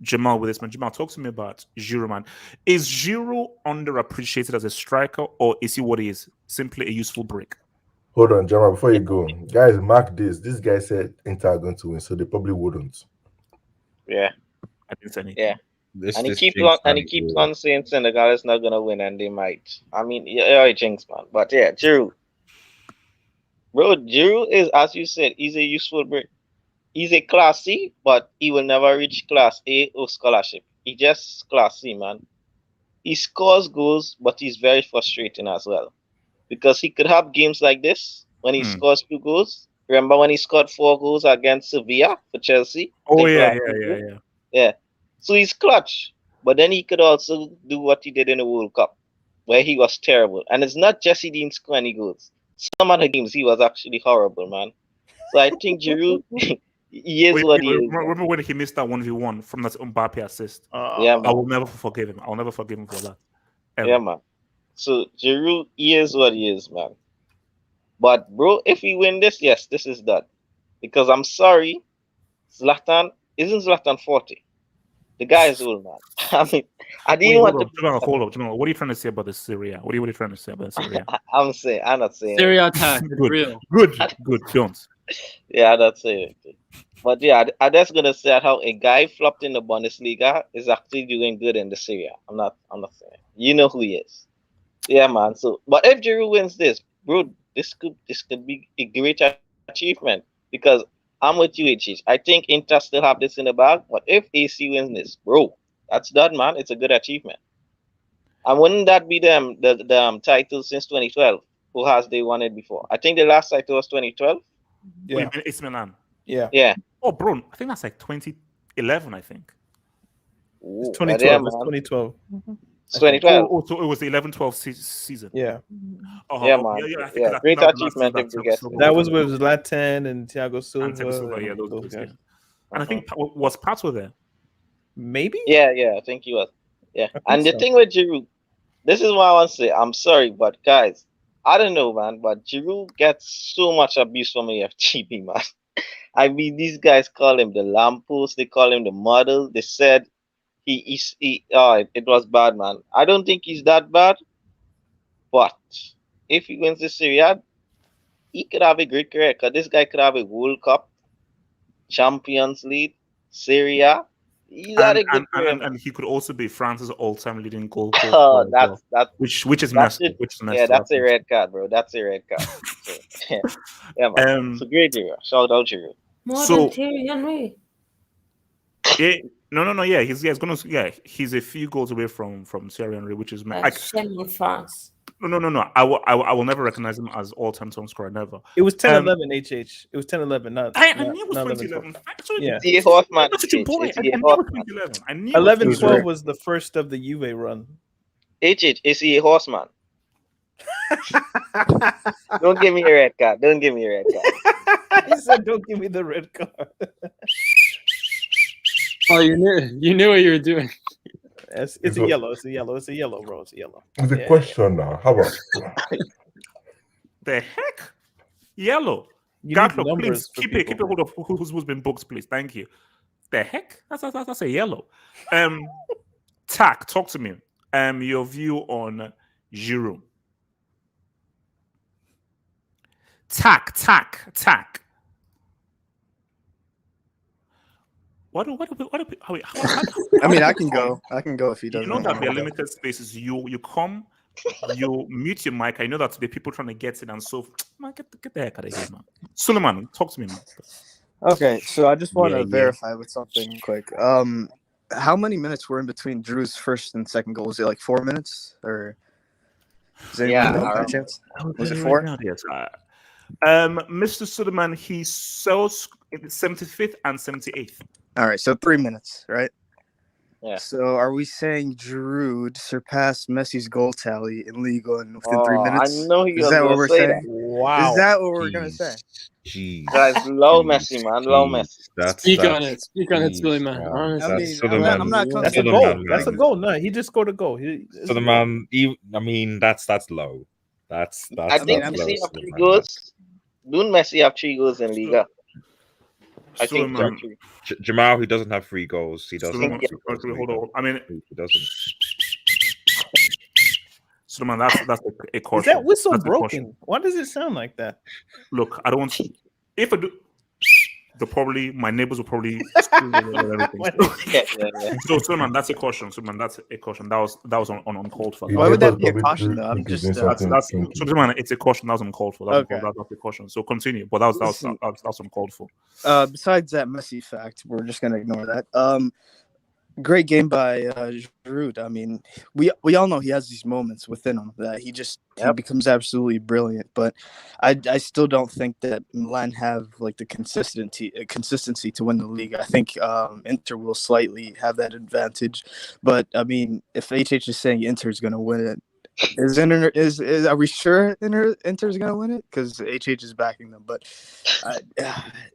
Jamal with this man. Jamal, talk to me about Giroud, man. Is Giroud underappreciated as a striker, or is he what he is? Simply a useful brick? Hold on, Jamal, before you go. Guys, mark this. This guy said Inter are going to win, so they probably wouldn't. Yeah. I didn't say anything. Yeah. And he keeps on saying Senegal is not gonna win, and they might. I mean, yeah, jinx, man. But yeah, Giroud. Bro, Giroud is, as you said, he's a useful brick. He's a class C, but he will never reach class A or scholarship. He just class C, man. He scores goals, but he's very frustrating as well. Because he could have games like this when he scores 2 goals. Remember when he scored 4 goals against Sevilla for Chelsea? Oh, yeah. Yeah. So he's clutch. But then he could also do what he did in the World Cup, where he was terrible. And it's not just he didn't score any goals. Some other games he was actually horrible, man. So I think Giroud, he is what he is. Remember when he missed that 1v1 from that Mbappe assist? Yeah, man. I will never forgive him. I'll never forgive him for that. Ever. Yeah, man. So Giroud, he is what he is, man. But bro, if we win this, yes, this is that. Because I'm sorry, isn't Zlatan 40? The guy is old, man. I mean, I didn't want to. Hold up. What are you trying to say about the Serie? What are you trying to say about the Serie? I'm not saying. Serie attack. Good. Don't. Yeah, I'm not saying it. But yeah, I'm just gonna say how a guy flopped in the Bundesliga is actually doing good in the Serie. I'm not saying. You know who he is. Yeah, man. So, but if Giroud wins this, bro, this could be a great achievement because I'm with you, HH. I think Inter still have this in the bag, but if AC wins this, bro, that's done, man. It's a good achievement. And wouldn't that be the title since 2012? Who has they won it before? I think the last title was 2012. Yeah, it's Milan. Yeah. Oh, bro, I think that's like 2011. I think. It's 2012. It's 2012. 2012. Oh, so it was the 11-12 season. Yeah. Yeah, man. I think Great achievement if you get that was with Zlatan and Thiago Silva. Those guys. And I think was Pato there? Maybe. Yeah, I think he was. Yeah, and the thing with Giroud, this is what I want to say. I'm sorry, but guys, I don't know, man, but Giroud gets so much abuse from AFTB, man. I mean, these guys call him the lamppost. They call him the model. They said it was bad, man. I don't think he's that bad, but if he wins the Serie, he could have a great career. Because this guy could have a World Cup, Champions League, Serie. He's had a good career, and he could also be France's all-time leading goal. Which is messed up. Yeah, that's a red card, bro. That's a red card. So, yeah, man. It's a great Giroud. Shout out Giroud. More than Thierry Henry. Yeah. No. Yeah, he's a few goals away from Serie, which is shame on France. No. I will never recognize him as all-time top scorer. Never. It was 10-11 HH. It was 10-11. Not. I knew it was 2011. Yeah. It's a horseman. Such a boy. I knew it was 2011. I knew 11-12 was the first of the Juve run. Is he a horseman? Don't give me a red card. Don't give me a red card. He said, "Don't give me the red card." Oh, you knew what you were doing. It's a yellow. It's a yellow, bro. It's a yellow. It's a question now. How about the heck? Yellow. Gatlo, please keep it hold of who's been booked, please. Thank you. The heck? That's a yellow. Tak, talk to me. Your view on Giroud. Tak. What I mean, I can go if he doesn't. You know that there are limited spaces. You come, you mute your mic. I know that the people trying to get it, and so man, get the heck out of here, man. Suleiman, talk to me, man. Okay, so I just want to verify with something quick. How many minutes were in between Drew's first and second goal? Was it like 4 minutes, or? Does anyone know by chance? Was it 4? Mr. Suleiman, he sells 75th and 78th. All right, so 3 minutes, right? Yeah. So are we saying Giroud surpassed Messi's goal tally in Liga within 3 minutes? I know he Is that what we're saying? Wow. Is that what we're gonna say? Jeez. Guys, low Messi, man. Low Messi. Speak on it, Suleiman. Honestly. I'm not That's a goal. That's a goal. No, he just scored a goal. Suleiman, I mean, that's low. That's I think Messi have 3 goals. Don't Messi have 3 goals in Liga? I think Jamal, he doesn't have 3 goals. He doesn't. Hold on. I mean, he doesn't. Suleiman, that's a caution. Is that whistle That's broken? Why does it sound like that? Look, I don't want to. If I do, my neighbors will probably. So, Suleiman, that's a caution. Suleiman, that's a caution. That was on uncalled for. Why would that be a caution, though? I'm just. Suleiman, it's a caution. That was uncalled for. That's a caution. So continue. But that was uncalled for. Besides that Messi fact, we're just gonna ignore that. Great game by Giroud. I mean, we all know he has these moments within him that he becomes absolutely brilliant. But I still don't think that Milan have like the consistency to win the league. I think Inter will slightly have that advantage. But I mean, if HH is saying Inter is going to win it, are we sure Inter's going to win it? Because HH is backing them. But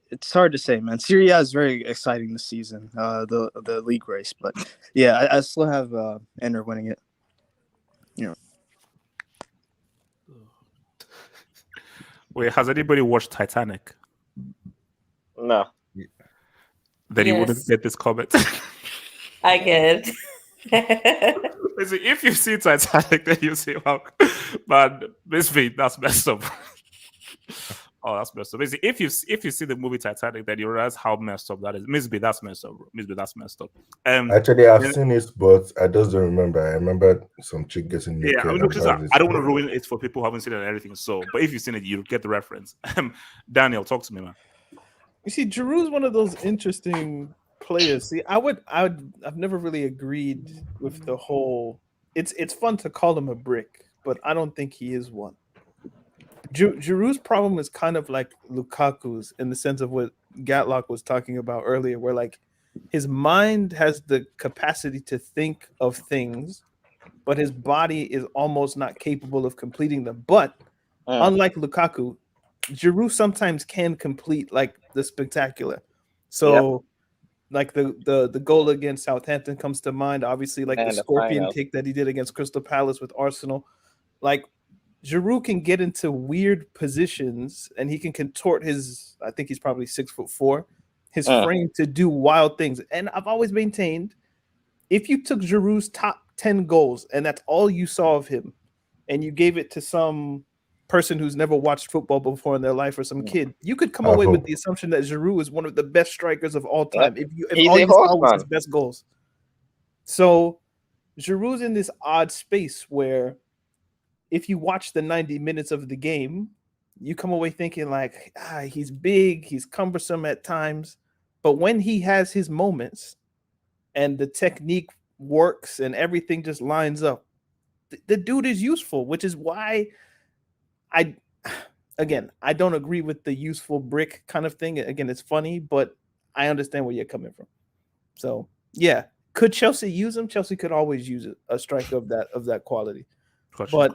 it's hard to say, man. Serie is very exciting this season, the league race. But yeah, I still have Inter winning it. You know. Wait, has anybody watched Titanic? No. Then you wouldn't get this comment. I get it. Listen, if you see Titanic, then you say, "Wow, man, that's messed up." Oh, that's messed up. Basically, if you see the movie Titanic, then you realize how messed up that is. Miss B, that's messed up, bro. Miss B, that's messed up. Actually, I've seen it, but I just don't remember. I remember some chick getting naked. Yeah, I mean, I don't want to ruin it for people who haven't seen it and everything. So, but if you've seen it, you get the reference. Daniel, talk to me, man. You see, Giroud's one of those interesting players. See, I've never really agreed with the whole. It's fun to call him a brick, but I don't think he is one. Giroud's problem is kind of like Lukaku's in the sense of what Gatlock was talking about earlier, where like his mind has the capacity to think of things, but his body is almost not capable of completing them. But unlike Lukaku, Giroud sometimes can complete like the spectacular. So like the goal against Southampton comes to mind, obviously, like the scorpion kick that he did against Crystal Palace with Arsenal. Like Giroud can get into weird positions and he can contort his, I think he's probably 6'4", his frame to do wild things. And I've always maintained, if you took Giroud's top 10 goals and that's all you saw of him, and you gave it to some person who's never watched football before in their life or some kid, you could come away with the assumption that Giroud is one of the best strikers of all time. If all you saw was his best goals. So Giroud's in this odd space where if you watch the 90 minutes of the game, you come away thinking like, he's big, he's cumbersome at times. But when he has his moments and the technique works and everything just lines up, the dude is useful, which is why I don't agree with the useful brick kind of thing. Again, it's funny, but I understand where you're coming from. So yeah, could Chelsea use him? Chelsea could always use a striker of that quality, but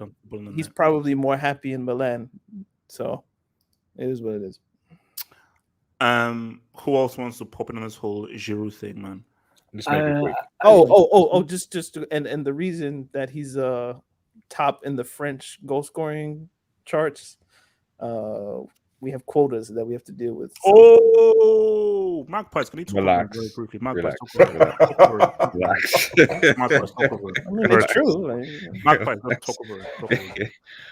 he's probably more happy in Milan. So it is what it is. Who else wants to pop in on this whole Giroud thing, man? Just make it quick. Just to, and the reason that he's top in the French goal scoring charts, we have quotas that we have to deal with. So. Oh, Magpies, can you talk about very briefly? Magpies, talk over it. I mean, it's true. Magpies, talk over it.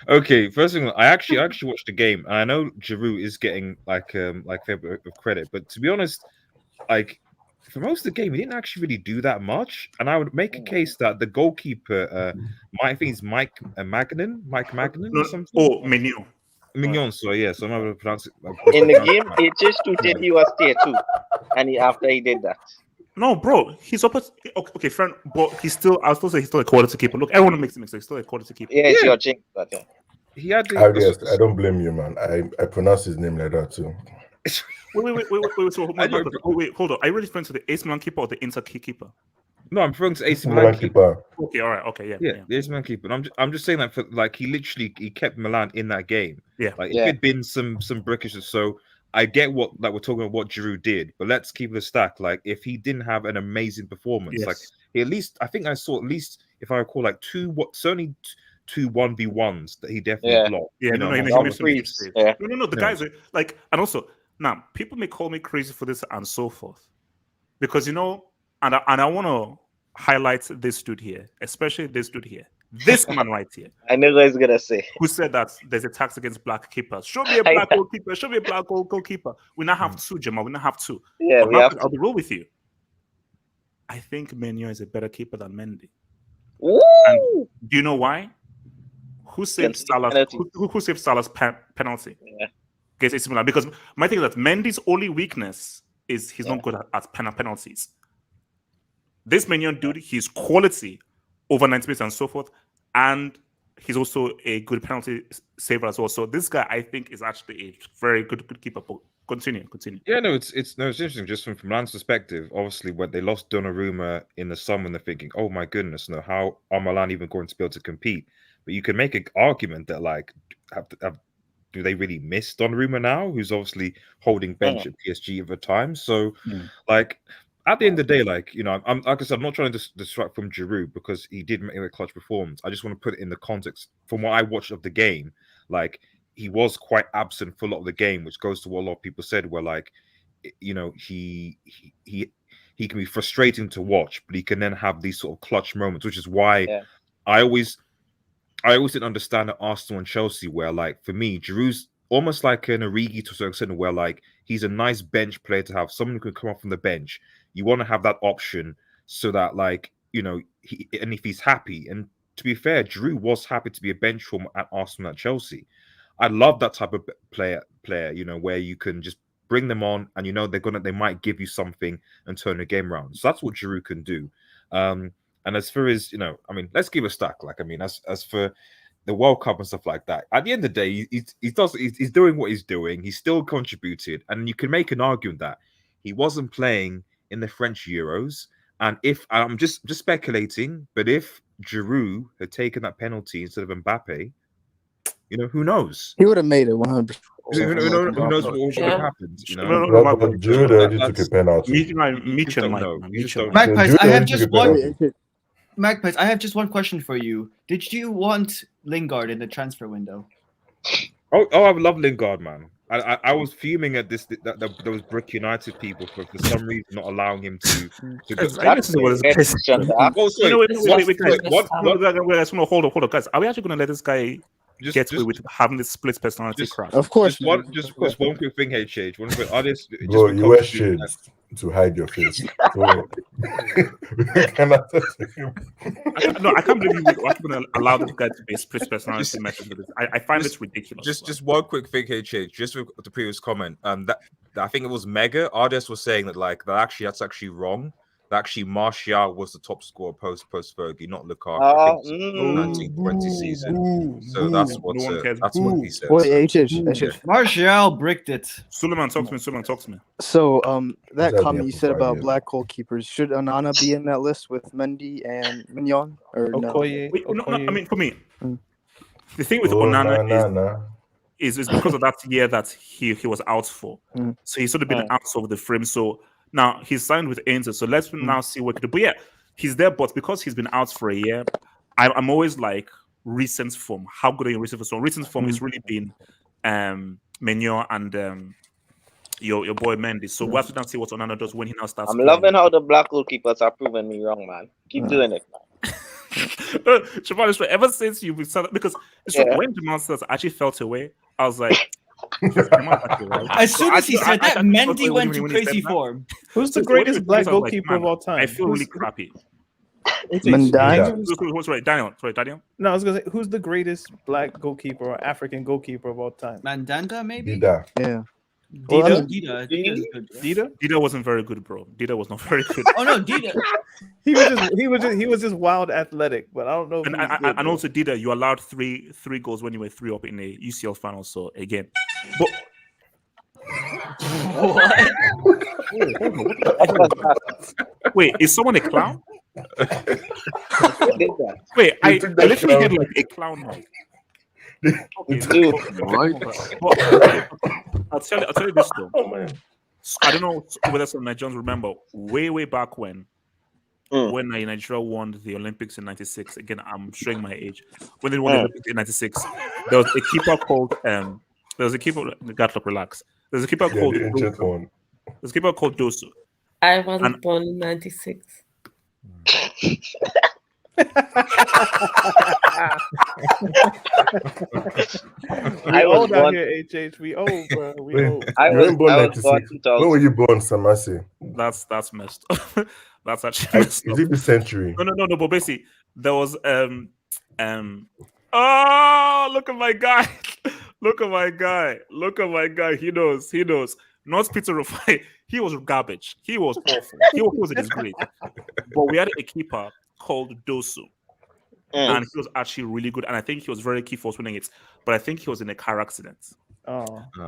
Okay, first thing, I actually watched the game, and I know Giroud is getting like fair bit of credit, but to be honest, like for most of the game, he didn't actually really do that much. And I would make a case that the goalkeeper, I think it's Mike Magnan or something. Oh, Mignon, so yeah, so I'm not going to pronounce it. In the game, HH2 said he was tier 2, and after he did that. No, bro, he's opposite. Okay, friend, but I'll still say he's still a quality keeper. Look, everyone makes a mistake. He's still a quality keeper. Yeah, it's your jinx, but yeah. He had. I don't blame you, man. I pronounce his name like that too. Wait, hold on. Are you really referring to the AC Milan keeper or the Inter keeper? No, I'm referring to AC Milan keeper. Okay, all right, okay, yeah. The AC Milan keeper. I'm just saying that for like he kept Milan in that game. Yeah, like if it'd been some brickishness. So I get what we're talking about what Giroud did, but let's keep it a stack. Like if he didn't have an amazing performance, like he at least I think I saw at least if I recall like certainly two 1v1s that he definitely blocked. Yeah, no, the guys are like, and also now people may call me crazy for this and so forth, because and I want to highlight this dude here, especially this dude here, this man right here. I know what he's gonna say. Who said that there's a tax against black keepers? Show me a black goalkeeper. Show me a black goalkeeper. We now have two, Jamal. We now have two. Yeah, I'll be real with you. I think Mignon is a better keeper than Mendy. And do you know why? Who saved Salah? Who saved Salah's penalty? Yeah. Against AC Milan? Because my thing is that Mendy's only weakness is he's not good at penalties. This Mignon dude, he's quality over 90 minutes and so forth, and he's also a good penalty saver as well. So this guy, I think, is actually a very good keeper. But continue. Yeah, no, it's interesting. Just from Milan's perspective, obviously, when they lost Donnarumma in the summer, they're thinking, "Oh my goodness, no, how are Milan even going to be able to compete?" But you can make an argument that like, do they really miss Donnarumma now, who's obviously holding bench at PSG at the time? So, like. At the end of the day, like, I'm like I said, I'm not trying to distract from Giroud because he did make a clutch performance. I just want to put it in the context from what I watched of the game. Like, he was quite absent for a lot of the game, which goes to what a lot of people said, where like, he can be frustrating to watch, but he can then have these sort of clutch moments, which is why I always didn't understand at Arsenal and Chelsea, where like for me, Giroud's almost like an Origi to a certain extent, where like he's a nice bench player to have, someone who can come off from the bench. You want to have that option so that, like, and if he's happy, and to be fair, Giroud was happy to be a bench form at Arsenal and Chelsea. I love that type of player, where you can just bring them on and they might give you something and turn the game around. So that's what Giroud can do. And as far as, let's give a stack. Like, as for the World Cup and stuff like that, at the end of the day, he's doing what he's doing. He's still contributed, and you can make an argument that he wasn't playing in the French Euros, and if I'm just speculating, but if Giroud had taken that penalty instead of Mbappe, who knows? He would have made it 100%. Who knows what would have happened? Giroud already took a penalty. Magpies, I have just one. Magpies, I have just one question for you. Did you want Lingard in the transfer window? Oh, I would love Lingard, man. I was fuming at those Brick United people for some reason not allowing him to Hold on, guys. Are we actually going to let this guy get away with having this split personality crap? Of course. Just one quick thing, HH. Bro, you wear shades to hide your face. No, I can't believe you would going to allow this guy to be a split personality method. I find this ridiculous. Just one quick thing, HH. Just with the previous comment, that I think it was Mega. Ardes was saying that that's actually wrong. that actually Martial was the top scorer post Fergie, not Lukaku. I think it was 1920 season. So that's what he said. Wait, Martial bricked it. Suleiman, talk to me. So, that comment you said about black goalkeepers, should Onana be in that list with Mendy and Mignon, or no? Wait, no, I mean, for me, the thing with Onana is because of that year that he was out for. So he's sort of been out of the frame. So now he's signed with Inter. So let's now see what he can do. But yeah, he's there. But because he's been out for a year, I'm always like recent form. How good are you in recent form? So recent form has really been Mignon and your boy Mendy. So we'll have to now see what Onana does when he now starts. I'm loving how the black goalkeepers are proving me wrong, man. Keep doing it, man. Ever since you started, because when Jamal says I actually felt away, I was like, as soon as he said that, Mendy went to crazy form. Who's the greatest black goalkeeper of all time? I feel really crappy. Who's right? Daniel. No, I was gonna say, who's the greatest black goalkeeper or African goalkeeper of all time? Mandanda, maybe. Yeah. Dida wasn't very good, bro. Dida was not very good. Oh no, Dida. he was just wild athletic, but I don't know. And also Dida, you allowed three goals when you were 3 up in a UCL final. So again, but wait, is someone a clown? Wait, I literally heard like a clown noise. Okay, I'll tell you this though. I don't know whether some Nigerians remember way back when Nigeria won the Olympics in '96. Again, I'm showing my age. When they won the Olympics in '96, there was a keeper called relax. There's a keeper called Dosu. I wasn't born in '96. We old out here, HH. We old, bro. We old. I was born 96. When were you born, Samasi? That's messed up. That's actually messed up. Is it the century? No. But basically, there was oh, look at my guy. Look at my guy. He knows. Not Peter Rufai. He was garbage. He was awful. He was a disgrace. But we had a keeper called Dosu. And he was actually really good. And I think he was very key for us winning it. But I think he was in a car accident.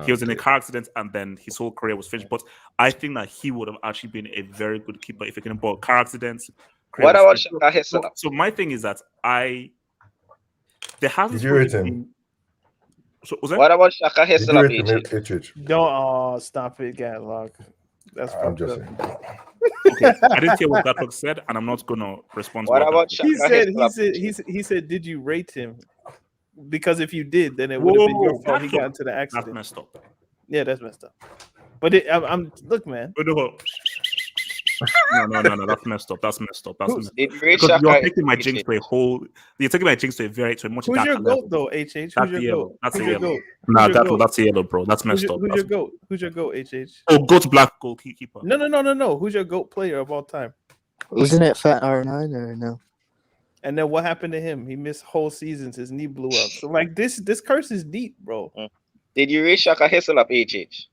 He was in a car accident and then his whole career was finished. But I think that he would have actually been a very good keeper if he can avoid car accidents. What about Shaka Hesela? So my thing is that there hasn't. Did you rate him? So, was that? What about Shaka Hesela? Don't stop it, Gatlock. That's I'm just saying. Okay, I didn't hear what Gatlock said, and I'm not gonna respond. What about Shaka he said, did you rate him? Because if you did, then it would have been your fault. He got into the accident. That's messed up. Yeah, that's messed up. But I'm look, man. No, that's messed up. That's messed up. Because you're taking my jinx to a whole. You're taking my jinx to a much. Who's your goat though, HH? That's a yellow. That's a yellow. Nah, that's a yellow, bro. That's messed up. Who's your goat? Who's your goat, HH? Oh, goat black goalkeeper. No. Who's your goat player of all time? Wasn't it Fat R9 or no? And then what happened to him? He missed whole seasons. His knee blew up. So like this curse is deep, bro. Did you rate Shaka Hesel up, HH?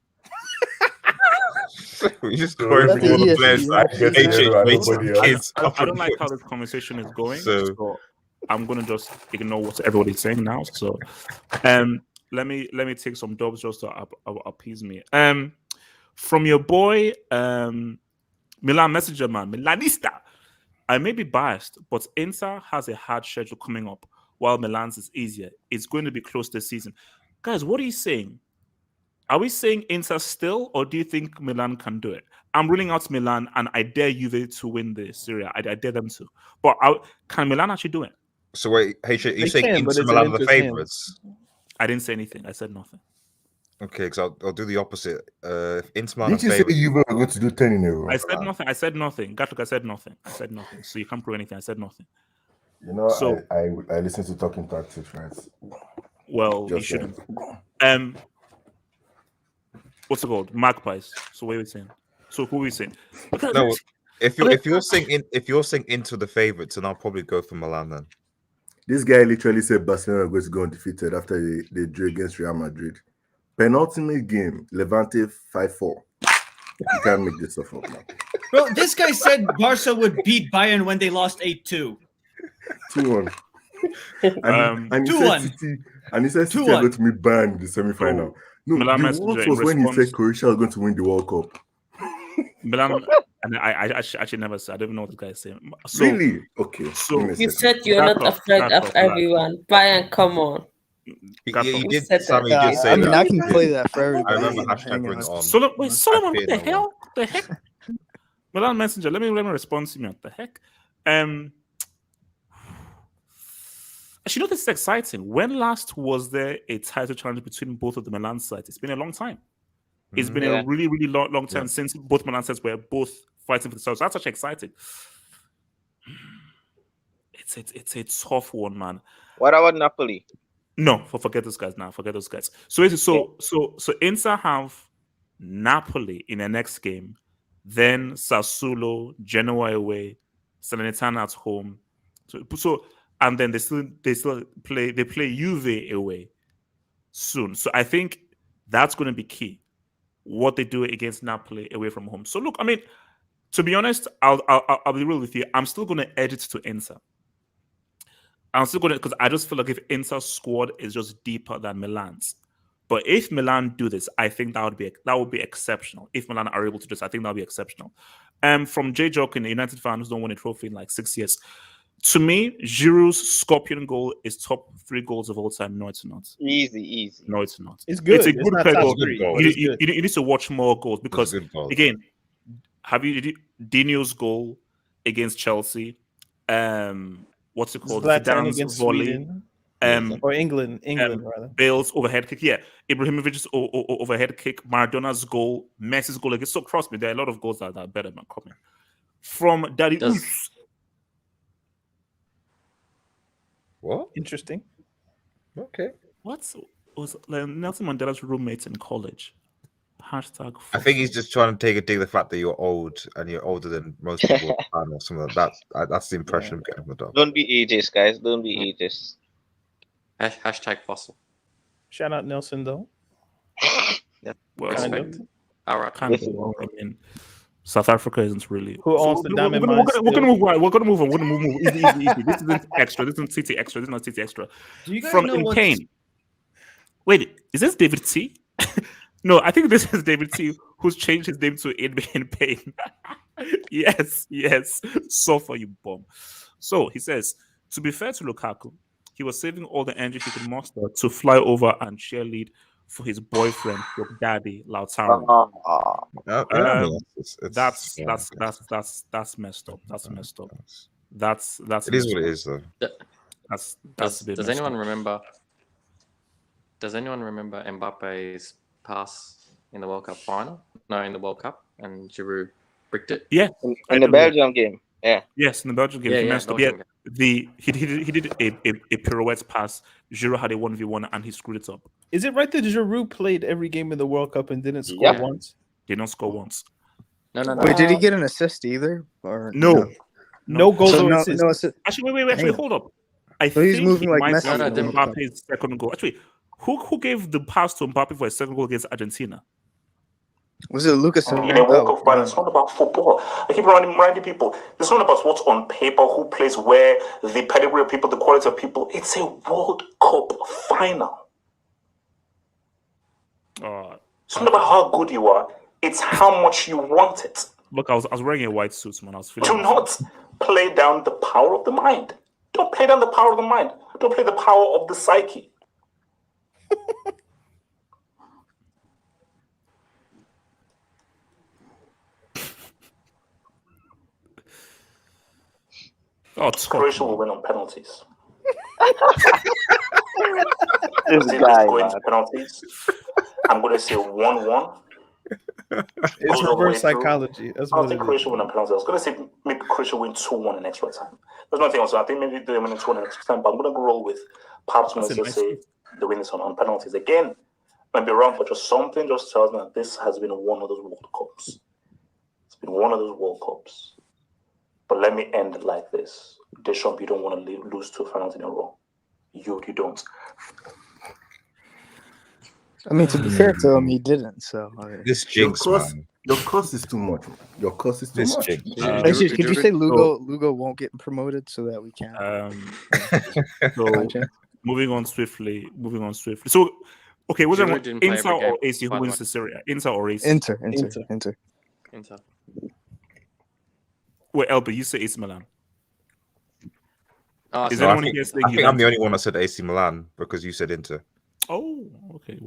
We just scoring from all the players. I don't like how this conversation is going, so I'm gonna just ignore what everybody's saying now. So, let me take some dubs just to appease me. From your boy, Milan Messenger man, Milanista. I may be biased, but Inter has a hard schedule coming up, while Milan's is easier. It's going to be close this season, guys. What are you saying? Are we saying Inter still, or do you think Milan can do it? I'm ruling out Milan, and I dare Juve to win the Serie. I dare them to. But can Milan actually do it? So wait, are you saying Inter Milan are the favourites? I didn't say anything. I said nothing. Okay, because I'll do the opposite. If Inter Milan didn't you say you were going to do 10 in a row? I said nothing. I said nothing. Gatlook, I said nothing. So you can't prove anything. I said nothing. You know, so, I listen to Talking Tactics, right? Well, you shouldn't. What's it called? Magpies. So what are we saying? So who are we saying? No, if you're saying into the favourites, then I'll probably go for Milan then. This guy literally said Barcelona was going to go undefeated after they drew against Real Madrid. Penultimate game, Levante 5-4. You can't make this stuff up, man. Bro, this guy said Barca would beat Bayern when they lost 8-2. 2-1. And he 2-1. said City, and he said City are going to meet Bayern in the semi-final. No, Milan the Messenger worst in was when he response- said Croatia was going to win the World Cup. Milan, and I actually never said. I don't even know what this guy is saying. So, Really? Okay. So You said you're not afraid of everyone. Brian, come on. You did, said Sammy, that. you did say I mean, that. I can play that for everybody. I remember you know, hashtag hang went on. on. Wait, Solomon, what I the fear hell? no What the heck? Milan Messenger, let me respond to me. What the heck? Actually, you know, this is exciting. When last was there a title challenge between both of the Milan sides? It's been a long time. It's been a really, really long time since both Milan sides were both fighting for the title. So that's actually exciting. It's a tough one, man. What about Napoli? No, forget those guys now. Forget those guys. So Inter have Napoli in the next game, then Sassuolo, Genoa away, Salernitana at home. So and then they play Juve away soon. So I think that's going to be key. What they do against Napoli away from home. So look, I mean, to be honest, I'll be real with you. I'm still going to edge it to Inter. I'm still going to, because I just feel like if Inter's squad is just deeper than Milan's. But if Milan do this, I think that would be exceptional. If Milan are able to do this, I think that would be exceptional. From J Jokin, the United fan who's not won a trophy in like 6 years. To me, Giroud's Scorpion goal is top 3 goals of all time. No, it's not. Easy. No, it's not. It's good. It's a It's good not clear top goal. 3, You, but it's you, good. you need to watch more goals because, again, have you Dino's goal against Chelsea? What's it called? Zlatan Zidane's against volley. Sweden. Or England rather. Bale's overhead kick. Yeah. Ibrahimovic's overhead kick. Maradona's goal. Messi's goal. So trust me, there are a lot of goals that are better than coming. From Daddy Oos. What? Interesting. Okay. What was Nelson Mandela's roommate in college? Hashtag. I think he's just trying to take a dig at the fact that you're old and you're older than most people or something like that. That's the impression I'm getting from the dog. Don't be ageist, guys. Don't be ageist. Hashtag fossil. Shout out Nelson though. Well, Kind of. All right. Kind of. I mean, South Africa isn't really. Who owns the diamond mine We're gonna still? move on. We're gonna move on. We're gonna move. Easy. This isn't extra. This isn't City extra. This is not City extra. Do you guys From know In what's- Pain. Wait, is this David T? No, I think this is David T, who's changed his name to In Pain. Yes. Suffer, you bum. So he says, to be fair to Lukaku, he was saving all the energy he could muster to fly over and cheerlead for his boyfriend, your daddy, Lautaro. That's messed up. That's messed up. That's It is what it is, though. That's a bit Does messed anyone up. remember? Does anyone remember Mbappe's pass in the World Cup final? No, in the World Cup, and Giroud bricked it. Yeah, In the Belgium game. Yeah. Yes, in the Belgian game, Yeah, he yeah, messed up. Belgian Yeah, he did a pirouette pass. Giroud had a 1v1 and he screwed it up. Is it right that Giroud played every game in the World Cup and didn't score once? Did not score once. No. Wait, did he get an assist either? Or No. No goals So or no- assists. no assist. Actually, wait. Actually, Damn. hold up. I So he's think moving he like might Messi. have No, Mbappe's second goal. Actually, who gave the pass to Mbappe for a second goal against Argentina? Was it Lucas? In a World Cup final, it's not about football. I keep reminding people, it's not about what's on paper, who plays where, the pedigree of people, the quality of people. It's a World Cup final. It's not about how good you are. It's how much you want it. Look, I was wearing a white suit, man. I was feeling. Do not play down the power of the mind. Don't play down the power of the mind. Don't play the power of the psyche. Croatia will win on penalties. This This guy, going man. to penalties. I'm going to say 1-1. It's reverse psychology. That's I'll what take it is. Croatia win on penalties. I was going to say maybe Croatia win 2-1 in extra time. There's nothing else. I think maybe they win 2-1 in extra time, but I'm going to roll with perhaps when I That's a just nice say the win is on penalties. Again, might be wrong, but just something just tells me that this has been one of those World Cups. It's been one of those World Cups. But let me end it like this. Deschamps, you don't want to lose 2 finals in a row. You don't. I mean, to be fair to him, he didn't. So This jinx, Cross, man. Your cost is too much. Man. Your cost is too much. Could you say Lugo won't get promoted so that we can? So moving on swiftly. So, okay, was Giroud it didn't play Inter every or game, AC who by the wins way. the Serie? Inter or AC? Inter. Wait, Elba, you say AC Milan. Is No, anyone here saying I think I'm the only one that said AC Milan because you said Inter. Oh, okay.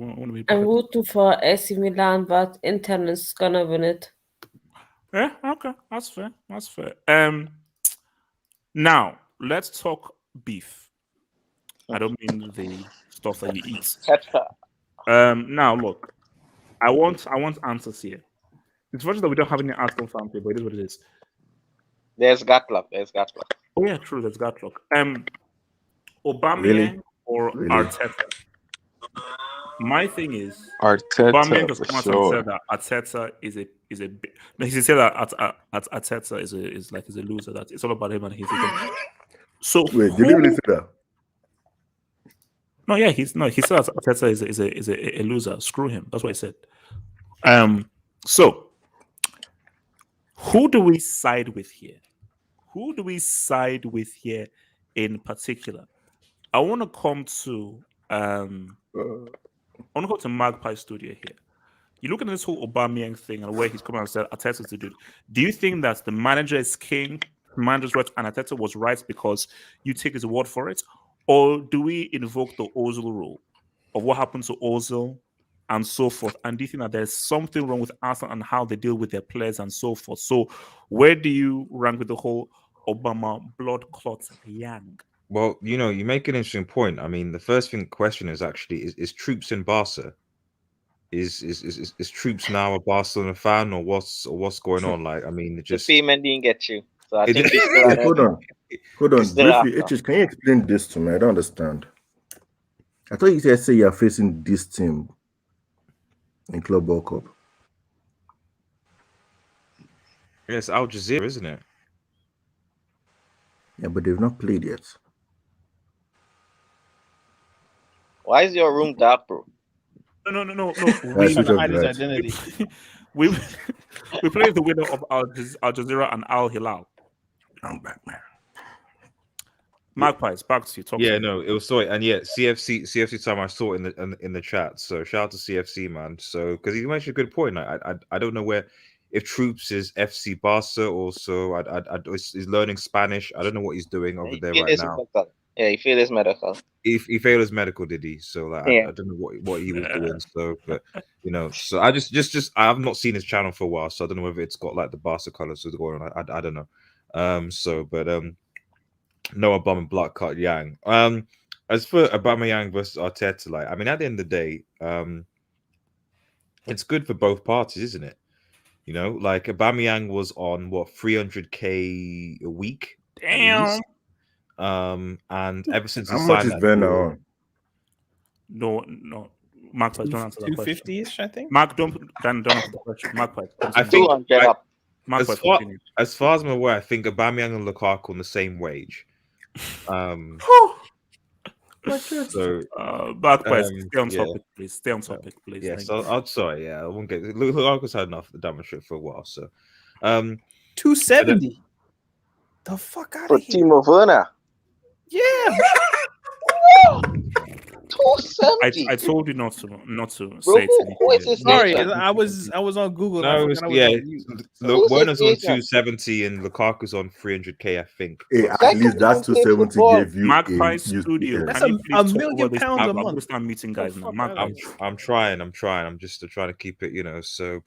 I'm rooting for AC Milan, but Inter is gonna win it. Yeah, okay, that's fair. Now let's talk beef. I don't mean the stuff that you eat. Now look, I want answers here. It's fortunate that we don't have any Arsenal fans here, but it is what it is. There's Gatlock. Oh yeah, true. There's Gatlock. Aubameyang Really? or Really? Arteta. My thing is, Arteta, Aubameyang has for come out sure. and said that Arteta is a. No, he said that Arteta is a loser. That it's all about him and his. So Wait, did he really say that? No, yeah, he said that Arteta is a loser. Screw him. That's what he said. So who do we side with here? In particular? I want to come to Magpie Studio here. You look at this whole Aubameyang thing and where he's coming and said Arteta's the dude. Do you think that the manager is king, the manager's right, and Arteta was right because you take his word for it? Or do we invoke the Ozil rule of what happened to Ozil and so forth? And do you think that there's something wrong with Arsenal and how they deal with their players and so forth? So where do you rank with the whole Obama blood clot yang? Well, you make an interesting point. I mean, the first question is actually is Troops in Barca? Is Troops now a Barcelona fan or what's going on? Like, I mean, The payment didn't get you. So I think Hold on. Briefly, Itches, can you explain this to me? I don't understand. I thought you say you are facing this team in Club World Cup. Yes, Al Jazeera, isn't it? Yeah, but they've not played yet. Why is your room dark, bro? No. We trying to hide his identity. we played the winner of Al Jazeera and Al Hilal. I'm back, man. Magpies, back to you. Yeah, no, it was sorry, and yeah, CFC time. I saw it in the chat. So shout out to CFC, man. So because he mentioned a good point. I don't know where if Troops is FC Barca also. He's learning Spanish. I don't know what he's doing over there right now. Medical. Yeah, he failed his medical. He failed his medical, did he? So like, I don't know what he was doing. So, but so I just I have not seen his channel for a while, so I don't know whether it's got like the Barca colors going on. I don't know. No Aubameyang blood cut Yang. As for Aubameyang versus Arteta, like, I mean, at the end of the day, it's good for both parties, isn't it? Like Aubameyang was on what 300k a week. Damn. And ever since how much is Werner on? No, Mark, don't answer that question. 250-ish, I think. Mark, don't answer the question. Mark, I think Mark, as far as I'm aware, I think Aubameyang and Lukaku on the same wage. So, stay on topic, please. Stay on topic, please. Yeah, so I'm sorry. Yeah, I won't get. Lukaku's had enough of the damage for a while. So, 270. The fuck out of here. Timo Werner. Yeah. 270. I told you not to Bro, say it. who is this? Sorry, I was on Google. No, look, Werner's on 270 and Lukaku's on 300k, I think. Hey, at least that's 270 gave you Magpie Studio. That's a million pounds a month. I'm start meeting guys now. I'm trying. I'm just trying to keep it, So,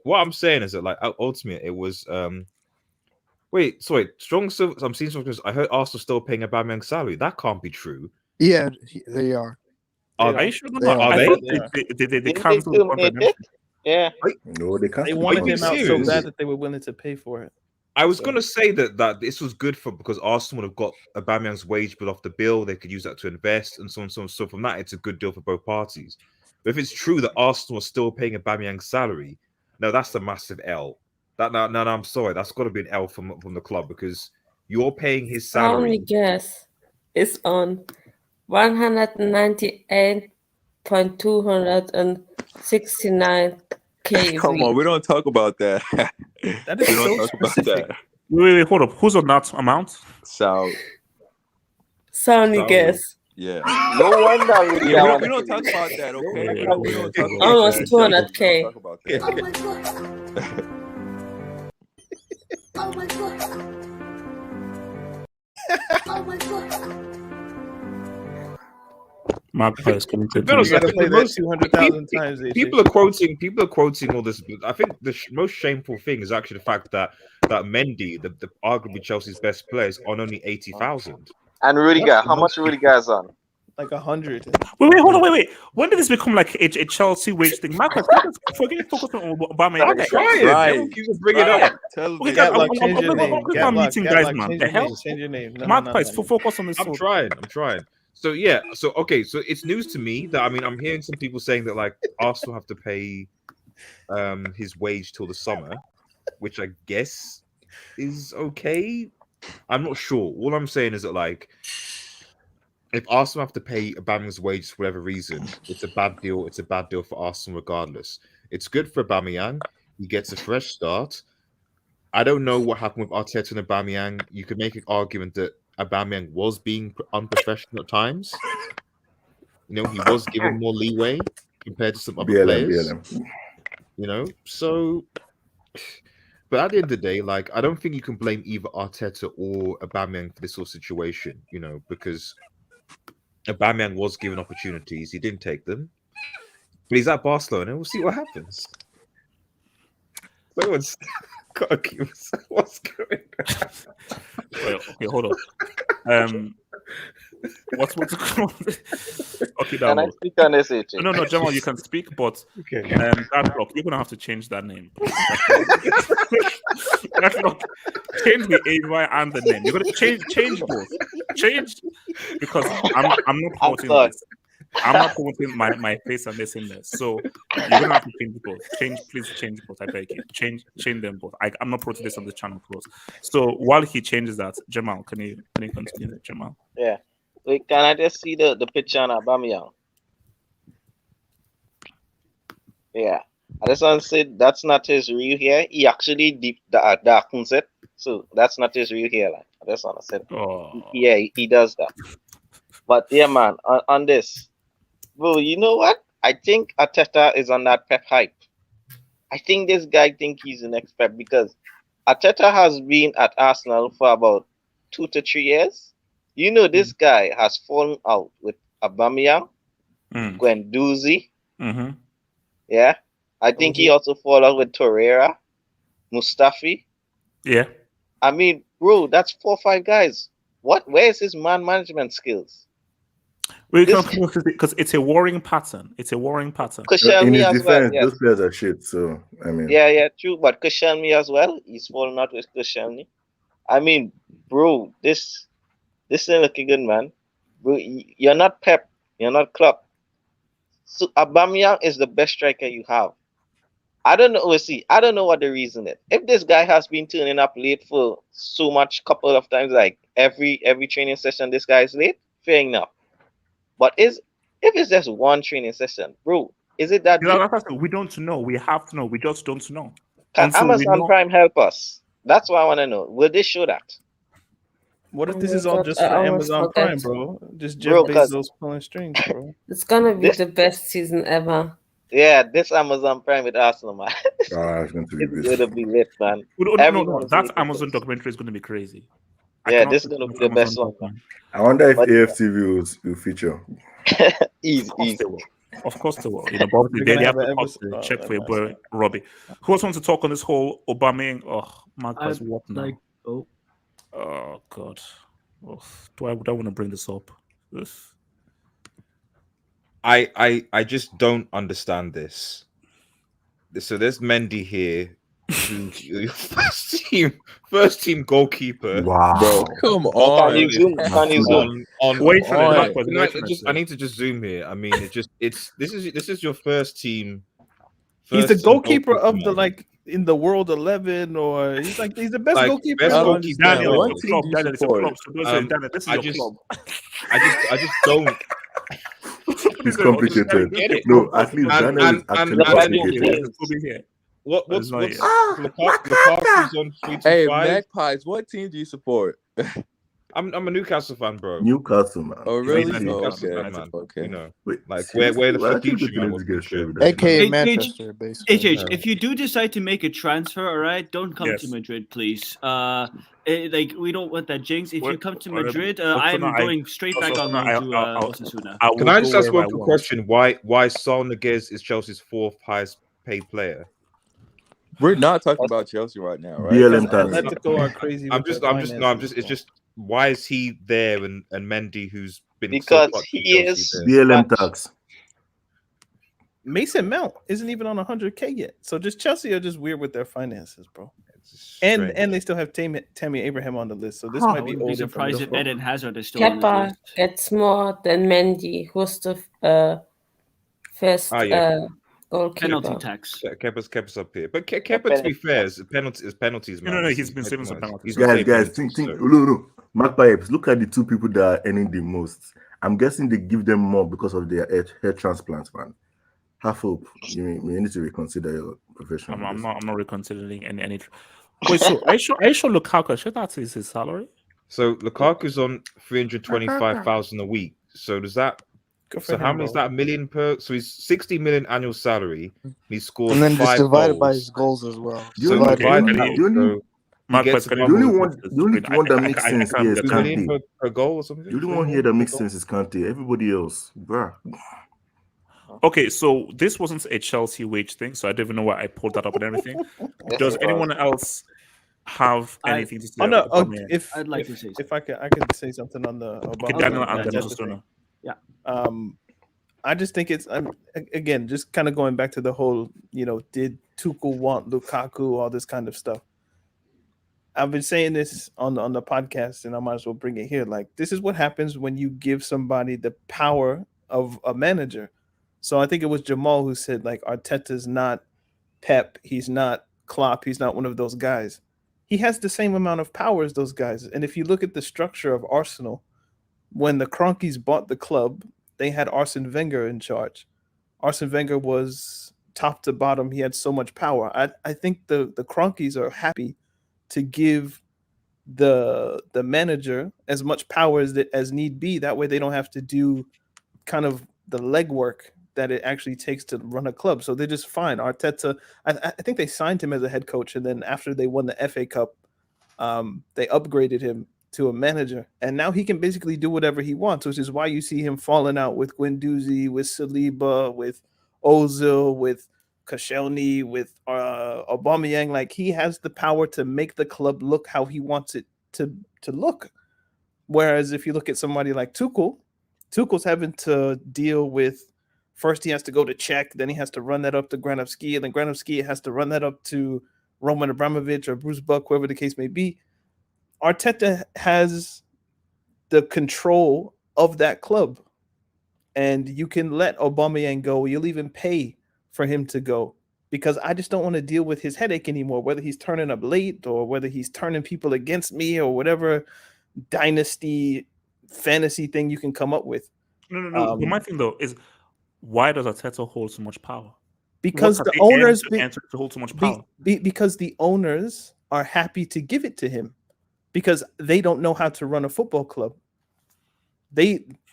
what I'm saying is that, like, ultimately, it was Wait, sorry. I'm seeing something. I heard Arsenal still paying Aubameyang's salary. That can't be true. Yeah, they are. Are you sure? Are they? They cancelled the contract. Yeah. No, they can't. They wanted him out so bad that they were willing to pay for it. I was going to say that this was good because Arsenal would have got Aubameyang's wage bill off the bill. They could use that to invest and so on. So from that, it's a good deal for both parties. But if it's true that Arsenal are still paying Aubameyang's salary, no, that's a massive L. No, I'm sorry. That's got to be an L from the club because you're paying his salary. Only guess is on 198,269k Okay. Come on, we don't talk about that. That we is don't so talk about specific. that. Wait, hold up. Who's on that amount? South. Sound guess. Yeah. No wonder we Yeah, we don't talk about that, okay? We don't talk about Almost that. 200K. We don't talk about that. Magpies can To be honest, I think play the that most 200,000 times. people are quoting all this. I think the most shameful thing is actually the fact that Mendy, the arguably Chelsea's best player, is on only 80,000. And Rudiger, how much Rudiger is on? Like 100. Wait, hold on, wait. When did this become like a Chelsea wage thing? Marcus, forget focus on Aubameyang. I'm trying. Right. You just bring it up. Tell Okay, me. guys, Gatlock, change your name. I'm meeting guys, man. Change The your hell? name. Change your name. No, Magpies, no. focus on this. I'm trying. So yeah, so it's news to me that I'm hearing some people saying that like Arsenal have to pay his wage till the summer, which I guess is okay. I'm not sure. All I'm saying is that like if Arsenal have to pay Aubameyang's wages for whatever reason, it's a bad deal. It's a bad deal for Arsenal regardless. It's good for Aubameyang. He gets a fresh start. I don't know what happened with Arteta and Aubameyang. You could make an argument that Aubameyang was being unprofessional at times. You know, he was given more leeway compared to some other players. You know, so. But at the end of the day, like I don't think you can blame either Arteta or Aubameyang for this sort of situation. You know, because Aubameyang was given opportunities, he didn't take them. But he's at Barcelona, and we'll see what happens. Someone's got accused. What's going on? Wait, okay, hold on. What's it called? Okay, Can I speak on this? No, Jamal, you can speak, but okay. That block, you're gonna have to change that name. That block, change the AY and the name. You're gonna change both. Change because I'm not promoting this. I'm not promoting my face and this in there. So you're gonna have to change both. Please change both. I beg you. Change them both. I'm not promoting this on the channel, close. So while he changes that, Jamal, can you continue, Jamal? Yeah. Wait, can I just see the picture on Aubameyang? Yeah. I just want to say that's not his real hair. He actually deep the concept. So that's not his real hair. Like I just want to say. Yeah, he does that. But yeah, man, on this. Bro, you know what? I think Arteta is on that Pep hype. I think this guy think he's the next Pep because Arteta has been at Arsenal for about 2 to 3 years. You know, this guy has fallen out with Aubameyang, Guendouzi. Yeah. I think he also fall out with Torreira, Mustafi. Yeah. I mean, bro, that's 4 or 5 guys. Where is his man management skills? Because it's a worrying pattern. It's a worrying pattern. In his defense, well, yes. those players are shit. So I mean, yeah, true. But Koscielny as well. He's falling out with Koscielny. I mean, bro, this ain't looking good, man. Bro, you're not Pep. You're not Klopp. So Aubameyang is the best striker you have. I don't know. I don't know what the reason is. If this guy has been turning up late for so much, couple of times, like every training session, this guy is late. Fair enough. But if it's just one training session, bro, is it that? We don't know. We have to know. We just don't know. Can Amazon Prime help us? That's what I want to know. Will they show that? What if this is all just for Amazon Prime, bro? Just Jeff Bezos pulling strings, bro. It's gonna be the best season ever. Yeah, this Amazon Prime with Arsenal, man. it's going to be lit, man. No, that Amazon documentary is going to be crazy. Yeah, this is going to be the best one. I wonder if AFTV will feature. Easy. Of course they will. You know, Bob, they have to check for your boy Robbie. Who else wants to talk on this whole Aubameyang? Oh, Marcus, what now? Oh God. Oh, do I want to bring this up? I just don't understand this. So there's Mendy here, who's first team goalkeeper. Wow, bro, come on! Can you zoom? I need to just zoom here. I mean, this is your first team. He's the goalkeeper of the in the World 11, or he's the best goalkeeper. Daniel, what team do you support? I just don't. It's complicated. No, at least Daniel is actually complicated. What's Lukaku's on 3 to Hey, 5? Magpies, what team do you support? I'm a Newcastle fan, bro. Newcastle, man. Oh, really? Newcastle Okay. fan, man. Okay. You know, Wait, like where the fiduciary man was AKA Manchester, basically. HH, if you do decide to make a transfer, all right, don't come to Madrid, please. Like we don't want that jinx. If you come to Madrid, I'm going straight back on loan to Osasuna. Can I just ask one quick question? Why Saul Niguez is Chelsea's 4th highest paid player? We're not talking about Chelsea right now, right? BLM Atletico are crazy. It's just why is he there and Mendy, who's been because so he is BLM tax. Mason Mount isn't even on 100K yet. So just Chelsea are just weird with their finances, bro. And they still have Tammy Abraham on the list. So this might be Be old. surprised if Eden Hazard is still on the Kepa list. gets more than Mendy, who's the first goalkeeper. Penalty tax. Kepa's up here, but Kepa, to be fair, is penalties. Man. No, he's been saving some penalties. Guys, think. No. Magpies, look at the two people that are earning the most. I'm guessing they give them more because of their hair transplants, man. Half hope. You need to reconsider your profession. I'm not reconsidering any. Wait, so are you sure Lukaku? Should that is his salary? So Lukaku's on 325,000 a week. So does that? So how many is that? A million per? So he's 60 million annual salary. He scored And then just 5 divided goals. by his goals as well. The only one that makes sense here is Kante. Per goal or something. The only one here that makes sense is Kante. Everybody else, bruh. Okay, so this wasn't a Chelsea wage thing, so I don't even know why I pulled that up and everything. Does anyone else have anything to say? Oh no! I'd like to say something. If I could say something on the Daniel and then Osasuna. Yeah. I just think it's again just kind of going back to the whole, did Tuchel want Lukaku, all this kind of stuff. I've been saying this on the podcast, and I might as well bring it here. Like, this is what happens when you give somebody the power of a manager. So I think it was Jamal who said, like, Arteta's not Pep, he's not Klopp, he's not one of those guys. He has the same amount of power as those guys. And if you look at the structure of Arsenal, when the Kroenkes bought the club, they had Arsene Wenger in charge. Arsene Wenger was top to bottom. He had so much power. I think the Kroenkes are happy to give the manager as much power as need be. That way they don't have to do kind of the legwork that it actually takes to run a club. So they're just fine. Arteta, I think they signed him as a head coach, and then after they won the FA Cup, they upgraded him to a manager, and now he can basically do whatever he wants, which is why you see him falling out with Guendouzi, with Saliba, with Ozil, with Koscielny, with Aubameyang. Like, he has the power to make the club look how he wants it to look. Whereas if you look at somebody like Tuchel's having to deal with, first he has to go to Czech, then he has to run that up to Granovsky, and then Granovsky has to run that up to Roman Abramovich or Bruce Buck, whoever the case may be. Arteta has the control of that club, and you can let Aubameyang go. You'll even pay for him to go, because I just don't want to deal with his headache anymore, whether he's turning up late or whether he's turning people against me or whatever dynasty fantasy thing you can come up with. No. But my thing though is, why does Arteta hold so much power? Because the owners answer to hold so much power. Because the owners are happy to give it to him, because they don't know how to run a football club.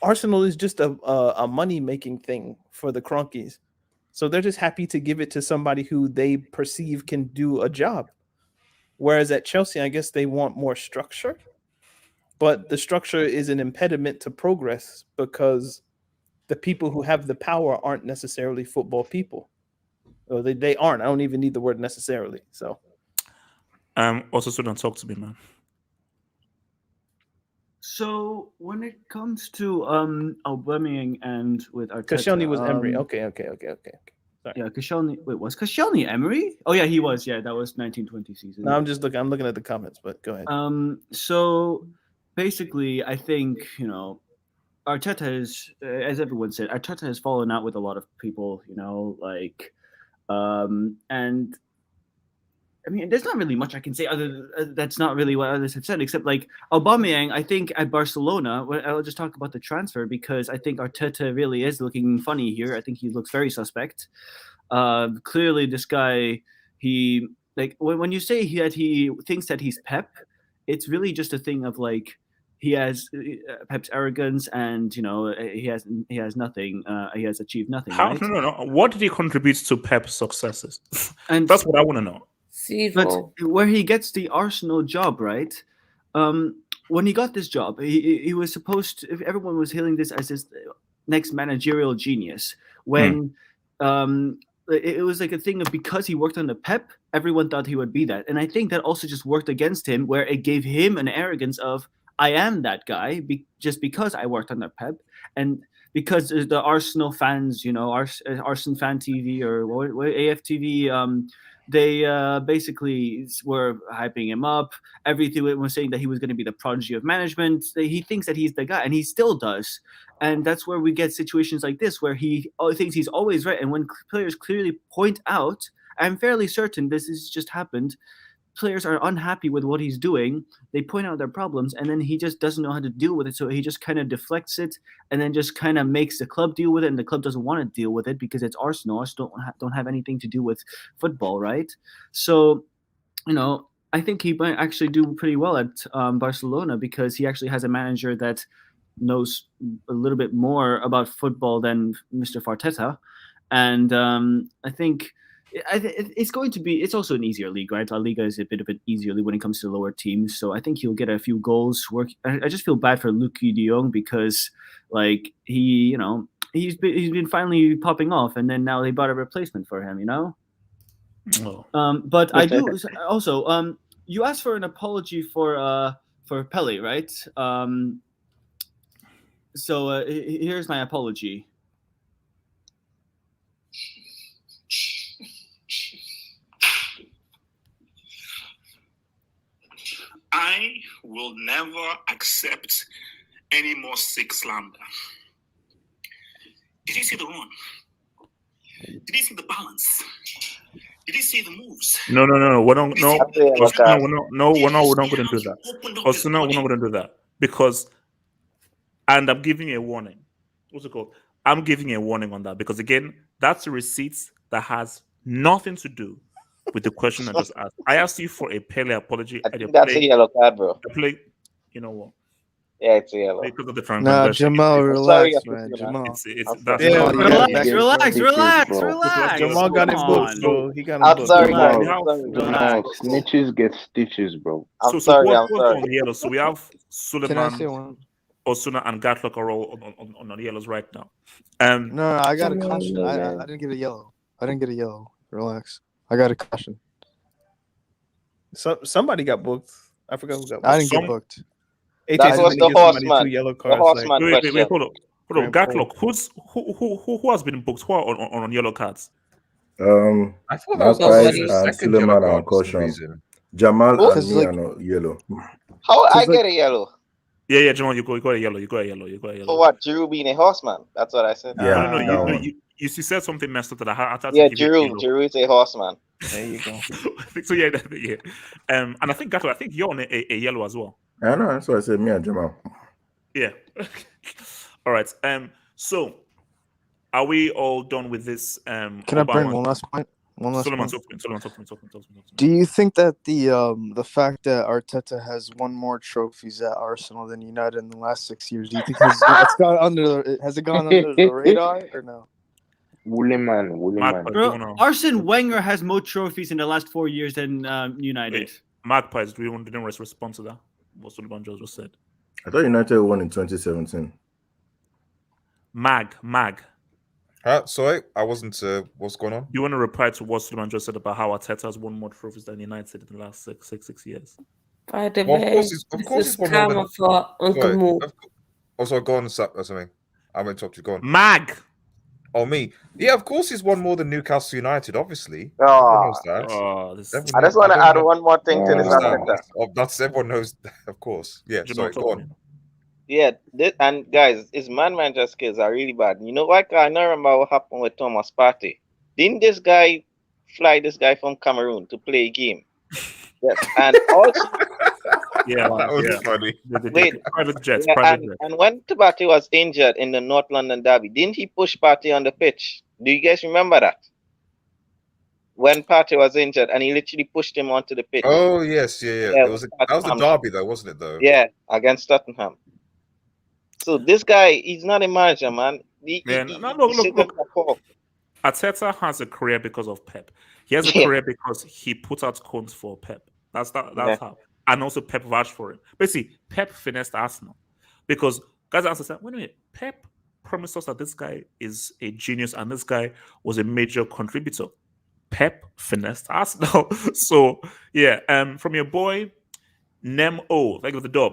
Arsenal is just a money making thing for the Kroenkes, so they're just happy to give it to somebody who they perceive can do a job. Whereas at Chelsea, I guess they want more structure, but the structure is an impediment to progress because the people who have the power aren't necessarily football people. Or they aren't. I don't even need the word necessarily. So, also, so don't talk to me, man. So when it comes to Aubameyang and with Arteta, Koscielny was Emery. Okay. Sorry. Yeah, Koscielny. Wait, was Koscielny Emery? Oh yeah, he was. Yeah, that was 1920 season. No, I'm looking at the comments, but go ahead. So basically, I think Arteta is, as everyone said, Arteta has fallen out with a lot of people. And I mean, there's not really much I can say other that's not really what others have said, except like Aubameyang. I think at Barcelona, I'll just talk about the transfer because I think Arteta really is looking funny here. I think he looks very suspect. Clearly, this guy, he like when you say he thinks that he's Pep, it's really just a thing of like he has Pep's arrogance, and he has nothing. He has achieved nothing. How? Right? No. What did he contribute to Pep's successes? And that's what I want to know. But where he gets the Arsenal job, right? When he got this job, he was supposed to. Everyone was hailing this as his next managerial genius. When it was like a thing of because he worked under Pep, everyone thought he would be that, and I think that also just worked against him, where it gave him an arrogance of I am that guy just because I worked under Pep, and because the Arsenal fans, Arsenal Fan TV or AFTV. They basically were hyping him up. Everything was saying that he was going to be the prodigy of management. He thinks that he's the guy, and he still does. And that's where we get situations like this, where he thinks he's always right. And when players clearly point out, I'm fairly certain this has just happened, players are unhappy with what he's doing. They point out their problems, and then he just doesn't know how to deal with it. So he just kind of deflects it, and then just kind of makes the club deal with it. And the club doesn't want to deal with it because it's Arsenal. Arsenal don't have anything to do with football, right? So, I think he might actually do pretty well at Barcelona because he actually has a manager that knows a little bit more about football than Mr. Arteta, and I think. It's going to be. It's also an easier league, right? La Liga is a bit of an easier league when it comes to lower teams, so I think he'll get a few goals. I just feel bad for Lukaku de Jong because, like, he's been finally popping off, and then now they bought a replacement for him. But I do also. You asked for an apology for Pele, right? So here's my apology. I will never accept any more sick slander. Did you see the run? Did you see the balance? Did you see the moves? No. We're not going to do that. Osuna, we're not going to do that because, and I'm giving you a warning. What's it called? I'm giving you a warning on that because again, that's a receipt that has nothing to do with the question I just asked. I asked you for a Pele apology. I think that's a yellow card, bro. You know what? Yeah, it's a yellow. Because of the Nah, Jamal, relax, man. Jamal. Relax. Jamal got him booked, bro. He got him booked. I'm sorry, guys. Jamal, snitches get stitches, bro. I'm sorry. On the yellow. So we have Suleiman, Osuna, and Gatlock are all on the yellows right now. No, I got a caution. I didn't get a yellow. Relax. I got a caution. Somebody got booked. I forgot who got booked. I didn't get booked. That was the horseman. Yellow cards, the horseman wait, hold on. Gatlock, who has been booked? Who are on yellow cards? I thought that was and Suleiman and caution. Jamal and me are yellow. How I get a yellow? Yeah, Jamal, you got a yellow. For what? Giroud being a horseman? That's what I said. Yeah, no, you said something messed up that I thought. Yeah, Giroud is a horseman. There you go. So yeah. And I think Gato, you're on a yellow as well. I know, that's what I said. Me and Jamal. Yeah. All right. So are we all done with this? Can I bring one last point? Suleiman. Do you think that the fact that Arteta has won more trophies at Arsenal than United in the last 6 years, do you think has it gone under the radar or no? Bro, Arsene Wenger has more trophies in the last 4 years than United. Wait, Magpies, didn't respond to that? What Suleiman just said. I thought United won in 2017. Mag. Sorry, I wasn't. What's going on? You want to reply to what Suleiman just said about how Arteta has won more trophies than United in the last six years? By the way, of course this is karma for Uncle Mo. Also, go on, something. I'm going to talk to you. Go on. Mag. Oh, me? Yeah, of course he's won more than Newcastle United, obviously. I just want to add one more thing to this. That's everyone knows, of course. Yeah, sorry, go on. Yeah, and guys, his man-manager skills are really bad. You know what? I don't remember what happened with Thomas Partey. Didn't this guy fly this guy from Cameroon to play a game? Yes, and also that was funny. wait, private jets, yeah, private jets. and when Tabati was injured in the North London derby, didn't he push Partey on the pitch? Do you guys remember that? When Partey was injured and he literally pushed him onto the pitch. Oh yes, yeah. Yeah, It was that was a derby though, wasn't it? Though. Yeah, against Tottenham. So this guy, he's not a manager, man. Look. Arteta has a career because of Pep. He has a career because he put out cones for Pep. That's how. And also Pep vouched for him. Basically, Pep finessed Arsenal. Because guys answer said, wait a minute, Pep promised us that this guy is a genius and this guy was a major contributor. Pep finessed Arsenal. So yeah, from your boy Nemo, thank you for the dub.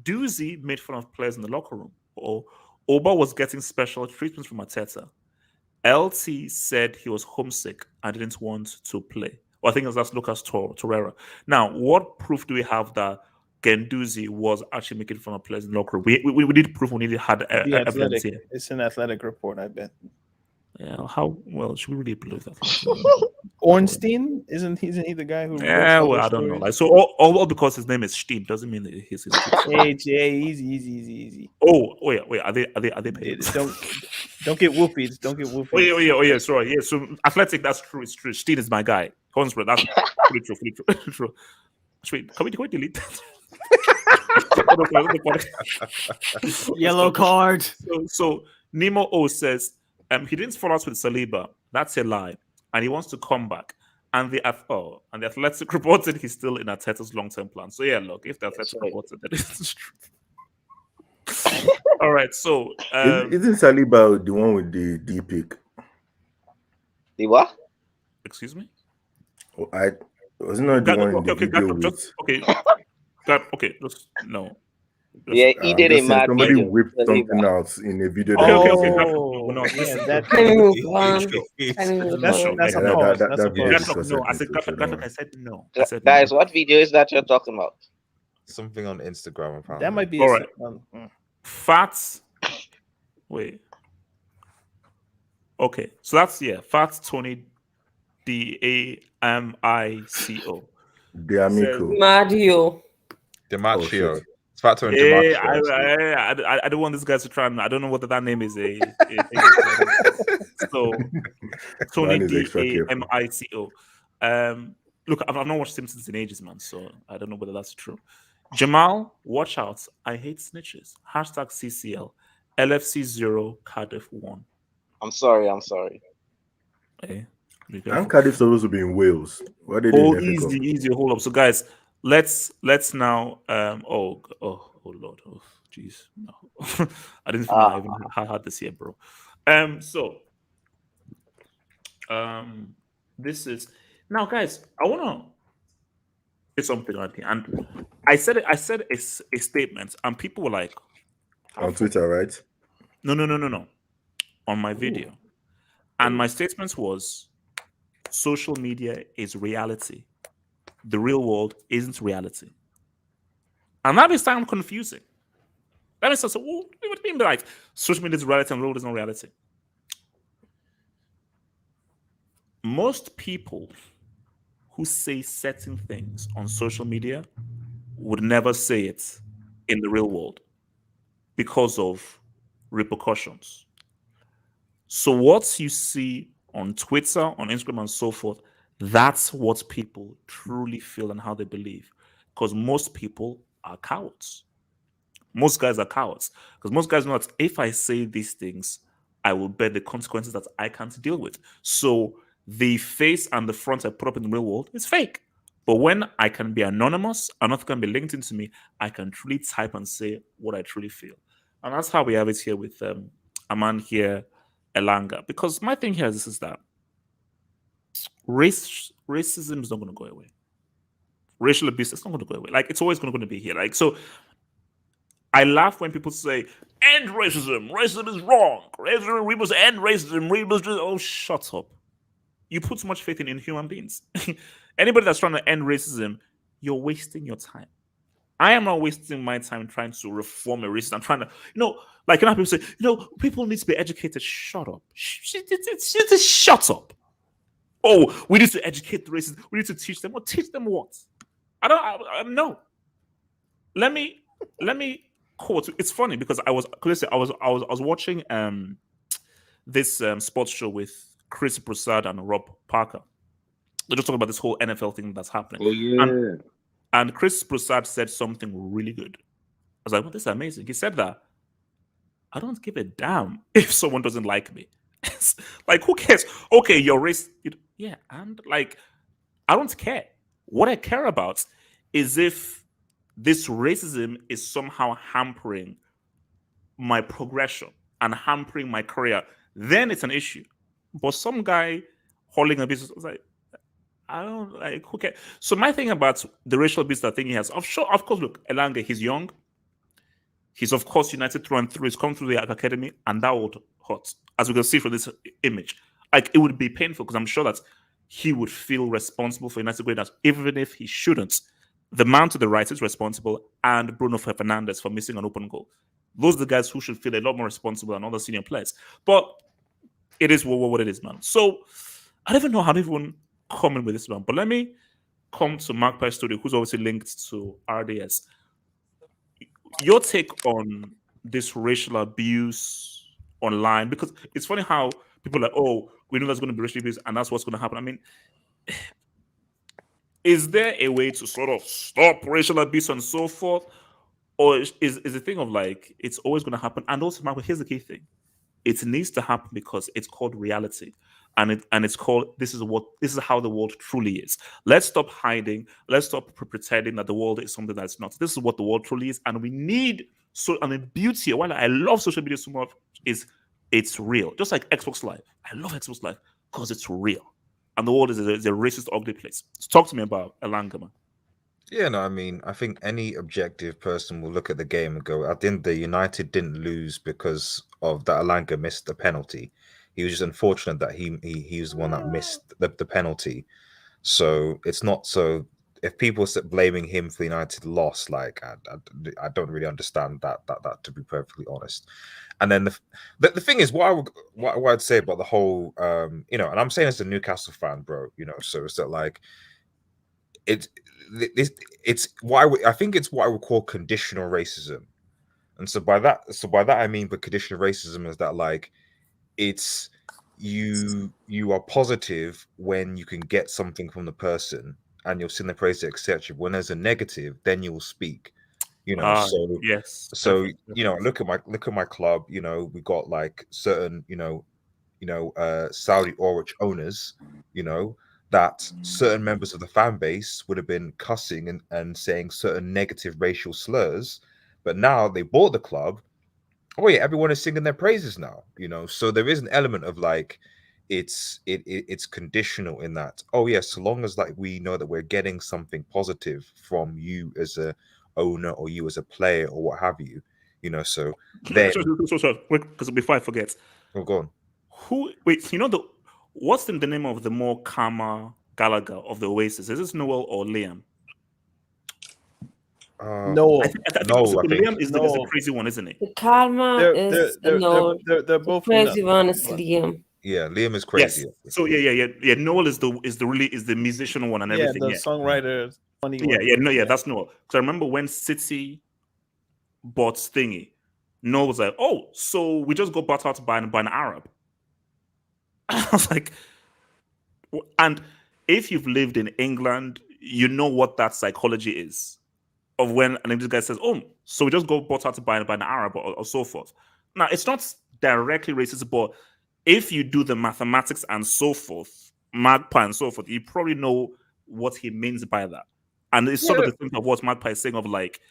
Doozy made fun of players in the locker room. Or Oba was getting special treatments from Arteta. LT said he was homesick and didn't want to play. Well, I think that's Lucas Torreira. Now, what proof do we have that Guendouzi was actually making fun of players in the locker room? We need proof. We need had evidence here. It's an Athletic report, I bet. Yeah, how well should we really believe that? Ornstein isn't he the guy who? Yeah, well, I don't know. Like, so all because his name is Steam doesn't mean that he's his. Hey, easy. Oh, wait. Are they paid? Don't get whoopies. Don't get whoopies. Oh yeah. Sorry. Yeah. So Athletic, that's true. It's true. Steam is my guy. Consbro, that's fully true. Wait, can we delete that? Yellow card. So Nemo O says he didn't follow us with Saliba. That's a lie, and he wants to come back. And the Athletic reported he's still in Arteta's long-term plan. So yeah, look, if the Athletic reported that it's true. All right, so isn't Saliba the one with the D pick? The what? Excuse me? Oh, I wasn't not the one in the video with. Okay, just no. Yeah, he did a mad somebody video. whipped something out in a video. Okay. I said no. Guys, what video is that you're talking about? Something on Instagram, apparently. That might be all right. Fats. Wait. Okay, so that's Fats Tony DAMICO. Mario. Demaccio. It's Fat Tony Yeah, Demaccio. I don't want this guy to try and I don't know whether that name is a so Tony DAMICO. Look, I've not watched Simpsons in ages, man, so I don't know whether that's true. Jamal, watch out. I hate snitches. Hashtag CCL. LFC 0, Cardiff 1. I'm sorry. Hey, and Cardiff supposed to be in Wales. What did easy, hold up. So guys, let's now oh Lord. Oh jeez. No. I didn't think I even had this here, bro. This is now, guys, I wanna say something on here. And I said a statement, and people were like on Twitter, right? No. On my video. And my statement was social media is reality. The real world isn't reality. And that may sound confusing. That may sound so, what do you mean by like social media is reality and the real world is not reality? Most people who say certain things on social media would never say it in the real world because of repercussions. So what you see on Twitter, on Instagram, and so forth, that's what people truly feel and how they believe. Because most people are cowards. Most guys are cowards. Because most guys know that if I say these things, I will bear the consequences that I can't deal with. So the face and the front I put up in the real world is fake. But when I can be anonymous and nothing can be linked into me, I can truly type and say what I truly feel. And that's how we have it here with a man here, Elanga. Because my thing here is that racism is not going to go away. Racial abuse is not going to go away. Like, it's always going to be here. Like, so I laugh when people say, end racism. Racism is wrong. We must end racism. We must just... Oh, shut up. You put so much faith in human beings. Anybody that's trying to end racism, you're wasting your time. I am not wasting my time trying to reform a racism. I'm trying to, like, people say, people need to be educated. Shut up. Shut up. Oh, we need to educate the racists. We need to teach them. Well, teach them what? No. Let me quote. It's funny because I was watching this sports show with Chris Prasad and Rob Parker. They're just talking about this whole NFL thing that's happening. Oh yeah. And Chris Prasad said something really good. I was like, well, this is amazing. He said that I don't give a damn if someone doesn't like me. Like, who cares? Okay, your race. Yeah, and like, I don't care. What I care about is if this racism is somehow hampering my progression and hampering my career, then it's an issue. But some guy holding a business, I was like, I don't like, who cares? So my thing about the racial abuse that thing he has, of course, look, Elanga, he's young. He's of course United through and through. He's come through the academy, and that would hurt, as we can see from this image. Like, it would be painful because I'm sure that he would feel responsible for United going out, even if he shouldn't. The man to the right is responsible, and Bruno Fernandes for missing an open goal. Those are the guys who should feel a lot more responsible than other senior players. But it is what it is, man. So I don't even know how to even comment with this one. But let me come to Magpie Studio, who's obviously linked to RDS. Your take on this racial abuse online, because it's funny how people are like, oh, we know there's going to be racial abuse and that's what's going to happen. I mean, is there a way to sort of stop racial abuse and so forth? Or is the thing of like, it's always going to happen? And also, Michael, here's the key thing. It needs to happen because it's called reality. And it's called, this is how the world truly is. Let's stop hiding. Let's stop pretending that the world is something that's not. This is what the world truly is. And we need, and the beauty, while I love social media so much, is it's real. Just like Xbox Live. I love Xbox Live because it's real. And the world is a racist, ugly place. So talk to me about Elanga, man. Yeah, no, I mean, I think any objective person will look at the game and go, at the end, the United didn't lose because of that Elanga missed the penalty. He was just unfortunate that he was the one that missed the penalty. So it's not so. If people start blaming him for the United loss, like I don't really understand that to be perfectly honest. And then the thing is, what I'd say about the whole, and I'm saying as a Newcastle fan, bro, so it's that like it's why I think it's what I would call conditional racism. And so by that I mean, but conditional racism is that like it's you are positive when you can get something from the person and you'll sing the praise, etc. When there's a negative, then you will speak. So yes. So look at my club. We got like certain Saudi Orange owners. That certain members of the fan base would have been cussing and saying certain negative racial slurs, but now they bought the club. Oh yeah, everyone is singing their praises now. So there is an element of like it's conditional in that. Oh yeah, so long as like we know that we're getting something positive from you as a owner or you as a player or what have you. So then quick, because before I forget, go on. What's the name of the more calmer Gallagher of the Oasis? Is this Noel or Liam? Noel. I think Liam is the crazy one, isn't he? The calmer is Noel. They're both the crazy one is Liam. Yeah, Liam is crazy. Yes. So yeah. Noel is the musician one and everything. The songwriter, funny one. That's Noel. Because I remember when City bought Stingy, Noel was like, "Oh, so we just got bought out by an Arab." I was like, and if you've lived in England, you know what that psychology is of when an English guy says, "Oh, so we just got bought out by an Arab or so forth." Now, it's not directly racist, but if you do the mathematics and so forth, Magpie and so forth, you probably know what he means by that. And it's sort of the thing of what Magpie is saying of like,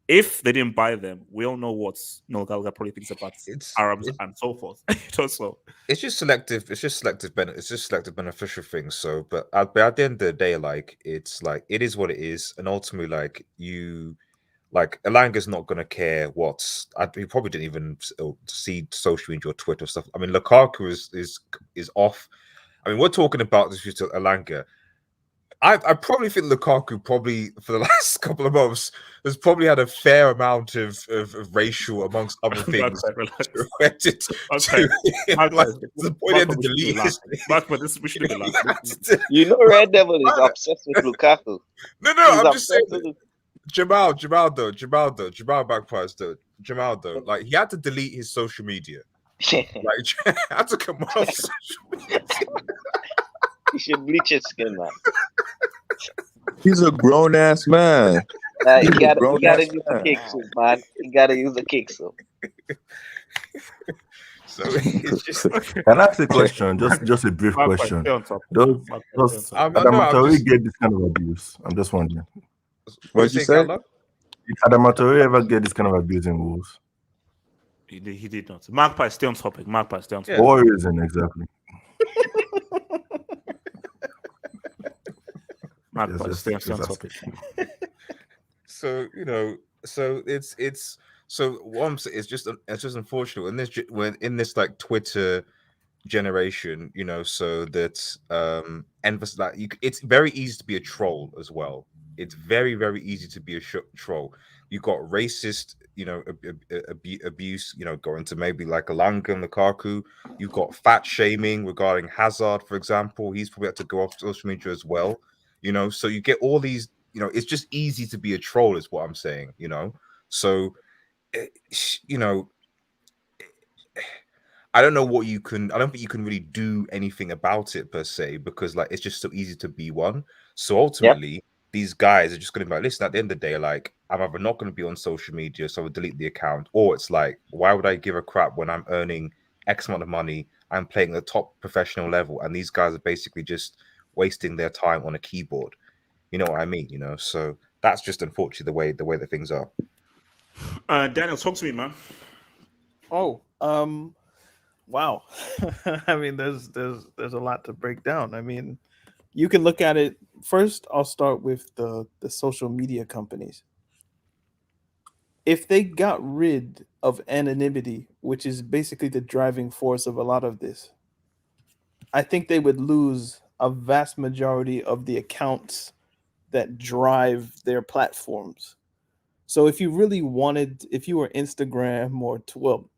if they didn't buy them, we all know what Noel Gallagher probably thinks about Arabs and so forth. So it's just selective. It's just selective beneficial things. So, but at the end of the day, like it's like it is what it is, and ultimately, like Elanga's not gonna care what's. He probably didn't even see social media or Twitter stuff. I mean, Lukaku is off. I mean, we're talking about this with Elanga. I probably think Lukaku probably for the last couple of months has probably had a fair amount of racial amongst other things. Okay. The point of the delete. We shouldn't be laughing. You know, Red Devil is obsessed with Lukaku. No, I'm just saying. Jamal backfires though. Jamal though, like he had to delete his social media. Like had to come off social media. He should bleach his skin, man. He's a grown ass man. You gotta use the kick suit, man. You gotta use the kick suit. So it's just. Can I ask a question? Just a brief question. Does Adama Traore get this kind of abuse? I'm just wondering. What did you say? Did Adama Traore ever get this kind of abuse in Wolves? He did not. Magpie, stay on topic. For what reason exactly? Magpie, stay on topic. So it's so what I'm saying is just unfortunate in this like Twitter generation, so that emphasis that it's very easy to be a troll as well. It's very, very easy to be a troll. You got racist, abuse, going to maybe like Elanga and Lukaku. You've got fat shaming regarding Hazard, for example. He's probably had to go off social media as well. So you get all these, it's just easy to be a troll, is what I'm saying. So, I don't know what you can. I don't think you can really do anything about it per se, because like it's just so easy to be one. So ultimately, these guys are just going to be like, listen. At the end of the day, like I'm either not going to be on social media, so I'll delete the account, or it's like, why would I give a crap when I'm earning X amount of money? I'm playing at the top professional level, and these guys are basically just wasting their time on a keyboard. You know what I mean? So that's just unfortunately the way that things are. Daniel, talk to me, man. Oh, wow. I mean, there's a lot to break down. I mean, you can look at it first. I'll start with the social media companies. If they got rid of anonymity, which is basically the driving force of a lot of this, I think they would lose a vast majority of the accounts that drive their platforms. So if you really wanted, if you were Instagram or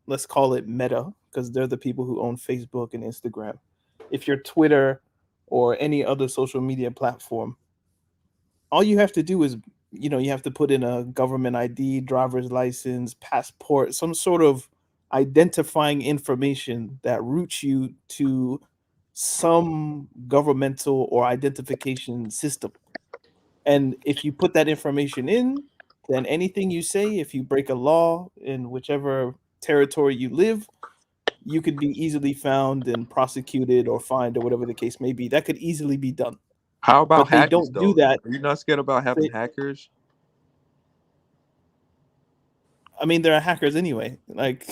let's call it Meta, because they're the people who own Facebook and Instagram. If you're Twitter or any other social media platform, all you have to do is, you have to put in a government ID, driver's license, passport, some sort of identifying information that routes you to some governmental or identification system. And if you put that information in, then anything you say, if you break a law in whichever territory you live, you could be easily found and prosecuted or fined or whatever the case may be. That could easily be done. How about but they hackers, don't though? do that. Are you not scared about having hackers? I mean, there are hackers anyway. Like,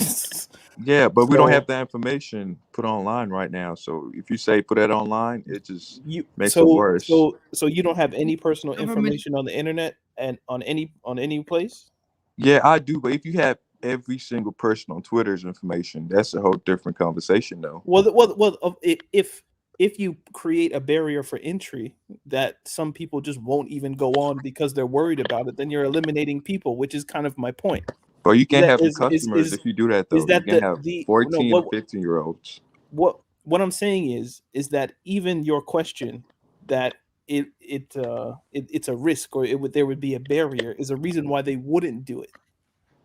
yeah, but we don't have that information put online right now. So if you say put that online, it just makes it worse. So you don't have any personal information on the internet and on any place? Yeah, I do. But if you have every single person on Twitter's information, that's a whole different conversation, though. Well, if you create a barrier for entry that some people just won't even go on because they're worried about it, then you're eliminating people, which is kind of my point. But you can't have the customers if you do that, though. You can have 14 or 15-year-olds. What I'm saying is that even your question that it's a risk or there would be a barrier is a reason why they wouldn't do it,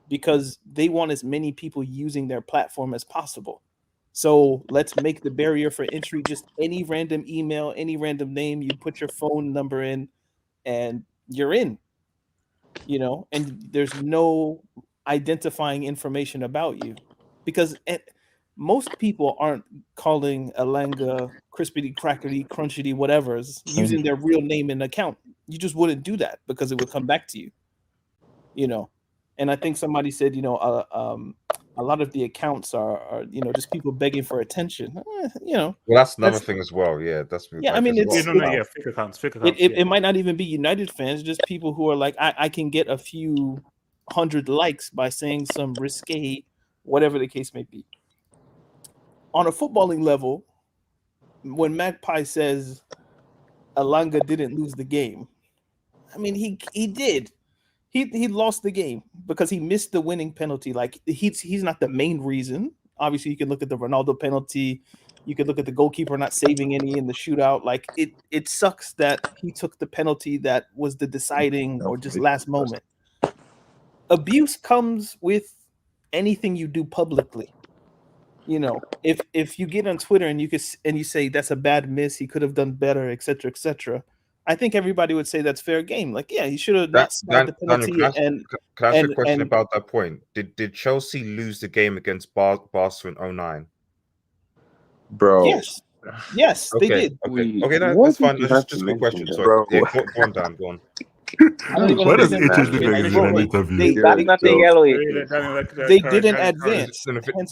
because they want as many people using their platform as possible. So let's make the barrier for entry just any random email, any random name. You put your phone number in, and you're in. And there's no identifying information about you, because most people aren't calling Elanga crispity, crackety, crunchity, whatever's using their real name and account. You just wouldn't do that because it would come back to you. And I think somebody said, a lot of the accounts are just people begging for attention. Well, that's another thing as well. Yeah, I mean, it's fake accounts. It might not even be United fans, just people who are like, I can get a few 100 likes by saying some risque, whatever the case may be. On a footballing level, when Magpie says Elanga didn't lose the game. I mean, he did. He lost the game because he missed the winning penalty. Like he's not the main reason. Obviously, you can look at the Ronaldo penalty. You could look at the goalkeeper not saving any in the shootout. Like it sucks that he took the penalty that was the deciding or just last moment. Abuse comes with anything you do publicly. You know, if you get on Twitter and you say that's a bad miss, he could have done better, etc., etc. I think everybody would say that's fair game. Like, yeah, he should have not spied the penalty. Can I ask you a question about that point? Did Chelsea lose the game against Barcelona in 2009? Bro. Yes, they did. Okay, that's fine. Just a quick question. So, yeah, go on, Dan. Go on. Why does it just look like he's in an interview? That's not the yellow. They didn't advance.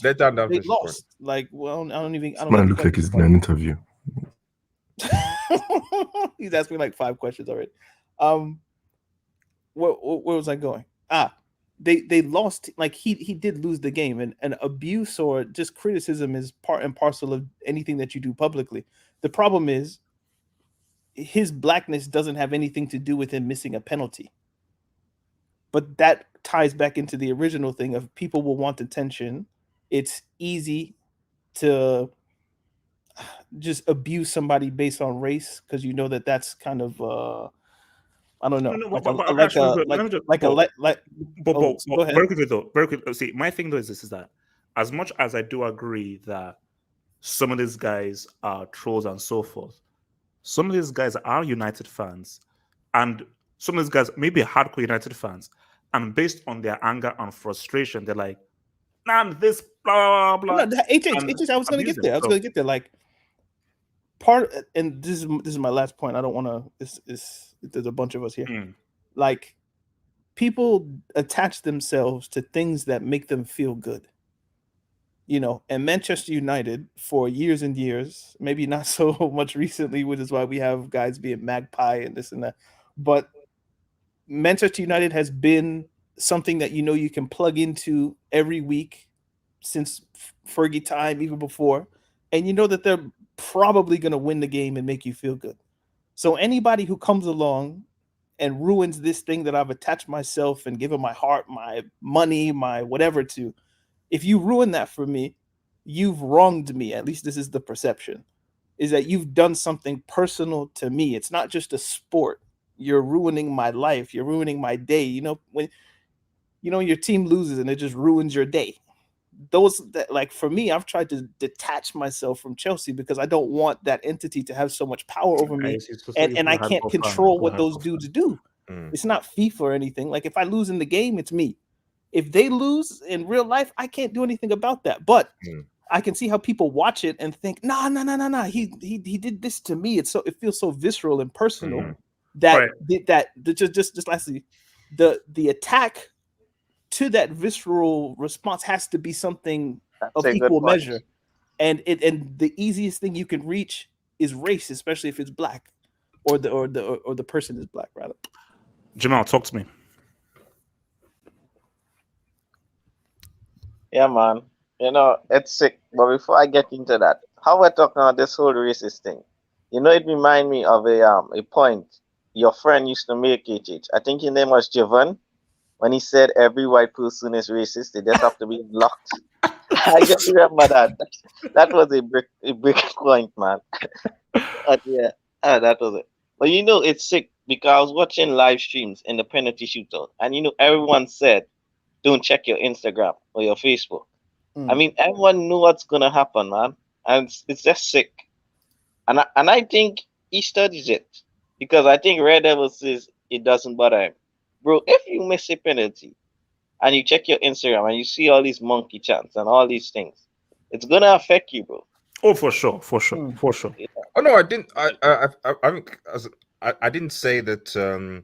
Let Dan down. They lost. Like, well, I don't This man looks like he's in an interview. He's asked me like 5 questions already. Where was I going? They lost. Like he did lose the game, and abuse or just criticism is part and parcel of anything that you do publicly. The problem is his blackness doesn't have anything to do with him missing a penalty. But that ties back into the original thing of people will want attention. It's easy to just abuse somebody based on race because you know that's kind of I don't know. Very quickly though. Very quickly. See, my thing though is this: is that as much as I do agree that some of these guys are trolls and so forth, some of these guys are United fans, and some of these guys maybe hardcore United fans, and based on their anger and frustration, they're like, "Nah, this blah blah blah." No, I was going to get there. Like part, and this is my last point. I don't want to. There's a bunch of us here. Like people attach themselves to things that make them feel good. You know, and Manchester United for years and years, maybe not so much recently, which is why we have guys being magpie and this and that. But Manchester United has been something that you can plug into every week since Fergie time, even before, and you know that they're probably going to win the game and make you feel good. So anybody who comes along and ruins this thing that I've attached myself and given my heart, my money, my whatever to, if you ruin that for me, you've wronged me. At least this is the perception, is that you've done something personal to me. It's not just a sport. You're ruining my life. You're ruining my day. When your team loses and it just ruins your day. Like for me, I've tried to detach myself from Chelsea because I don't want that entity to have so much power over me, and I can't control what those dudes do. It's not FIFA or anything. Like if I lose in the game, it's me. If they lose in real life, I can't do anything about that. But I can see how people watch it and think, nah. He did this to me. It feels so visceral and personal that just lastly, the attack to that visceral response has to be something of equal measure. And the easiest thing you can reach is race, especially if it's black or the person is black, rather. Jamal, talk to me. Yeah, man. It's sick. But before I get into that, how we're talking about this whole racist thing, it reminds me of a point your friend used to make, HH. I think his name was Javon, when he said every white person is racist, they just have to be locked. I just remember that. That was a brick point, man. But yeah, that was it. But it's sick because I was watching live streams in the penalty shootout, and everyone said, don't check your Instagram or your Facebook. I mean, everyone knew what's gonna happen, man, and it's just sick. And I think he studies it because I think Red Devil says it doesn't bother him, bro. If you miss a penalty and you check your Instagram and you see all these monkey chants and all these things, it's gonna affect you, bro. Oh, for sure. Yeah. Oh no, I didn't. I didn't say that.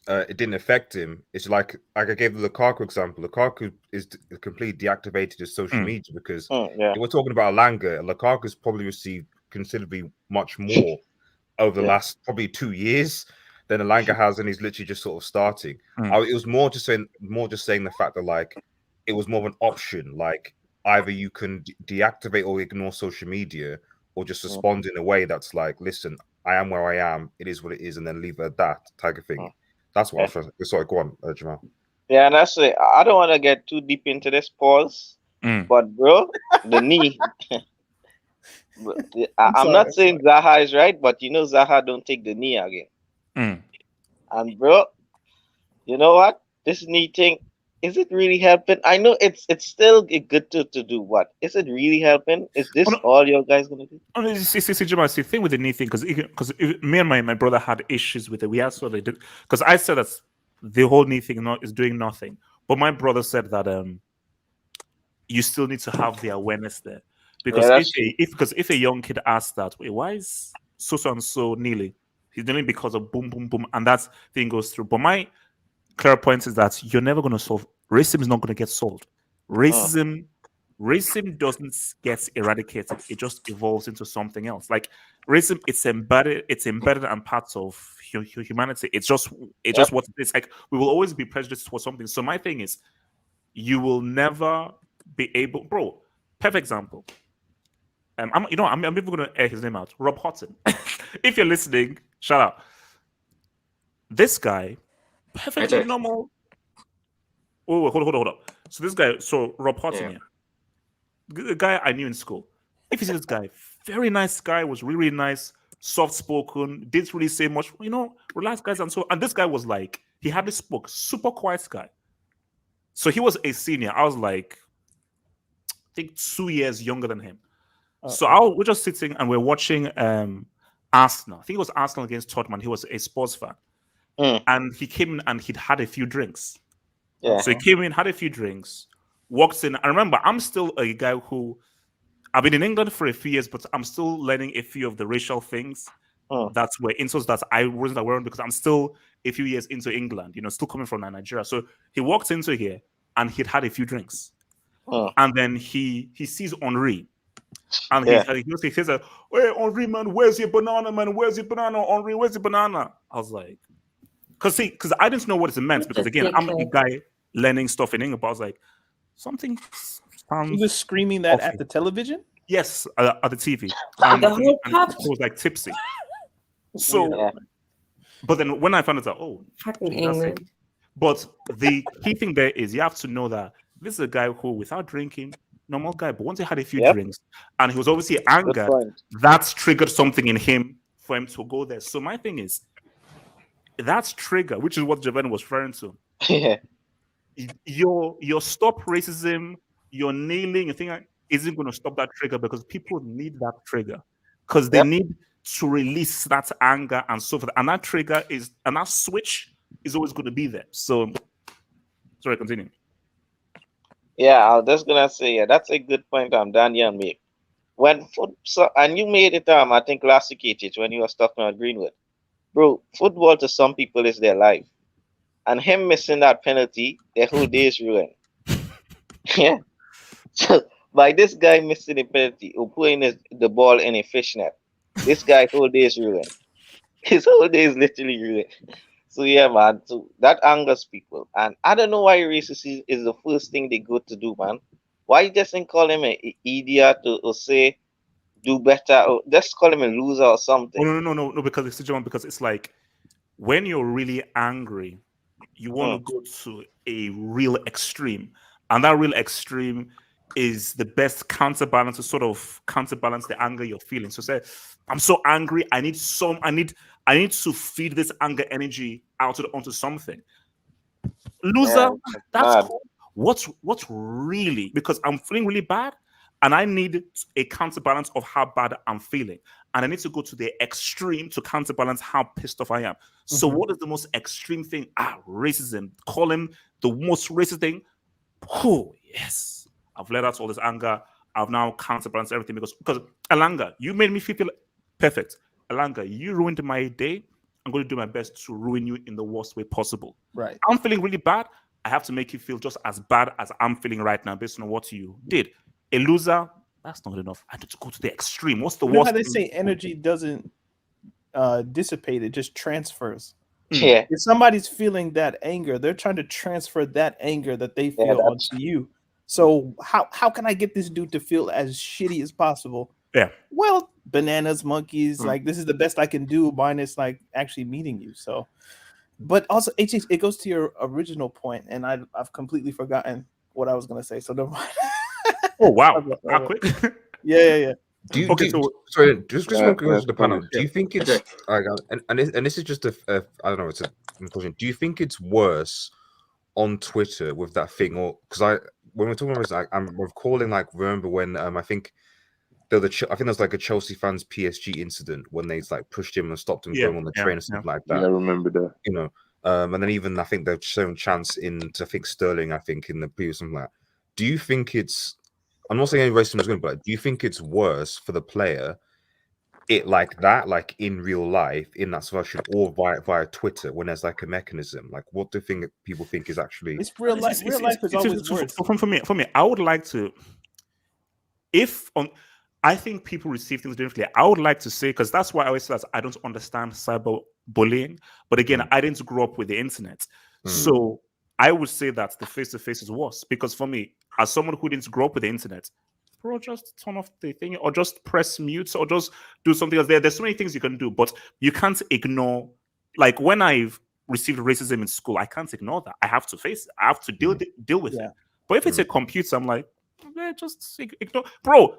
It didn't affect him. It's like I gave the Lukaku example. Lukaku is completely deactivated his social media because we're talking about Elanga. Lukaku's probably received considerably much more over the last probably 2 years than Elanga has, and he's literally just sort of starting. It was more just saying the fact that like it was more of an option. Like either you can deactivate or ignore social media, or just respond in a way that's like, listen, I am where I am. It is what it is, and then leave it at that type of thing. That's what I feel. Sorry, go on, Jamal. Yeah, and that's it. I don't want to get too deep into this pause, but bro, the knee. I'm not saying Zaha is right, but you know Zaha don't take the knee again. And bro, you know what? This knee thing, is it really helping? I know it's still good to do what? Is it really helping? Is this all your guys gonna do? Oh, no, see, Jamal, see, the thing with the knee thing, because me and my brother had issues with it. We asked what they did, because I said that the whole knee thing is doing nothing, but my brother said that you still need to have the awareness there, because if a young kid asks that, wait, why is so and so kneeling? He's kneeling because of boom, boom, boom, and that thing goes through. But my clear point is that you're never going to solve racism. Is not going to get solved. Racism doesn't get eradicated. It just evolves into something else. Like racism, it's embedded and parts of humanity. It's just what it is. Like we will always be prejudiced towards something. So my thing is, you will never be able, bro. Perfect example. I'm even going to air his name out. Rob Houghton. If you're listening, shout out. This guy, perfectly normal. Oh, hold up. So this guy, Rob Houghton here. The guy I knew in school. If you see this guy, very nice guy, was really nice, soft spoken, didn't really say much, relaxed guys and so. And this guy was like, he hardly spoke, super quiet guy. So he was a senior. I was like, I think 2 years younger than him. So we're just sitting and we're watching Arsenal. I think it was Arsenal against Tottenham. He was a sports fan. And he came in and he'd had a few drinks. Yeah. So he came in, had a few drinks, walks in. I remember, I'm still a guy who, I've been in England for a few years, but I'm still learning a few of the racial things that were insults that I wasn't aware of, because I'm still a few years into England, still coming from Nigeria. So he walks into here and he'd had a few drinks. And then he sees Henri. And he says, "Hey, Henri, man, where's your banana, man? Where's your banana, Henri? Where's your banana?" I was like, because I didn't know what it meant, because again, I'm a guy learning stuff in English, but I was like, something sounds. He was screaming that awful. at the television? Yes, at the TV. And it was like tipsy. So, but then when I found out, that's it. But the key thing there is you have to know that this is a guy who, without drinking, normal guy, but once he had a few drinks and he was obviously angered, that's triggered something in him for him to go there. So my thing is, that's trigger, which is what Javan was referring to. Your stop racism, your nailing, your thing isn't going to stop that trigger, because people need that trigger, because they need to release that anger and so forth. And that trigger and that switch is always going to be there. So, sorry, continue. Yeah, I was just gonna say, that's a good point, Daniel made. And you made it, I think last week, when you were talking about Greenwood. Bro, football to some people is their life. And him missing that penalty, their whole day is ruined. Yeah. So by this guy missing the penalty or putting the ball in a fishnet, this guy's whole day is ruined. His whole day is literally ruined. So yeah, man. So that angers people. And I don't know why racism is the first thing they go to do, man. Why you just didn't call him an idiot or say do better, or just call him a loser or something? No, because it's like when you're really angry, you want to go to a real extreme. And that real extreme is the best counterbalance to sort of counterbalance the anger you're feeling. So say, I'm so angry, I need to feed this anger energy out onto something. Loser, that's cool. What's really, because I'm feeling really bad and I need a counterbalance of how bad I'm feeling. And I need to go to the extreme to counterbalance how pissed off I am. So what is the most extreme thing? Racism. Call him the most racist thing. Oh, yes. I've let out all this anger. I've now counterbalanced everything because Elanga, you made me feel perfect. Elanga, you ruined my day. I'm going to do my best to ruin you in the worst way possible. Right. I'm feeling really bad. I have to make you feel just as bad as I'm feeling right now based on what you did. A loser, that's not enough. I need to go to the extreme. What's the worst? How they say energy doesn't dissipate, it just transfers. Yeah. If somebody's feeling that anger, they're trying to transfer that anger that they feel onto you. So how can I get this dude to feel as shitty as possible Yeah. Well, bananas, monkeys, like this is the best I can do minus like actually meeting you. So, but also it goes to your original point, and I've completely forgotten what I was gonna say. So never mind. Oh wow, how quick? Yeah. Do you, Okay, do, so sorry, just one question to the panel. Do Yeah. you think it's like, and this is just a I don't know, it's a question. Do you think it's worse on Twitter with that thing, or because when we're talking about this, I'm recalling like remember when I think I think there's like a Chelsea fans PSG incident when they like pushed him and stopped him going on the train and stuff like that. Yeah, I remember that. You know, and then even I think they've shown chance into I think Sterling. I think in the previous something like that. Do you think it's? I'm not saying any racism is good, but do you think it's worse for the player, it like that, like in real life, in that situation, or via Twitter when there's like a mechanism? Like, what do people think is actually? It's real life. Real life is always worse. For me, I would like to. I think people receive things differently. I would like to say, because that's why I always say that I don't understand cyberbullying. But again, I didn't grow up with the internet, so I would say that the face-to-face is worse. Because for me, as someone who didn't grow up with the internet, bro, just turn off the thing or just press mute or just do something else. There's so many things you can do, but you can't ignore. Like when I've received racism in school, I can't ignore that. I have to face it. I have to deal with it. But if it's a computer, I'm like, just ignore. Bro,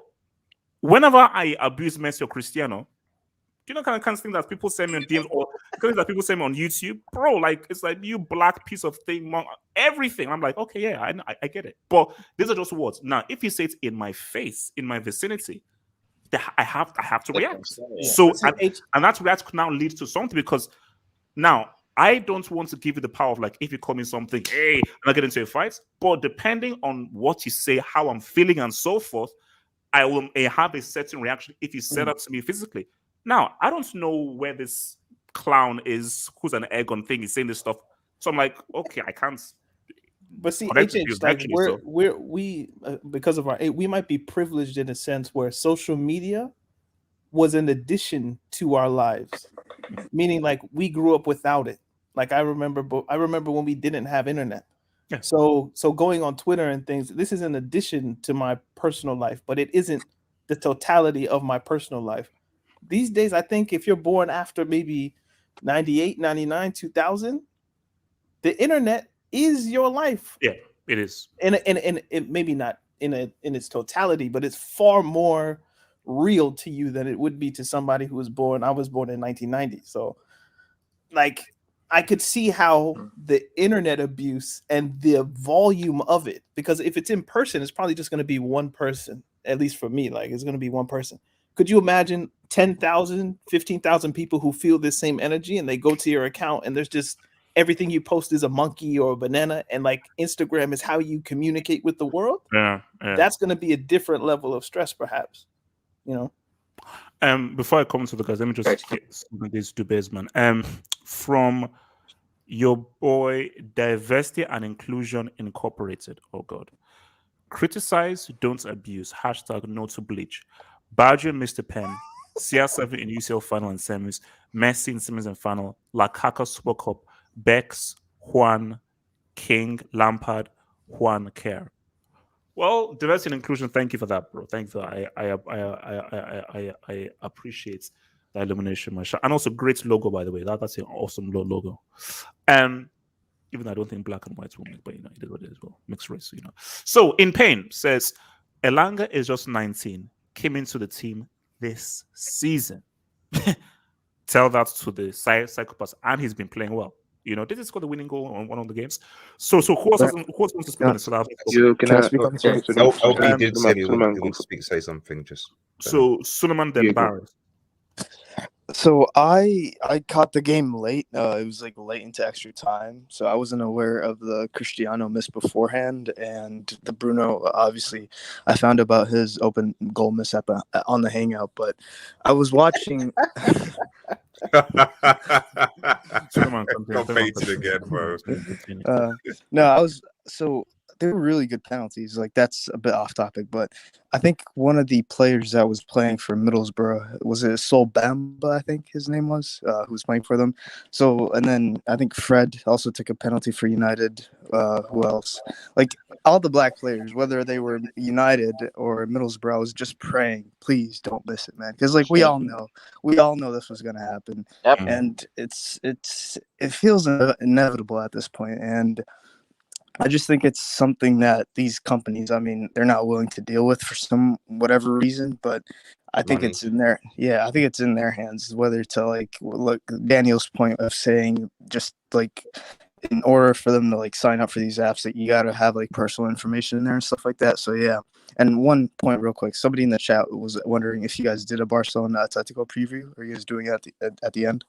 whenever I abuse Messi or Cristiano, do you know kind of thing that people send me on DMs or things that people send me on YouTube? Bro, like it's like you black piece of thing, everything. I'm like, okay, yeah, I get it. But these are just words. Now, if you say it in my face, in my vicinity, I have to react. So and that reaction now leads to something, because now I don't want to give you the power of like, if you call me something, hey, I'm not getting into a fight. But depending on what you say, how I'm feeling, and so forth, I will have a certain reaction if you say that to me physically. Now, I don't know where this clown is, who's an egg on thing, is saying this stuff. So I'm like, okay, I can't. But see, like we because of we might be privileged in a sense where social media was an addition to our lives, meaning like we grew up without it. Like I remember when we didn't have internet. Yeah. So going on Twitter and things, this is an addition to my personal life, but it isn't the totality of my personal life. These days, I think if you're born after maybe 98, 99, 2000, the internet is your life. Yeah, it is. And it maybe not in its totality, but it's far more real to you than it would be to somebody who was born. I was born in 1990. So like I could see how the internet abuse and the volume of it, because if it's in person, it's probably just going to be one person, at least for me, like it's going to be one person. Could you imagine 10,000, 15,000 people who feel this same energy and they go to your account and there's just everything you post is a monkey or a banana, and like Instagram is how you communicate with the world? Yeah. That's going to be a different level of stress, perhaps, you know? Before I come to the guys, let me just get some of these debates, man. From your boy, Diversity and Inclusion Incorporated. Oh God. Criticize, don't abuse. # no to bleach. Badger, Mr. Penn. CR7 in UCL final and semis. Messi in semis and final. Lukaku Super Cup. Bex, Juan, King, Lampard, Juan, Kerr. Well, diversity and inclusion, thank you for that, bro. Thank you for that. I appreciate the illumination, my shot. And also great logo, by the way. That's an awesome logo. Even though I don't think black and white will make, but you know, it is what it is. Well, mixed race, you know. So in pain says Elanga is just 19, came into the team this season. Tell that to the psychopaths, and he's been playing well. You know, did he score the winning goal on one of the games? So who else wants to speak on this? Can I speak on this? LB did say he would say something. Just so Suleiman then Barris. So I caught the game late. It was like late into extra time, so I wasn't aware of the Cristiano miss beforehand, and the Bruno. Obviously, I found about his open goal mishap on the Hangout, but I was watching. Competed again, bro. No, I was so they were really good penalties. Like, that's a bit off topic, but I think one of the players that was playing for Middlesbrough, was it Sol Bamba, I think his name was, who was playing for them. So, and then I think Fred also took a penalty for United. Who else? Like, all the black players, whether they were United or Middlesbrough, I was just praying, please don't miss it, man. Because, like, we all know this was going to happen. And it feels inevitable at this point. And I just think it's something that these companies, I mean, they're not willing to deal with for some whatever reason, but I think it's in their, I think it's in their hands, whether to, like, look, Daniel's point of saying, just like, in order for them to, like, sign up for these apps, that you got to have, like, personal information in there and stuff like that. So yeah. And one point real quick, somebody in the chat was wondering if you guys did a Barcelona Atletico preview. Are you guys doing it at the end?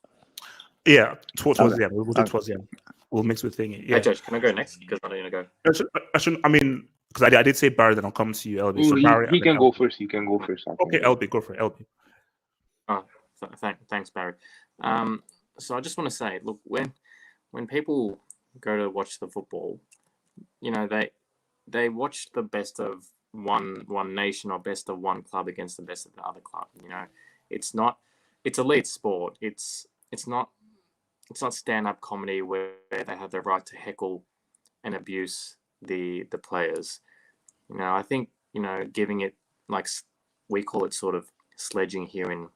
Yeah, towards the end. We'll do towards the end. We'll mix with thingy. Yeah. Hey, Josh, can I go next? Because I don't want to go. I shouldn't. I mean, because I did say Barry, then I'll come to you, LB. So Ooh, Barry, he can go first. He can go first. Okay, LB, go for it, LB. Oh, thanks, Barry. So I just want to say, look, when people go to watch the football, you know, they watch the best of one nation or best of one club against the best of the other club. You know, it's elite sport. It's not stand-up comedy where they have the right to heckle and abuse the players. You know, I think, you know, giving it, like we call it, sort of sledging here in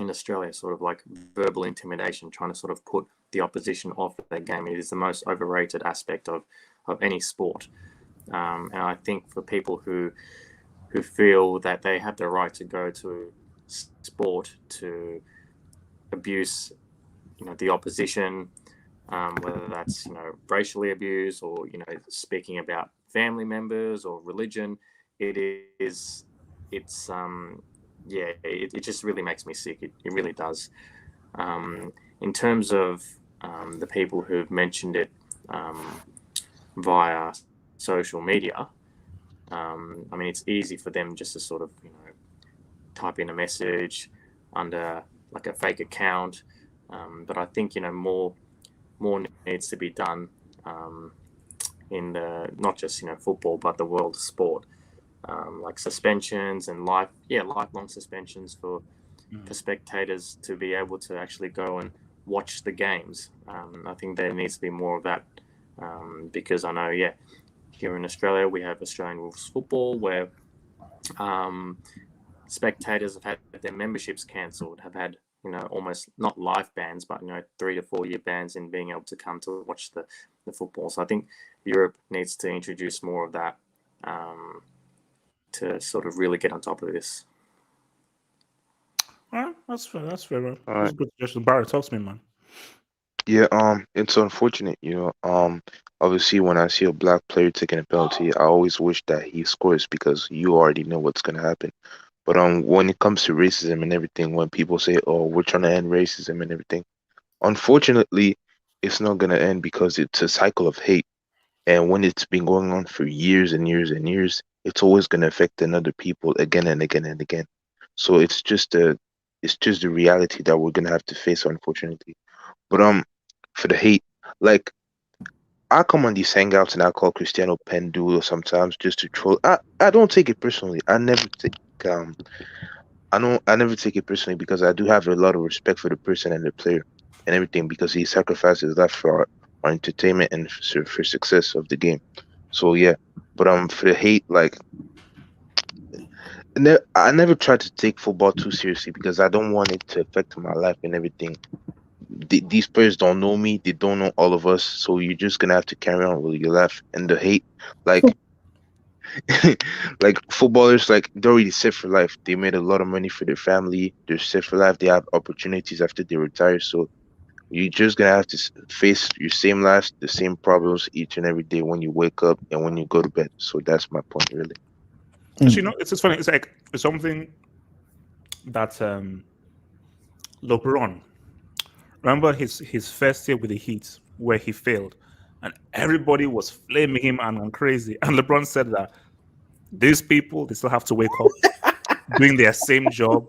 Australia, sort of like verbal intimidation, trying to sort of put the opposition off their game. It is the most overrated aspect of any sport. And I think for people who feel that they have the right to go to sport to abuse, you know, the opposition, whether that's, you know, racially abuse or, you know, speaking about family members or religion, it just really makes me sick. It really does. In terms of the people who've mentioned it via social media, I mean, it's easy for them just to sort of, you know, type in a message under like a fake account. But I think, you know, more needs to be done in the, not just, you know, football, but the world of sport, like suspensions and lifelong suspensions for spectators to be able to actually go and watch the games. I think there needs to be more of that because I know, here in Australia we have Australian rules football where spectators have had their memberships cancelled, have had, you know, almost not life bans, but, you know, 3 to 4 year bans in being able to come to watch the football. So I think Europe needs to introduce more of that to sort of really get on top of this. All right, that's fair. That's fair, man. That's a good suggestion. Barry, talk to me, man. Yeah, it's unfortunate, you know. Obviously, when I see a black player taking a penalty, I always wish that he scores because you already know what's gonna happen. But when it comes to racism and everything, when people say, "Oh, we're trying to end racism and everything," unfortunately, it's not gonna end because it's a cycle of hate, and when it's been going on for years and years and years, it's always gonna affect another people again and again and again. So it's just the reality that we're gonna have to face, unfortunately. But for the hate, like, I come on these hangouts and I call Cristiano Pendulo sometimes just to troll. I don't take it personally. I never take it personally because I do have a lot of respect for the person and the player and everything because he sacrificed his life for our entertainment and for success of the game. So yeah, but for the hate, like, I never tried to take football too seriously because I don't want it to affect my life and everything. These players don't know me, they don't know all of us, so you're just gonna have to carry on with your life. And the hate, like, like footballers, like, they're already set for life. They made a lot of money for their family, they're set for life, they have opportunities after they retire. So you're just gonna have to face your same lives, the same problems each and every day when you wake up and when you go to bed. So that's my point, really. You know, it's just funny. It's like it's something that LeBron. Remember his first year with the Heat where he failed, and everybody was flaming him and crazy. And LeBron said that these people, they still have to wake up, doing their same job,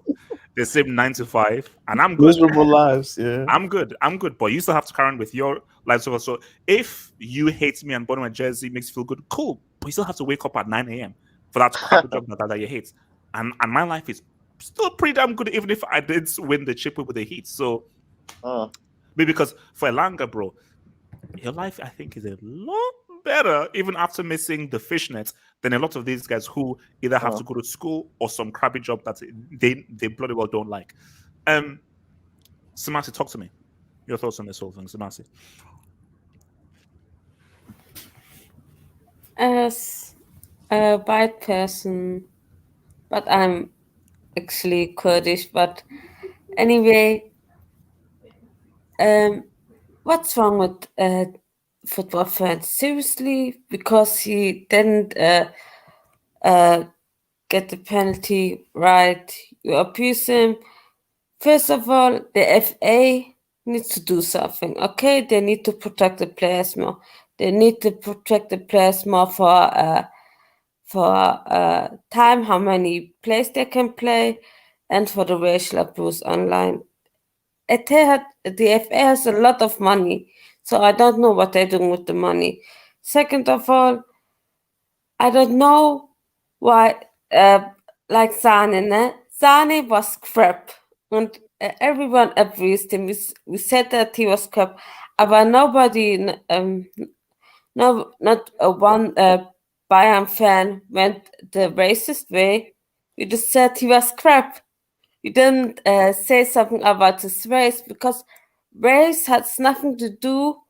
the same 9 to 5, and I'm good. Miserable lives, yeah. I'm good. But you still have to carry on with your life. So if you hate me and buying my jersey makes you feel good, cool. But you still have to wake up at 9 a.m. for that crappy job that you hate. And my life is still pretty damn good, even if I did win the chip with the Heat. So maybe because for Elanga, bro, your life I think is a lot better, even after missing the fishnets, than a lot of these guys who either have to go to school or some crappy job that they bloody well don't like. Samasi, talk to me. Your thoughts on this whole thing, Samasi. As a white person, but I'm actually Kurdish. But anyway, what's wrong with football fans? Seriously, because he didn't get the penalty right, you abuse him. First of all, the FA needs to do something. Okay, they need to protect the players more. They need to protect the players more for time, how many plays they can play, and for the racial abuse online. The FA has a lot of money, so I don't know what they're doing with the money. Second of all, I don't know why, like Sane was crap, and everyone abused him. We said that he was crap, but nobody, no, not one Bayern fan went the racist way. We just said he was crap. We didn't say something about his race, because race has nothing to do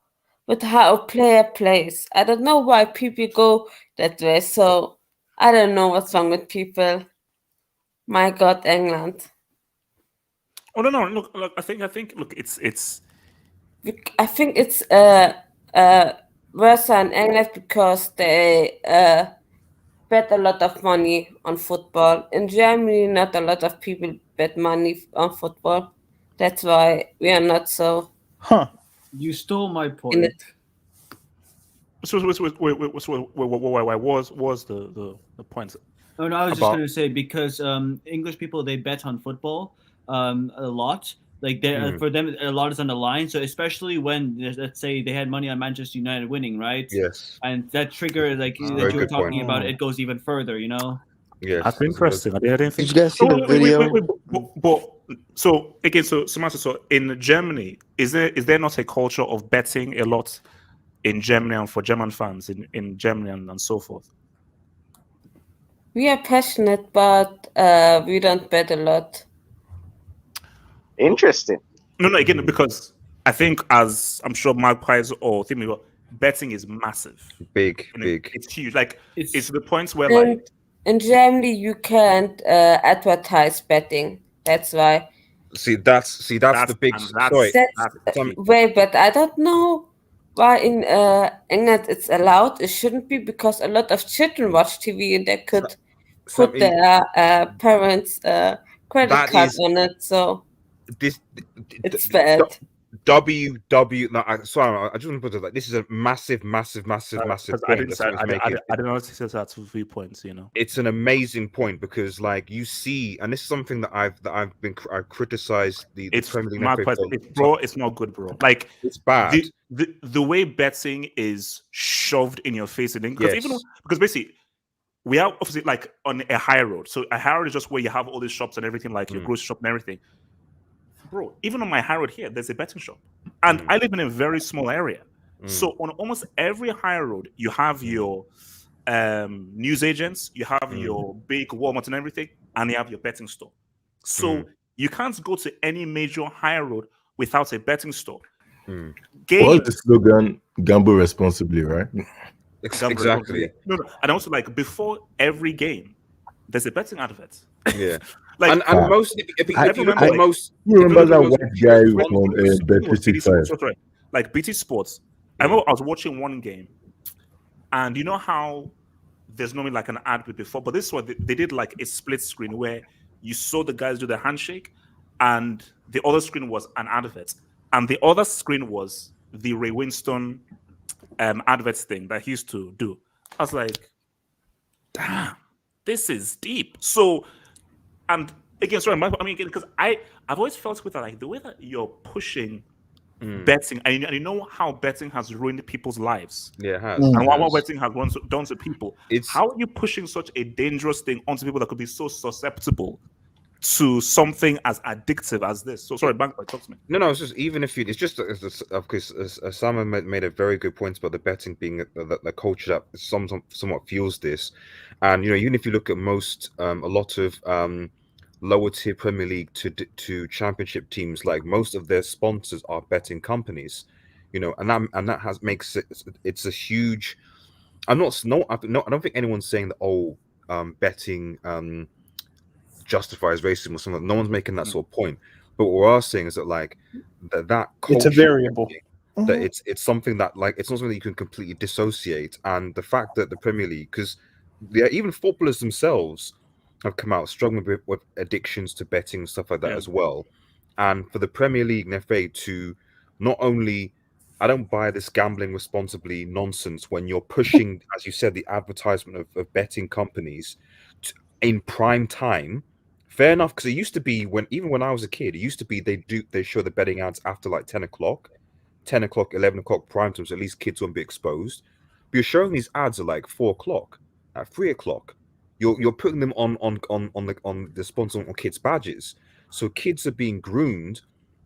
with how a player plays. I don't know why people go that way. So I don't know what's wrong with people. My God, England. Oh no! Look, I think look, it's. I think it's worse than England because they bet a lot of money on football. In Germany, not a lot of people bet money on football. That's why we are not so. You stole my point. So what was the point? Oh no, I was just going to say, because English people, they bet on football a lot. Like for them, a lot is on the line. So especially when, let's say, they had money on Manchester United winning, right? Yes. And that trigger, like that you were talking about, it goes even further. Yes. That's interesting. I didn't think. Did you guys see the video? But so again, Samantha, so in Germany, is there not a culture of betting a lot in Germany and for German fans in Germany and so forth? We are passionate, but we don't bet a lot. Interesting. No, again, because I think, as I'm sure Magpies or thinking about, betting is massive. Big. It's huge. Like it's the points where in Germany you can't advertise betting. That's why. See, that's the big. That's way better. I don't know why in England it's allowed. It shouldn't be, because a lot of children watch TV and they could put their parents' credit card on it. So it's bad. Sorry, I just want to put it like this is a massive point. I didn't notice that 2 3 points. It's an amazing point, because like you see, and this is something that I've criticized the Premier League. It's not good, bro. Like it's bad. The way betting is shoved in your face in England, because basically we are obviously like on a high road. So a high road is just where you have all these shops and everything, like your grocery shop and everything. Bro, even on my high road here, there's a betting shop. And I live in a very small area. So on almost every high road, you have your news agents, you have your big Walmart and everything, and you have your betting store. So you can't go to any major high road without a betting store. What's the slogan? Gamble responsibly, right? Exactly. No. And also, like, before every game, there's a betting advert. Yeah. Like, and most, if you remember, you remember that white guy from Bet365? Like BT Sports. I remember I was watching one game, and you know how there's normally like an ad before, but this one they did like a split screen where you saw the guys do the handshake, and the other screen was an advert, and the other screen was the Ray Winston adverts thing that he used to do. I was like, damn, this is deep. So, and again, sorry, I mean, because I've always felt with that, like the way that you're pushing betting, and you know how betting has ruined people's lives. Yeah, it has. And what betting has done to people. It's how are you pushing such a dangerous thing onto people that could be so susceptible to something as addictive as this? So sorry, Bank, talk to me. No, it's just even if you, it's just because Simon made a very good point about the betting being the culture that somewhat fuels this, and even if you look at most a lot of lower tier Premier League to Championship teams, like most of their sponsors are betting companies, and that makes it's a huge. I don't think anyone's saying that betting justifies racism or something. No one's making that sort of point. But what we are saying is that that it's a variable. That it's something that it's not something that you can completely dissociate. And the fact that the Premier League, because even footballers themselves have come out struggling with addictions to betting and stuff like that as well. And for the Premier League and FA to not only, I don't buy this gambling responsibly nonsense when you're pushing, as you said, the advertisement of betting companies in prime time. Fair enough, because it used to be even when I was a kid, it used to be they show the betting ads after 10 o'clock, 11 o'clock prime time, so at least kids won't be exposed. But you're showing these ads at 4 o'clock, at 3 o'clock. You're putting them on the sponsor on kids' badges, so kids are being groomed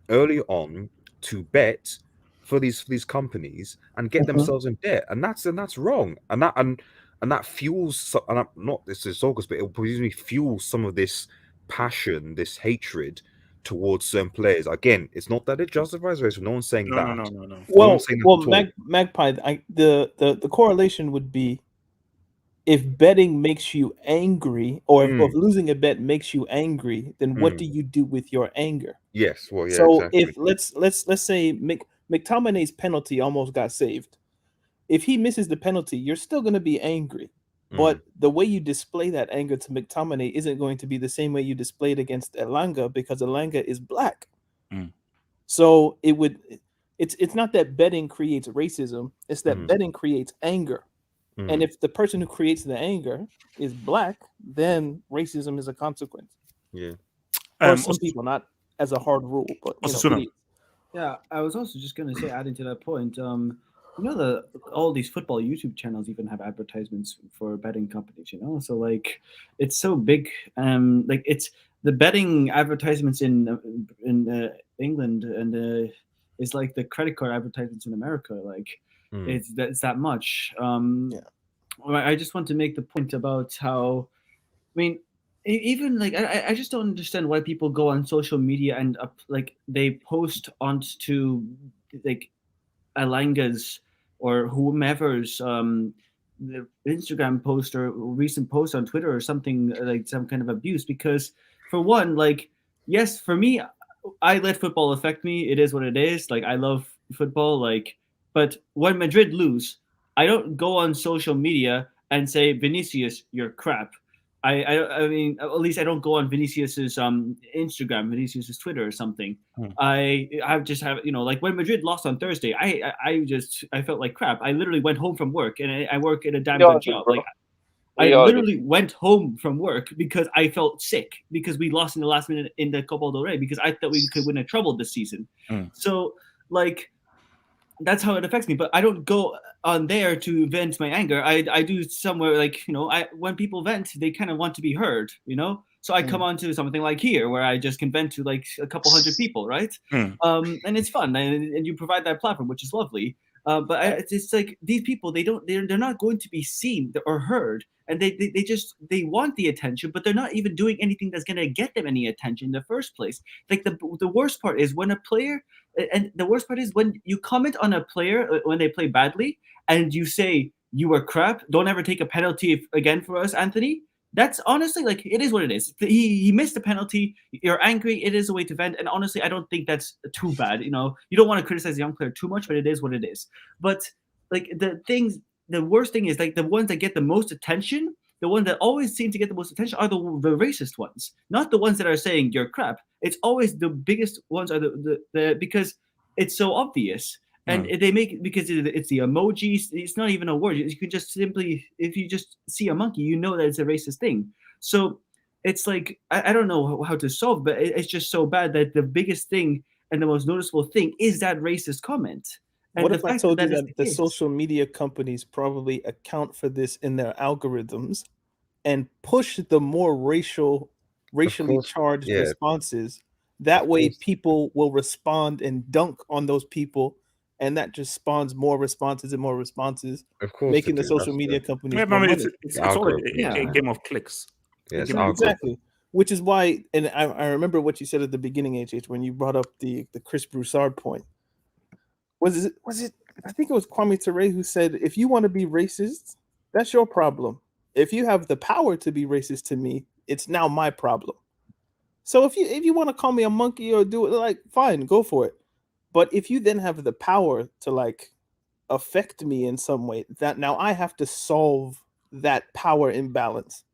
early on to bet for these companies and get themselves in debt, and that's wrong, and that fuels. And I'm not this is August, but it will fuels some of this passion, this hatred towards certain players. Again, it's not that it justifies racism. No one's saying that. No. Well, Magpie, the correlation would be if betting makes you angry, or if losing a bet makes you angry, then what do you do with your anger? Yes, well, yeah. So exactly. if let's say McTominay's penalty almost got saved. If he misses the penalty, you're still going to be angry. But the way you display that anger to McTominay isn't going to be the same way you display it against Elanga, because Elanga is black. So it's not that betting creates racism, it's that betting creates anger. And if the person who creates the anger is black, then racism is a consequence. Yeah. For some people, not as a hard rule, but yeah, I was also just going to say, adding to that point, all these football YouTube channels even have advertisements for betting companies, so it's so big. It's the betting advertisements in England, and it's like the credit card advertisements in America. It's that much. I just want to make the point about how, even I just don't understand why people go on social media and they post onto Elanga's or whomever's the Instagram post or recent post on Twitter or something, some kind of abuse, because for one, yes, for me, I let football affect me. It is what it is. I love football, but when Madrid lose, I don't go on social media and say, Vinicius, you're crap. I mean, at least I don't go on Vinicius's Instagram, Vinicius's Twitter or something. I just have, when Madrid lost on Thursday, I felt like crap. I literally went home from work, and I work in a damn good job. I literally went home from work because I felt sick because we lost in the last minute in the Copa del Rey, because I thought we could win a treble this season. So that's how it affects me. But I don't go on there to vent my anger. I do somewhere when people vent, they kind of want to be heard, So I come on to something like here where I just can vent to a couple hundred people, right? And it's fun, and you provide that platform, which is lovely. But it's these people, they're not going to be seen or heard, and they want the attention, but they're not even doing anything that's going to get them any attention in the first place. The worst part is when a player, and the worst part is when you comment on a player when they play badly, and you say, you were crap, don't ever take a penalty again for us, Anthony. That's honestly it is what it is. He missed a penalty. You're angry. It is a way to vent. And honestly, I don't think that's too bad. You don't want to criticize a young player too much, but it is what it is. But the worst thing is the ones that get the most attention, the ones that always seem to get the most attention are the racist ones, not the ones that are saying you're crap. It's always the biggest ones are the because it's so obvious. And they make because it's the emojis. It's not even a word. You can just simply, if you just see a monkey, you know that it's a racist thing. So it's like I don't know how to solve, but it's just so bad that the biggest thing and the most noticeable thing is that racist comment. And What the if I fact told you that is that the social media companies probably account for this in their algorithms and push the more racially charged yeah. responses? That way people will respond and dunk on those people, and that just spawns more responses and more responses, Of course, making the social media companies Yeah, more I mean, money. it's all a game of clicks. Yes, Exactly. Which is why, and I remember what you said at the beginning, HH, when you brought up the Chris Broussard point. Was it? I think it was Kwame Ture who said, "If you want to be racist, that's your problem. If you have the power to be racist to me, it's now my problem." So if you want to call me a monkey or do it, like, fine, go for it. But if you then have the power to like affect me in some way, that now I have to solve that power imbalance.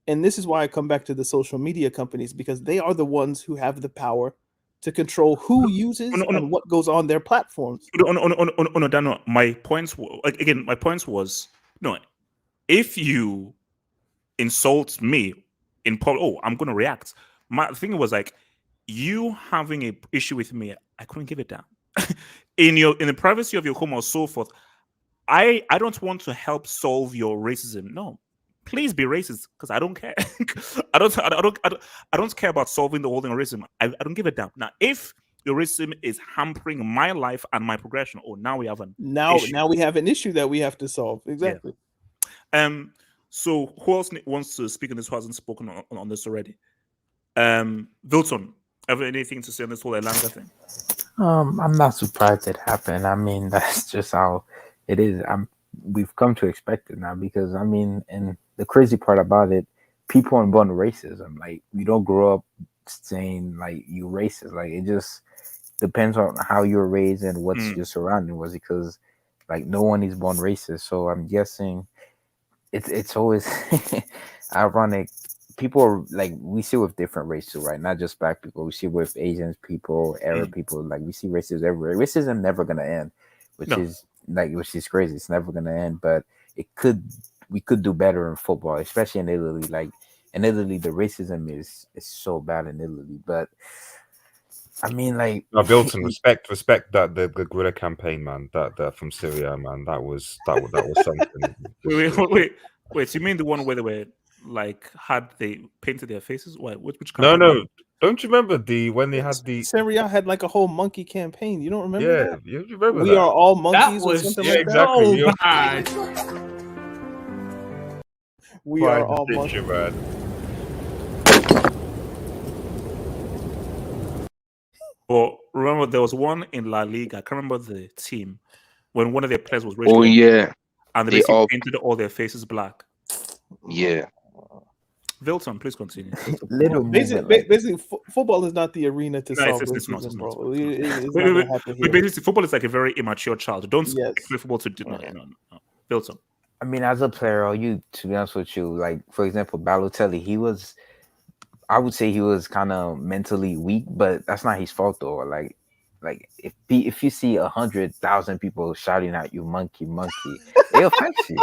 And this is why I come back to the social media companies, because they are the ones who have the power to control who uses and what goes on their platforms. No, my points again. My points was no. If you insult me in public, I'm going to react. My thing was like, you having a issue with me, I couldn't give it down. in the privacy of your home or so forth, I don't want to help solve your racism. No, please be racist, because I don't care. I don't care about solving the whole thing of racism. I don't give a damn. Now, if your racism is hampering my life and my progression, now we have an issue. Now we have an issue that we have to solve. Exactly. So who else wants to speak on this? Who hasn't spoken on this already? Vilton, have anything to say on this whole Elanga thing? I'm not surprised it happened. I mean, that's just how it is. We've come to expect it now, because I mean, and the crazy part about it, people aren't born racism. Like, you don't grow up saying like you racist. Like, it just depends on how you're raised and what's your surrounding was, because like no one is born racist. So I'm guessing it's always ironic. People are like, we see with different races, right? Not just black people. We see with Asians people, Arab people. Like, we see racism everywhere. Racism never gonna end, which is crazy. It's never gonna end. But we could do better in football, especially in Italy. Like, in Italy, the racism is so bad in Italy. But I mean, like, Bilton, respect that the guerrilla campaign, man. That from Syria, man. That was something. Wait. So you mean the one where they were like they painted their faces? What? Which No. campaign? Don't you remember when they had the Serie had like a whole monkey campaign? You don't remember that? Yeah, you remember We that? are all monkeys That or was something yeah, like exactly. so that. bad. We are all monkeys. Man. But remember, there was one in La Liga. I can't remember the team, when one of their players was Oh racially yeah, and they they basically all painted all their faces black. yeah. Vilton, please continue. Basically, football is not the arena to solve It's not. racism, bro. It's not gonna happen here. Basically, football is like a very immature child. Don't expect football to do no. Vilton. I mean, as a player, to be honest with you, like, for example, Balotelli, I would say he was kind of mentally weak, but that's not his fault though. Like if you see 100,000 people shouting at you, monkey, it affects you.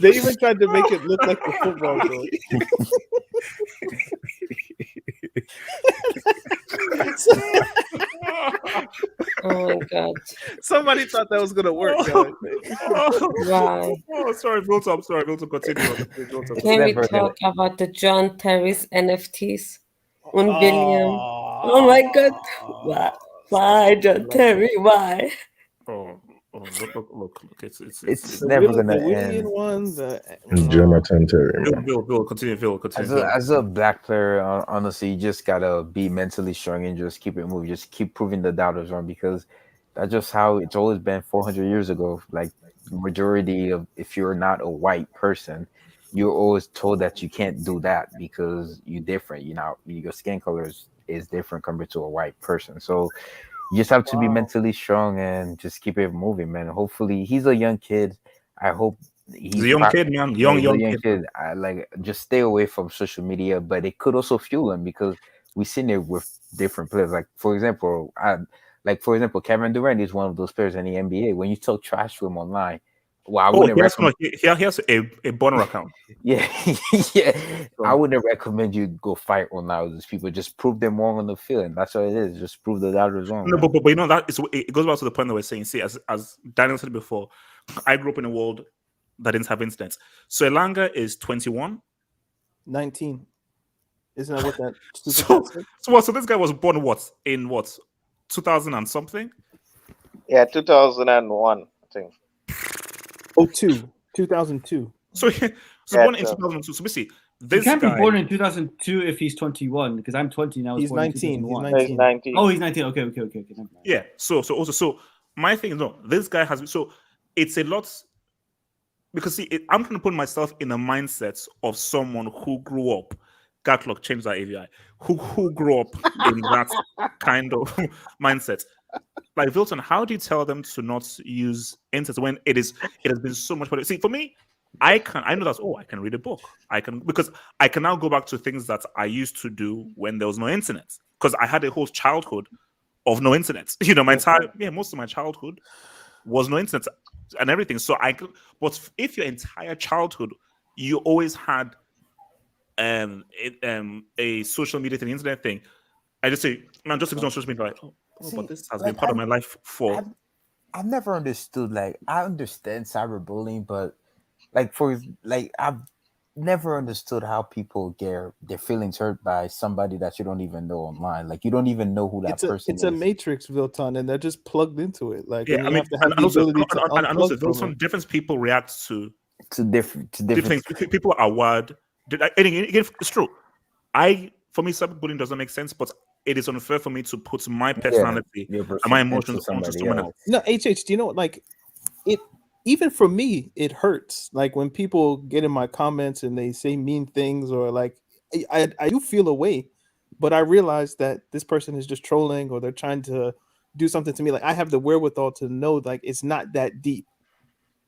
They even tried to make it look like the football goal. Oh my god! Somebody thought that was gonna work. Guys. Wow. Oh, sorry, Vilton. I'm sorry, Vilton. Continue. Can we talk about the John Terry's NFTs? 1 billion. Oh my god! Why John Terry? Why? Look. It's never gonna end. Jonathan Terry. Bill, continue. As a black player, honestly, you just gotta be mentally strong and just keep it moving. Just keep proving the doubters wrong, because that's just how it's always been 400 years ago. Like, the majority of, if you're not a white person, you're always told that you can't do that because you're different. You know, your skin color is different compared to a white person. So you just have to be mentally strong and just keep it moving, man. Hopefully, he's a young kid. I hope he's a young kid, man. Young kid. I like, just stay away from social media, but it could also fuel him, because we've seen it with different players. Like, for example, Kevin Durant is one of those players in the NBA. When you talk trash to him online, Well, I wouldn't recommend. He has a burner account. Yeah, yeah. I wouldn't recommend you go fight Ronaldo. These people just prove them wrong on the field, and that's what it is. Just prove the other is wrong. No, but you know that it goes back to the point that we're saying. See, as Daniel said before, I grew up in a world that didn't have incidents. So Elanga is 21, 19. Isn't that what that? So this guy was born in 2000 and something. Yeah, 2001, I think. 2002. So born in 2002. So basically, He can't be born in 2002 if he's 21, because I'm 20 now. He's 19. He's 19. Oh, he's 19. Okay. Yeah. So my thing is, no, this guy has. So it's a lot. Because see, I'm trying to put myself in a mindset of someone who grew up. Gatlock changed that AVI. Who grew up in that kind of mindset. Like Wilton, how do you tell them to not use internet when it has been so much better? See, for me, I know that I can read a book. Because I can now go back to things that I used to do when there was no internet. Because I had a whole childhood of no internet. You know, most of my childhood was no internet and everything. So but if your entire childhood you always had a social media thing, internet thing, I just say, man, just on social media, like, but this has been part of my life for. I've never understood. Like, I understand cyberbullying, but I've never understood how people get their feelings hurt by somebody that you don't even know online. Like, you don't even know who that person is. It's a matrix, Vilton, and they're just plugged into it. Like, yeah, I mean, and also different people react to different things. People are wired. It's true. For me, cyberbullying doesn't make sense, but it is unfair for me to put my personality and my emotions onto someone else. No, HH, do you know what? Like, it even for me, it hurts. Like when people get in my comments and they say mean things, or like I do feel a way, but I realize that this person is just trolling or they're trying to do something to me. Like I have the wherewithal to know like it's not that deep,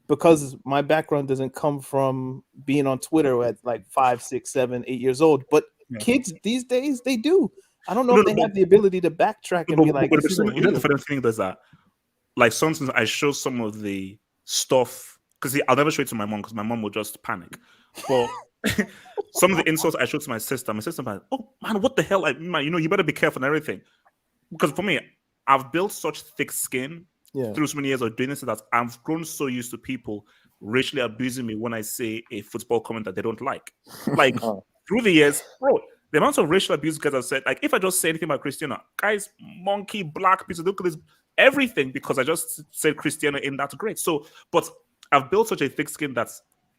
because my background doesn't come from being on Twitter at like 5, 6, 7, 8 years old. But kids these days, they do. I don't know if they have the ability to backtrack and be like, the funny thing is that, like, sometimes I show some of the stuff, because I'll never show it to my mom because my mom will just panic. But some of the insults I show to my sister like, oh man, what the hell? Like, man, you better be careful and everything. Because for me, I've built such thick skin through so many years of doing this that I've grown so used to people racially abusing me when I say a football comment that they don't like. Like through the years, bro, the amount of racial abuse guys have said, like if I just say anything about Cristiano, guys, monkey, black piece of look at this, everything, because I just said Cristiano in that great. So, but I've built such a thick skin that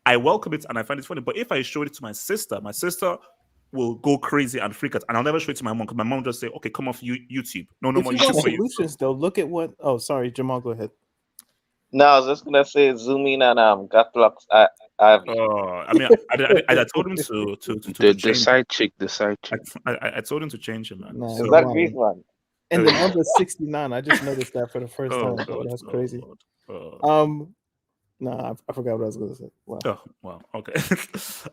I welcome it and I find it funny. But if I show it to my sister will go crazy and freak out, and I'll never show it to my mom because my mom just say, "Okay, come off YouTube." No more YouTube for you. Solutions though. Look at what. Oh, sorry, Jamal, go ahead. No, I was just gonna say zoom in and got blocks. I told him to the side chick. I told him to change him, man. No, is that great one? And the number 69. I just noticed that for the first time. That's crazy. No, I forgot what I was going to say. Wow. Oh, wow. Okay.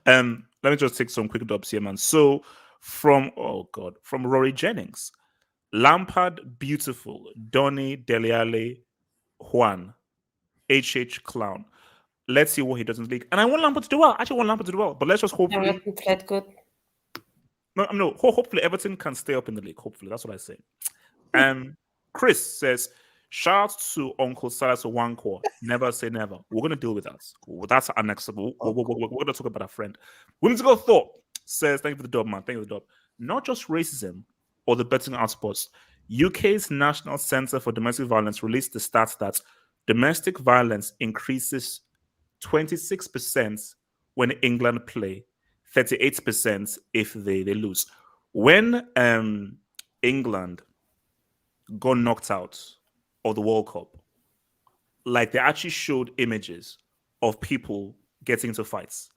Let me just take some quick dubs here, man. So from Rory Jennings, Lampard, beautiful. Donny, Dele Alli, Juan, HH Clown. Let's see what he does in the league. And I want Lampard to do well. I actually want Lampard to do well. But let's just hopefully. Everton played good. No. Hopefully Everton can stay up in the league. Hopefully, that's what I say. Chris says, shout out to Uncle Silas Nwankwo. Never say never. We're going to deal with that. That's unacceptable. We're going to talk about a friend. Women's Go Thought says, thank you for the dub, man. Thank you for the dub. Not just racism or the betting outsports. UK's National Centre for Domestic Violence released the stats that domestic violence increases 26% when England play, 38% if they lose. When England got knocked out of the World Cup, like they actually showed images of people getting into fights.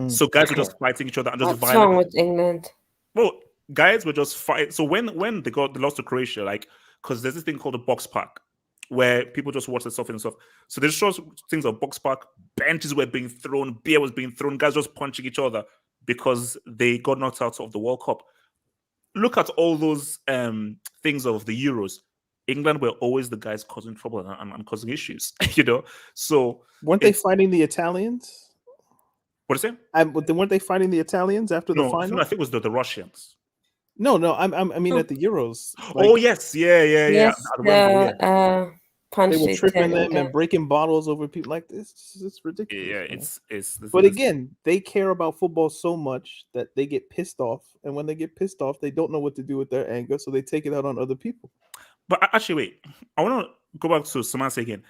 So guys were just fighting each other and just violent. What's wrong with England? Well, guys were just fighting. So when they lost to Croatia, like, because there's this thing called the box park where people just watch the stuff and stuff. So they show things of box park, benches were being thrown, beer was being thrown, guys just punching each other because they got knocked out of the World Cup. Look at all those things of the Euros. England were always the guys causing trouble and causing issues, you know. So weren't they fighting the Italians? What is it? But then weren't they fighting the Italians after the final? I think it was the Russians. No, I mean at the Euros. Like, oh yes, yeah. Yes, they were tripping them and breaking bottles over people like this. It's ridiculous. Yeah, it's. But again, they care about football so much that they get pissed off, and when they get pissed off, they don't know what to do with their anger, so they take it out on other people. But actually, wait, I want to go back to Samantha again.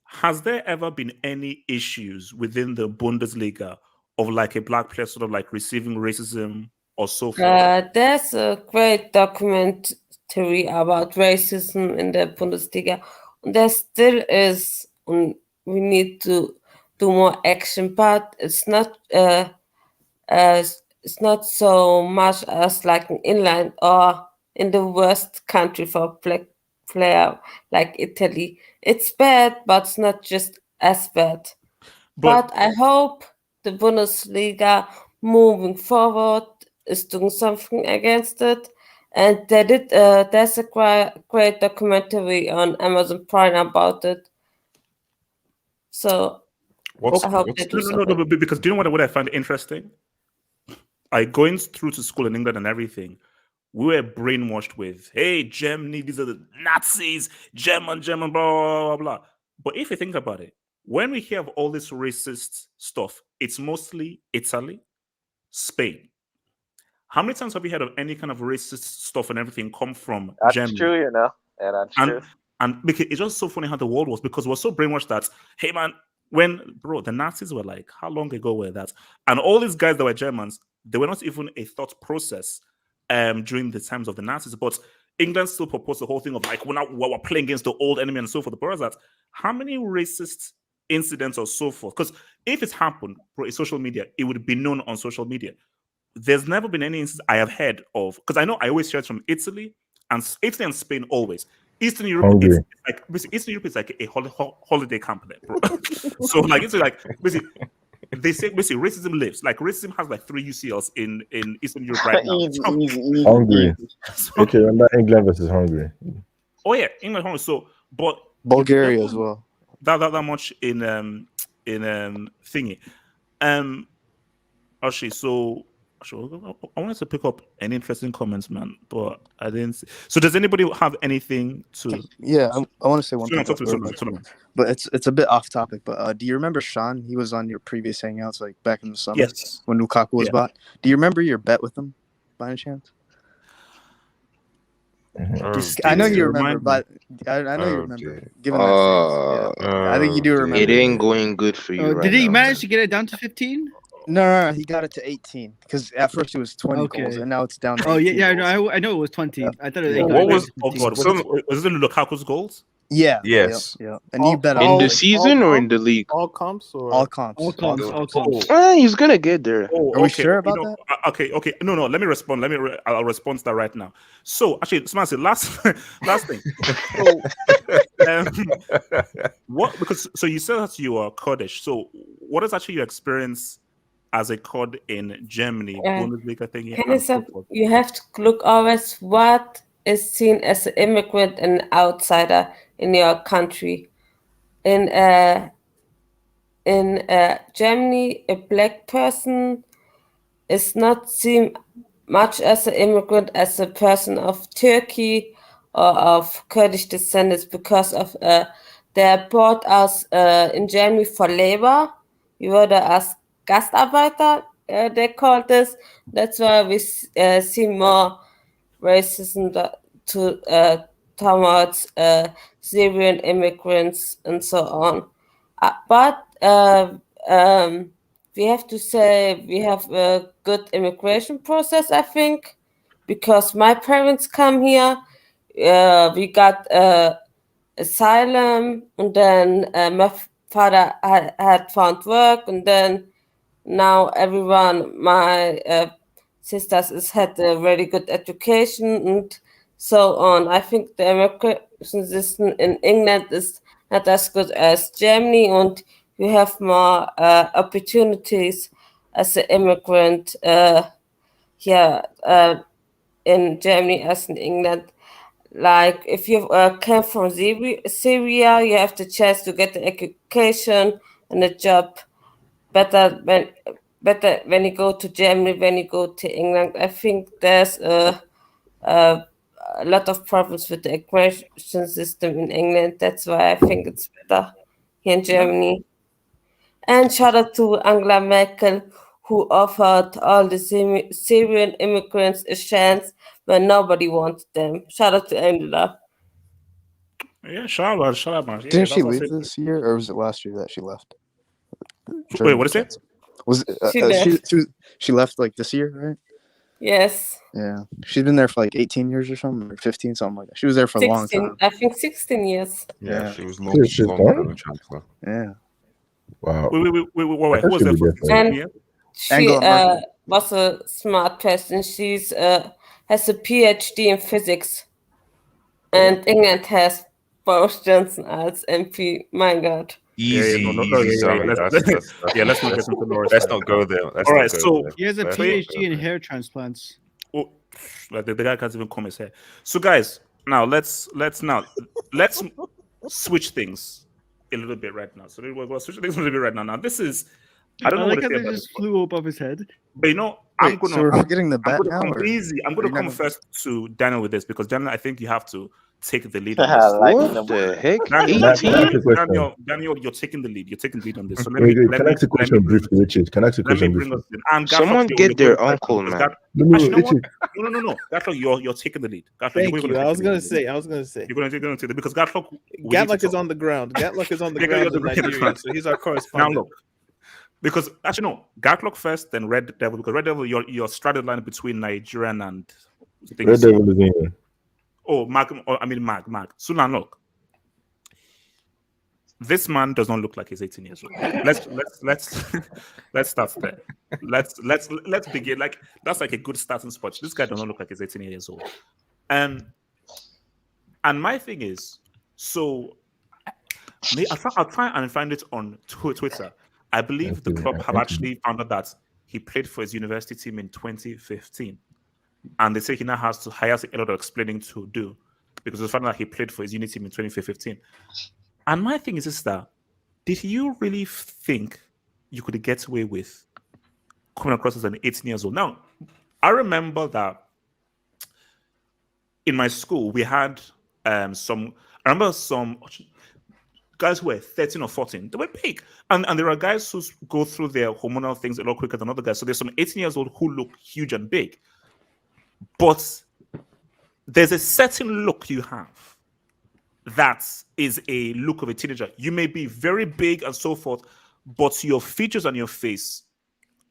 Has there ever been any issues within the Bundesliga of like a black player sort of like receiving racism or so forth? There's a great documentary about racism in the Bundesliga. There still is, we need to do more action, but it's not so much as like in England or in the worst country for black player like Italy. It's bad, but it's not just as bad. But I hope the Bundesliga moving forward is doing something against it. And they did. There's a great documentary on Amazon Prime about it. So I hope they do something. No, because do you know what I find interesting? Going through to school in England and everything, we were brainwashed with, hey, Germany, these are the Nazis, German, blah, blah, blah. But if you think about it, when we hear of all this racist stuff, it's mostly Italy, Spain. How many times have you heard of any kind of racist stuff and everything come from Germany? That's true, you know. Yeah, that's true. And because it's just so funny how the world was, because we're so brainwashed that, hey, man, the Nazis were like, how long ago were that? And all these guys that were Germans, they were not even a thought process during the times of the Nazis. But England still proposed the whole thing of like, we're playing against the old enemy and so forth. But that, how many racist incidents or so forth? Because if it happened, in social media, it would be known on social media. There's never been any instance I have heard of, because I know I always hear it from Italy and Spain always. Eastern Europe is like a holiday camp there, bro. So like it's like basically they say basically racism lives. Like racism has like 3 UCLs in Eastern Europe right now. Hungary. Okay, remember England versus Hungary. Oh yeah, England, Hungary. So, but Bulgaria as well. That much in thingy. Actually, I wanted to pick up any interesting comments, man, but I didn't see. So does anybody have anything to... Yeah, I want to say one thing. But it's a bit off topic, but do you remember Sean? He was on your previous Hangouts like back in the summer when Lukaku was bought. Do you remember your bet with him by any chance? I know you remember, but I know you remember. Given that I think you do remember. It ain't going good for you right Did he now. manage to get it down to 15? No, he got it to 18 because at first it was 20 goals and now it's down to 18 goals. I know it was 20. I thought it was what was? Oh god, was it Lukaku's goals? Yeah. Yes. Yeah. And you bet in the season or in the league? All comps or all comps. All comps. He's gonna get there. Are we sure about that? Okay. No. Let me respond. I'll respond to that right now. So actually, Smancy, last thing. What? Because you said that you are Kurdish. So what is actually your experience as a Kurd in Germany, Bundesliga thing? You have to look always what is seen as an immigrant and an outsider in your country. In Germany, a black person is not seen much as an immigrant as a person of Turkey or of Kurdish descendants because of they brought us in Germany for labor. We were there as Gastarbeiter, they called this. That's why we see more racism towards Syrian immigrants and so on. But we have to say we have a good immigration process, I think, because my parents come here. We got asylum, and then my father had found work, and then now everyone, my sisters, has had a very good education and so on. I think the immigration system in England is not as good as Germany, and you have more opportunities as an immigrant in Germany as in England. like if you came from Syria, you have the chance to get the education and a job better when you go to Germany, when you go to England. I think there's a lot of problems with the education system in England. That's why I think it's better here in Germany. And shout out to Angela Merkel, who offered all the Syrian immigrants a chance when nobody wanted them. Shout out to Angela. Yeah, shout out, man. Yeah, Didn't she that's what I leave said. this year, or was it last year that she left? Wait, what is it? Was She left. she left like this year, right? Yes. Yeah, she's been there for like 18 years or something, or 15, something like that. She was there for a long 16. time. I think 16 years. Yeah, she was She's longer gone? than the chancellor. Yeah. Wow. Wait. I Who was should there be for there for 16 And years? she Angela Merkel. was a smart person. She's has a PhD in physics. And England has Boris Johnson as MP. My God. Easy, easy, Sammy. Let's not get into Norris. Let's not go there. All right, so He has a Let's PhD in hair transplants. Oh, like the guy can't even comb his hair. So, guys, now let's switch things a little bit right now. So we'll switch things a little bit right now. Now, this is I don't know what like to how say they about just this, flew above his head. but I'm Wait, so we're getting the bet gonna now, come or easy. I'm gonna are you not come gonna- first to Daniel with this because Daniel, I think you have to take the lead on I this. like What the heck? Daniel, you're taking the lead. You're taking the lead on this. So Wait, can I ask a question briefly, Richard? Can I ask a question bring briefly? us in. And Someone Gatlock, get you're their going uncle, first, man. No, Actually, you know what? Richard. No. Gatlock, you're taking the lead. Gatlock, Thank you're you. gonna I was take gonna the lead. say. You're gonna take it because Gatlock. Gatlock is on the ground. Gatlock is on the ground in Nigeria, so he's our Now correspondent. look, because actually no, Gatlock first, then Red Devil. Because Red Devil, your straddle line between Nigerian and Red Devil is in here. Mag. So now look, this man does not look like he's 18 years old. Let's start there. Let's begin. Like that's like a good starting spot. This guy does not look like he's 18 years old. And my thing is, so I'll try and find it on Twitter. I believe the club have actually found out that he played for his university team in 2015. And they say he now has a lot of explaining to do because they found out he played for his uni team in 2015. And my thing is that, did you really think you could get away with coming across as an 18 years old? Now, I remember that in my school, we had some guys who were 13 or 14. They were big. And there are guys who go through their hormonal things a lot quicker than other guys. So there's some 18 years old who look huge and big. But there's a certain look you have that is a look of a teenager. You may be very big and so forth, but your features on your face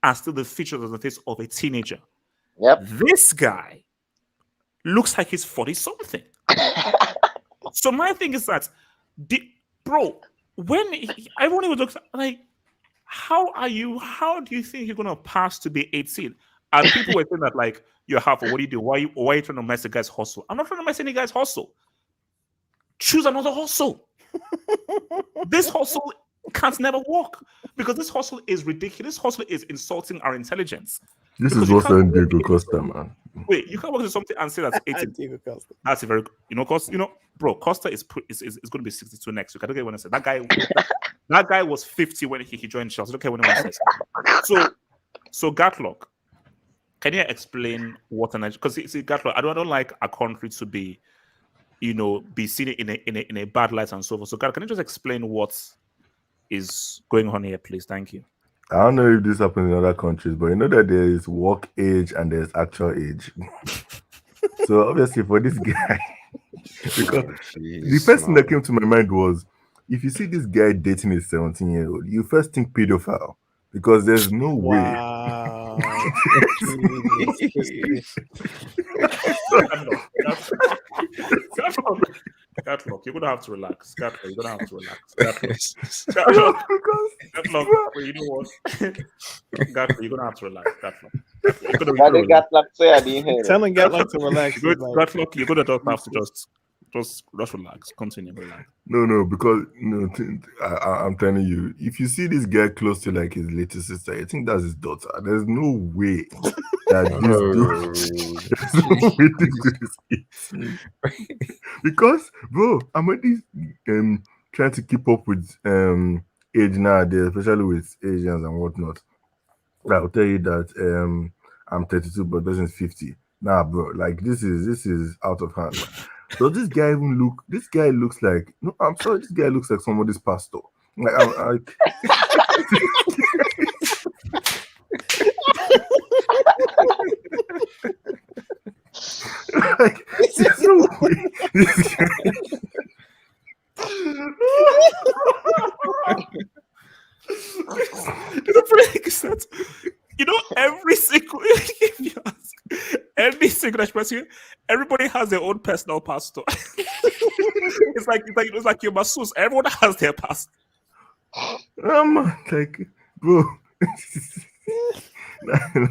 are still the features on the face of a teenager. Yep. This guy looks like he's 40-something. So my thing is that, bro, when everyone was looking like, how do you think you're gonna pass to be 18? And people were saying that like, you're half, what do you do? Why are you trying to mess a guy's hustle? I'm not trying to mess any guy's hustle. Choose another hustle. This hustle can't never work because this hustle is ridiculous. This hustle is insulting our intelligence. This is what's on Diego Costa, man. Wait, you can't work with something and say that's 18. Diego Costa. That's a very, bro, Costa is going to be 62 next week. I don't get what I said. That guy was 50 when he joined Chelsea. I don't care what anyone says. So Gatlock, can you explain what an, because see Gatlock, I don't like a country to be, be seen in a bad light and so forth. So Gatlock, can you just explain what is going on here, please? Thank you. I don't know if this happens in other countries, but you know that there is work age and there's actual age. So obviously for this guy, because the first thing that came to my mind was, if you see this guy dating a 17-year-old, you first think pedophile because there's no way. Gatlock, you're gonna have to relax. Gatlock, you're gonna have to relax. Gatlock, you know what? Gatlock, you're gonna have to relax. Gatlock. What did Gatlock say? I didn't hear it. Telling Gatlock to relax. Gatlock, you're gonna have to just relax. Continue, relax. No, because I'm telling you, if you see this guy close to like his little sister, I think that's his daughter. There's no way that this dude. There's no way this dude is 18. Because, bro, I'm already trying to keep up with age nowadays, especially with Asians and whatnot. I'll tell you that I'm 32, but person's 50. Nah, bro, like this is out of hand, man. So this guy this guy looks like, no, I'm sorry, this guy looks like somebody's pastor. Like, like, there's no way this guy. You know, every single if you ask every single person, everybody has their own personal pastor. it's like your masseuse. Everyone has their pastor. Like, bro.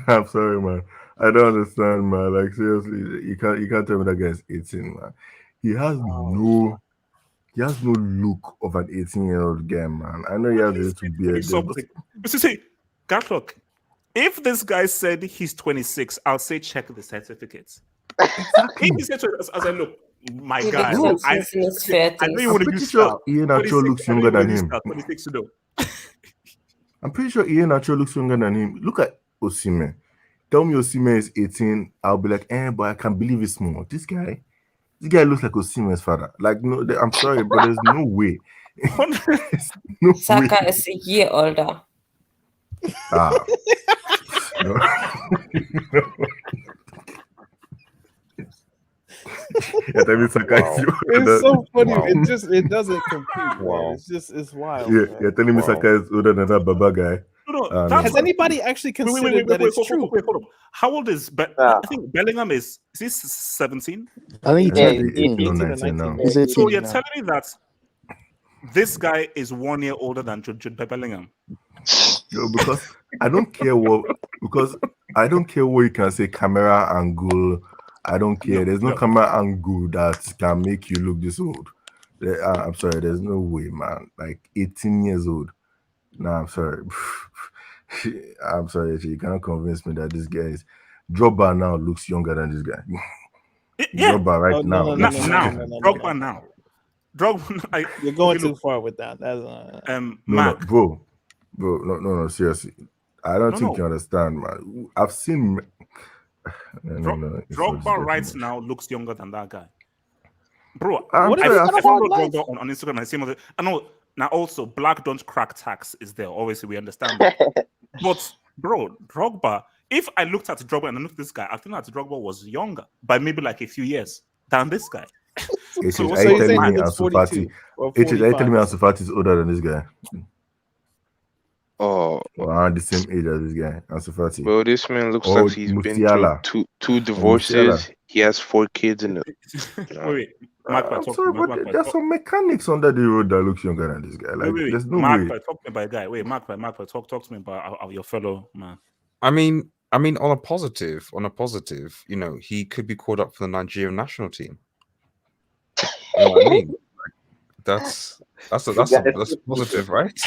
I'm sorry, man. I don't understand, man. Like, seriously, you can't tell me that guy's 18, man. He has no look of an 18-year-old guy, man. I know he has a little beard. See, Gatlock, if this guy said he's 26, I'll say check the certificates. Exactly. If he said to us, I said, look, my He guy, looks I in his 30s. know you want to use sure Ian Nacho looks younger than him. 26, no. I'm pretty sure Ian Nacho looks younger than him. Look at Osimhen. Tell me Osimhen is 18, I'll be like, but I can't believe it's small. This guy looks like Osimhen's father. Like, no, I'm sorry, but there's no way. Saka is a year older. No. It's so funny. Wow. It doesn't compute. Wow. It's wild. Yeah, you're telling me Saka is older than that Baba guy. No. Has anybody actually considered that it's true? Hold on. How old is I think Bellingham is he 17? I think he's 18 or 19 now. So you're telling me that this guy is 1 year older than Jude Bellingham? Yo, because I don't care what you can say, camera angle. I don't care. There's no camera angle that can make you look this old. I'm sorry, there's no way, man. Like 18 years old. Nah, I'm sorry. I'm sorry, you can't convince me that this guy is. Drogba now looks younger than this guy. Yeah. Drogba now. Drogba now. Drogba. You're going too far with that. That's No, seriously. I don't think you understand, man. I've seen. Drogba right now looks younger than that guy, bro. I follow Drogba on Instagram. I see him. I know now. Also, black don't crack tax is there. Obviously, we understand that. But bro, Drogba. If I looked at Drogba and I looked at this guy, I think that Drogba was younger by maybe like a few years than this guy. Are you telling me Ansu Fati is older than this guy? Oh, around the same age as this guy, Ansu Fati. Bro, this man looks like he's been through two divorces. He has 4 kids in the. Wait, I'm sorry, but there's some mechanics under the road that looks younger than this guy. Like, there's no way. Talk to me about a guy. Wait, Mark, talk to me about your fellow man. I mean, on a positive, you know, he could be called up for the Nigerian national team. You know what I mean? That's positive, right?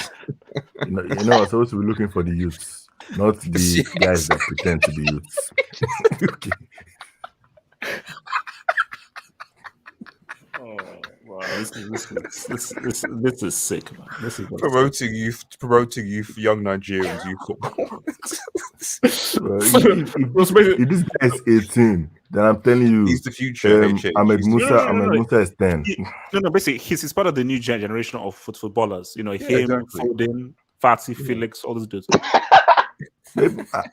You know, I'm supposed to be looking for the youths, not the guys that pretend to be youths. Okay. Oh wow, this is sick, man. This is promoting youth, young Nigerians, youth football. If this guy is 18, then I'm telling you, he's the future. Ahmed Musa is 10. Basically, he's part of the new generation of footballers. You know, Foden, Fati, Felix, all those dudes.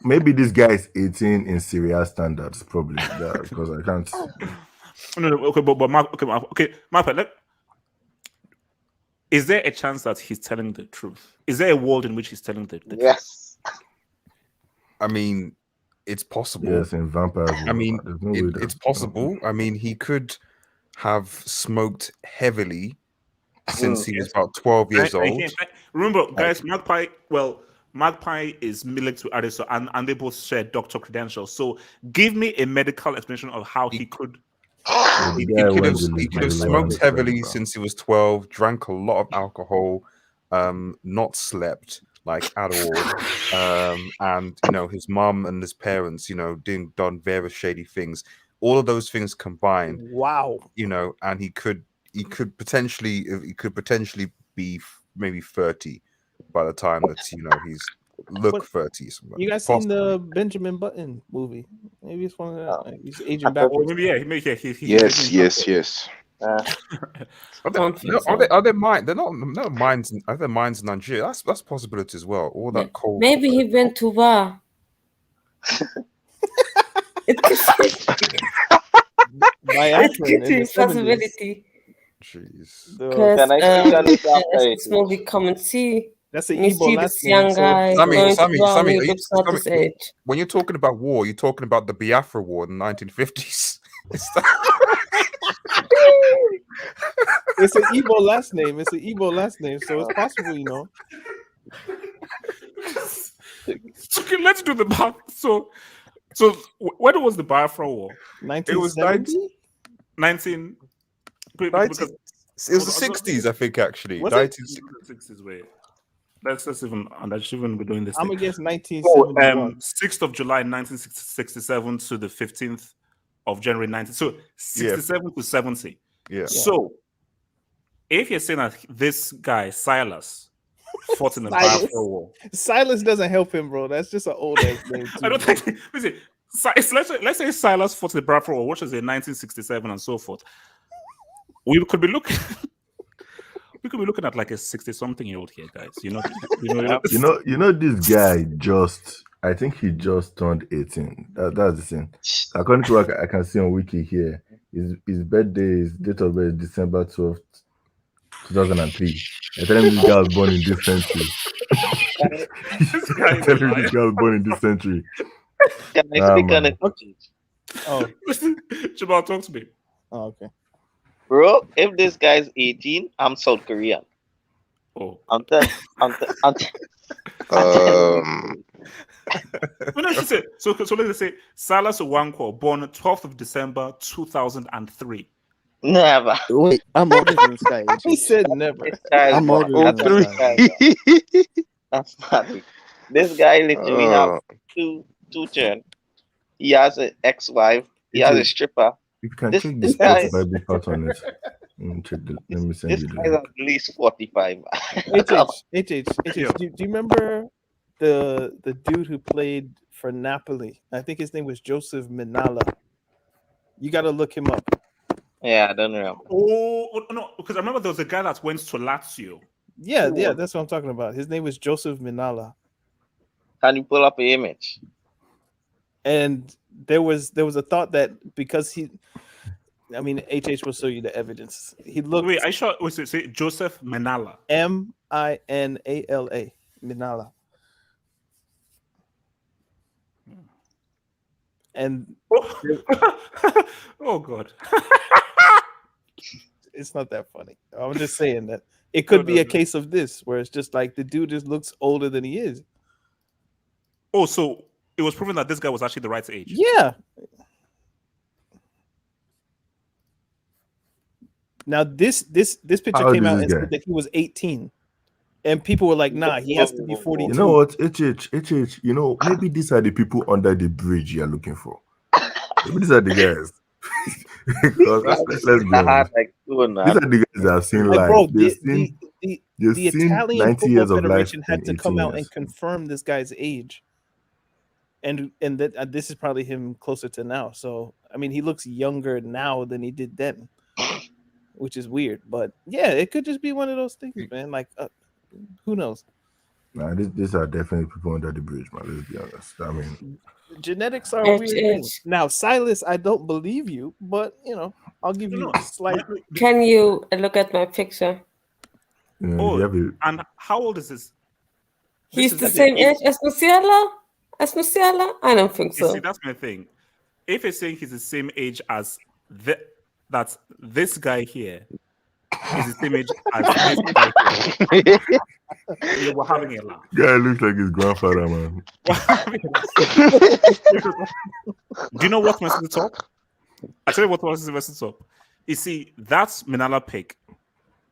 Maybe this guy is 18 in Serie standards, probably, because I can't. No, okay, but Mark, Mark, is there a chance that he's telling the truth? Is there a world in which he's telling the truth? Yes. I mean, it's possible. Yes, in vampires. I mean, it's possible. I mean, he could have smoked heavily since he was about 12 years old. Remember, guys, Magpie is linked to Adesso, and they both share doctor credentials. So give me a medical explanation of how he could. He could have smoked heavily since he was 12, drank a lot of alcohol, not slept, like at all. And you know, his mum and his parents, you know, done various shady things. All of those things combined, wow, you know, and he could potentially be maybe 30 by the time that he's What- 30. You guys seen the Benjamin Button movie? Maybe it's one of that. Like, he's aging Or backwards. maybe he Yes. Are there mines? They're not mines. Are there mines in Nigeria? That's a possibility as well. All that coal. Maybe he went to war. It could be a possibility. Jeez. Because Can I speak on this after this movie Come and See. That's an you Igbo see last this name, young so guy going to war when he looks not his Sammy, age. when you're talking about war, you're talking about the Biafra War in the 1950s. It's an Igbo last name. It's an Igbo last name, so it's possible, you know. Okay, let's do the math. So when was the Biafra War? 1970? 19. It was the 60s, I think. Actually, Was it? 60s. Wait, let's even be doing this. I'm gonna guess 1971. 6th of July 1967 to the 15th of January 19. So 67 to 70. Yeah. So if you're saying that this guy Silas fought in the Biafra War, Silas doesn't help him, bro. That's just an old ass name. I don't think. Listen, let's say Silas fought in the Biafra War, which is in 1967 and so forth. We could be looking at like a 60-something-year-old here, guys. You know, this guy I think he just turned 18. That's the thing. According to what I can see on Wiki here, his birthday is date of birth is December 12th, 2003. I tell him this guy was born in this century. I tell him this guy was born in this century. Can I speak on it? Oh, Jamal, talk to me. Oh, okay. Bro, if this guy's 18, I'm South Korean. Oh. I'm So let's say Silas Nwankwo, born 12th of December 2003. Never. Wait, I'm older than this guy. He said never. I'm older than this guy. That's funny. This guy literally have two children. He has an ex-wife. He has a stripper. You can This check the guy- Bible part on it. Let me send This you the guy's at least 45. HH. Do you remember the dude who played for Napoli? I think his name was Joseph Minala. You got to look him up. Yeah, I don't know. Oh no, because I remember there was a guy that went to Lazio. Yeah, that's what I'm talking about. His name was Joseph Minala. Can you pull up an image? And there was a thought that because HH will show you the evidence. He looked. Wait, I saw. Was it Joseph Minala? Minala. Minala. And oh god, it's not that funny. I'm just saying that it could be a case of this where it's just like the dude just looks older than he is. Oh, so it was proven that this guy was actually the right age. Yeah. Now this picture How old came is out this and guy? said that he was 18, and people were like, "Nah, he has to be 42." You know what, HH, you know, maybe these are the people under the bridge you're looking for. Maybe these are the guys. Because let's be honest. These are the guys that have seen Like, life. bro, They've the seen Italian 90 years Football of life Federation had in to 18 come out years. and confirm this guy's age, and that this is probably him closer to now. So I mean, he looks younger now than he did then, which is weird. But yeah, it could just be one of those things, man. Like, who knows? Nah, these are definitely people under the bridge, man. Let's be honest. I mean, Genetics are a weird thing. Now, Silas, I don't believe you, but I'll give you a slight. Can you look at my picture? And how old is this? He's the same age as Musiala? I don't think so. You see, that's my thing. If you're saying he's the same age as this guy here is the same age as this guy here, you were having a laugh. guy looks like his grandfather, man. Do you know what messes it up? I tell you what messes it up. You see, that's Minala pick.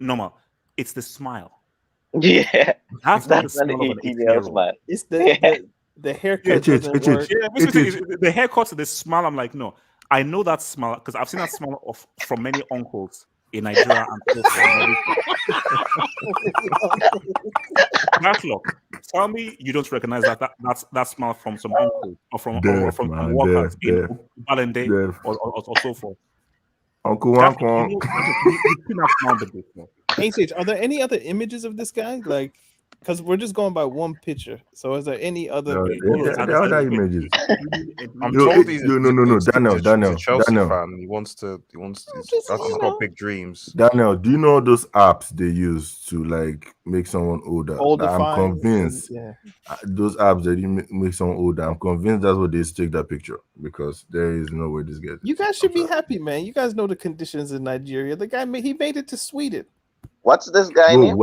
Normal. It's the smile. Yeah, That's not the that's not smell the of an 18 years, 18-year-old. man. It's the haircut doesn't work. Yeah, the haircut, the smile. I'm like, no, I know that smile because I've seen that smile from many uncles in Nigeria and so forth. Matlock, tell me you don't recognize that smile from some uncle or from some workers in Balende or so forth. Uncle You've Nwankwo. seen that smile before. HH, are there any other images of this guy? Like, because we're just going by one picture. So is there any other? There are other images. I'm told he's No, Daniel. He's a Chelsea fan. He's got big dreams. Daniel, do you know those apps they use to like make someone older? I'm convinced those apps that you make someone older. I'm convinced that's what they take that picture because there is no way this gets. You guys should be happy, man. You guys know the conditions in Nigeria. The guy he made it to Sweden. What's this guy name?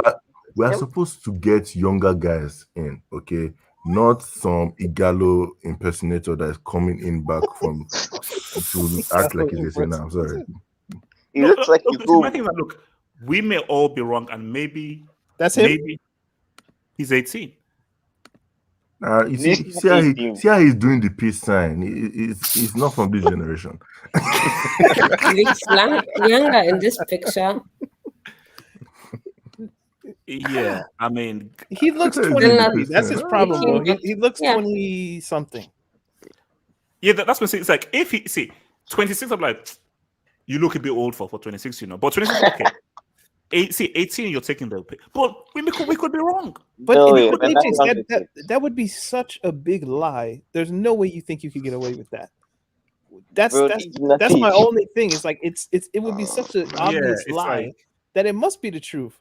We're supposed to get younger guys in, okay? Not some Igalo impersonator that is coming in back from to act like he's a now. I'm sorry. He looks like look, we may all be wrong, and maybe that's him. Maybe he's 18. You see how he's doing the peace sign. He's not from this generation. He looks younger in this picture. Yeah, I mean, he looks 20. That's his problem, bro. He looks 20 something. Yeah, that's what I'm saying. It's like if he 26, I'm like, you look a bit old for 26, you know. But 26, okay. 18, you're taking the pick. But we could be wrong. But that would be such a big lie. There's no way you think you could get away with that. That's my only thing. It's like it would be such an obvious lie that it must be the truth.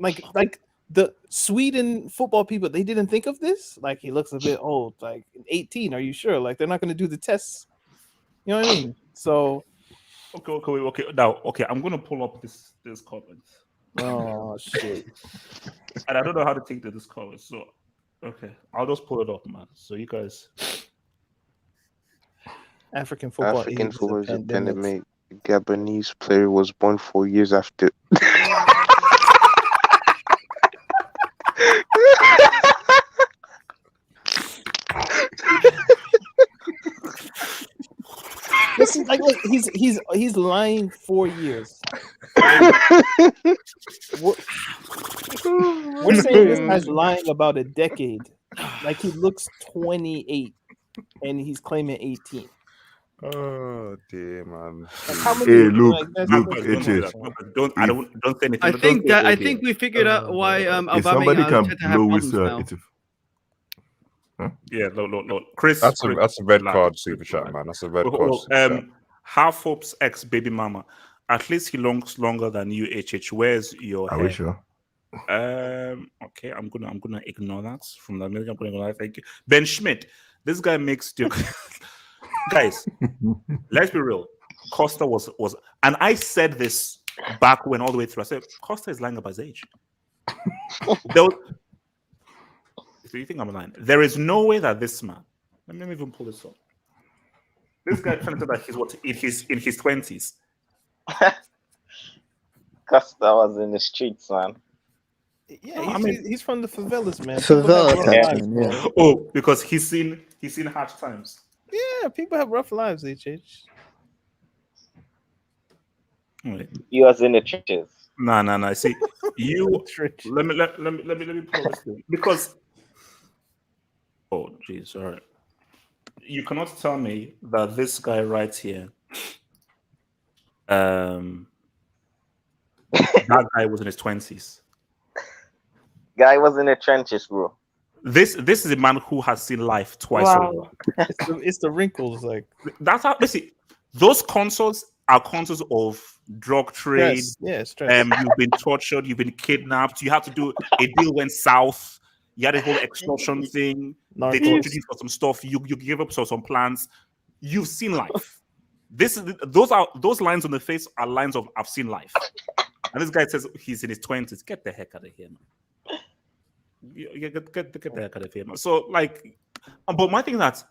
Like the Sweden football people, they didn't think of this. Like he looks a bit old. Like 18, are you sure? Like they're not going to do the tests. You know what I mean? So okay. Now, I'm going to pull up this comment. Oh shit! And I don't know how to take this comment. So okay, I'll just pull it up, man. So you guys, African football is a pandemic. Gabonese player was born 4 years after. This is like he's lying 4 years. We're saying this guy's lying about a decade. Like he looks 28 and he's claiming 18. Oh dear, man. Like how many? Don't say anything. I think we figured out why somebody Aubameyang can and Arteta have blow problems whistle. now. Yeah, no. Chris, that's a red card, super chat, man. That's a red card. Half Hope's ex baby mama. At least he looks longer than you, HH. Where's your hair? Are we sure? Okay, I'm gonna ignore that from the I'm gonna ignore that. Thank you. Ben Schmidt. This guy makes guys, let's be real. Costa was, and I said this back when all the way through. I said Costa is lying about his age. Do you think I'm lying? There is no way that this man. Let me even pull this up. This guy trying to tell that he's in his 20s. Costa was in the streets, man. Yeah, he's from the favelas, man. Yeah. Oh, because he's seen hard times. Yeah, people have rough lives, HH. Wait. He was in the trenches. No. See, you. let me pull this thing because. Oh, jeez. All right. You cannot tell me that this guy right here. That guy was in his 20s. Guy was in the trenches, bro. This is a man who has seen life twice over. It's the wrinkles, like that's how. Listen, those consoles are consoles of drug trade. Stress. You've been tortured. You've been kidnapped. You had to do a deal went south. You had a whole extortion thing. They tortured you for some stuff. You gave up some plans. You've seen life. Those lines on the face are lines of I've seen life. And this guy says he's in his 20s. Get the heck out of here, man. Get the heck out of here, man. So like, but my thing is that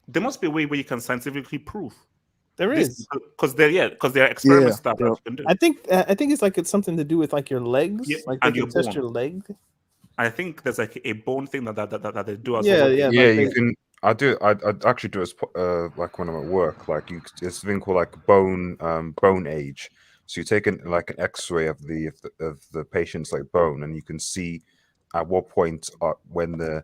there must be a way where you can scientifically prove There is because there are experiments that you can do. I think it's something to do with like your legs, like they and can your test bone. your leg. I think there's like a bone thing that they do as Yeah, well. yeah, Yeah, like you they- can. I do. I actually do it like when I'm at work. Like it's a thing called like bone age. So you take an X-ray of the patient's like bone, and you can see at what point when the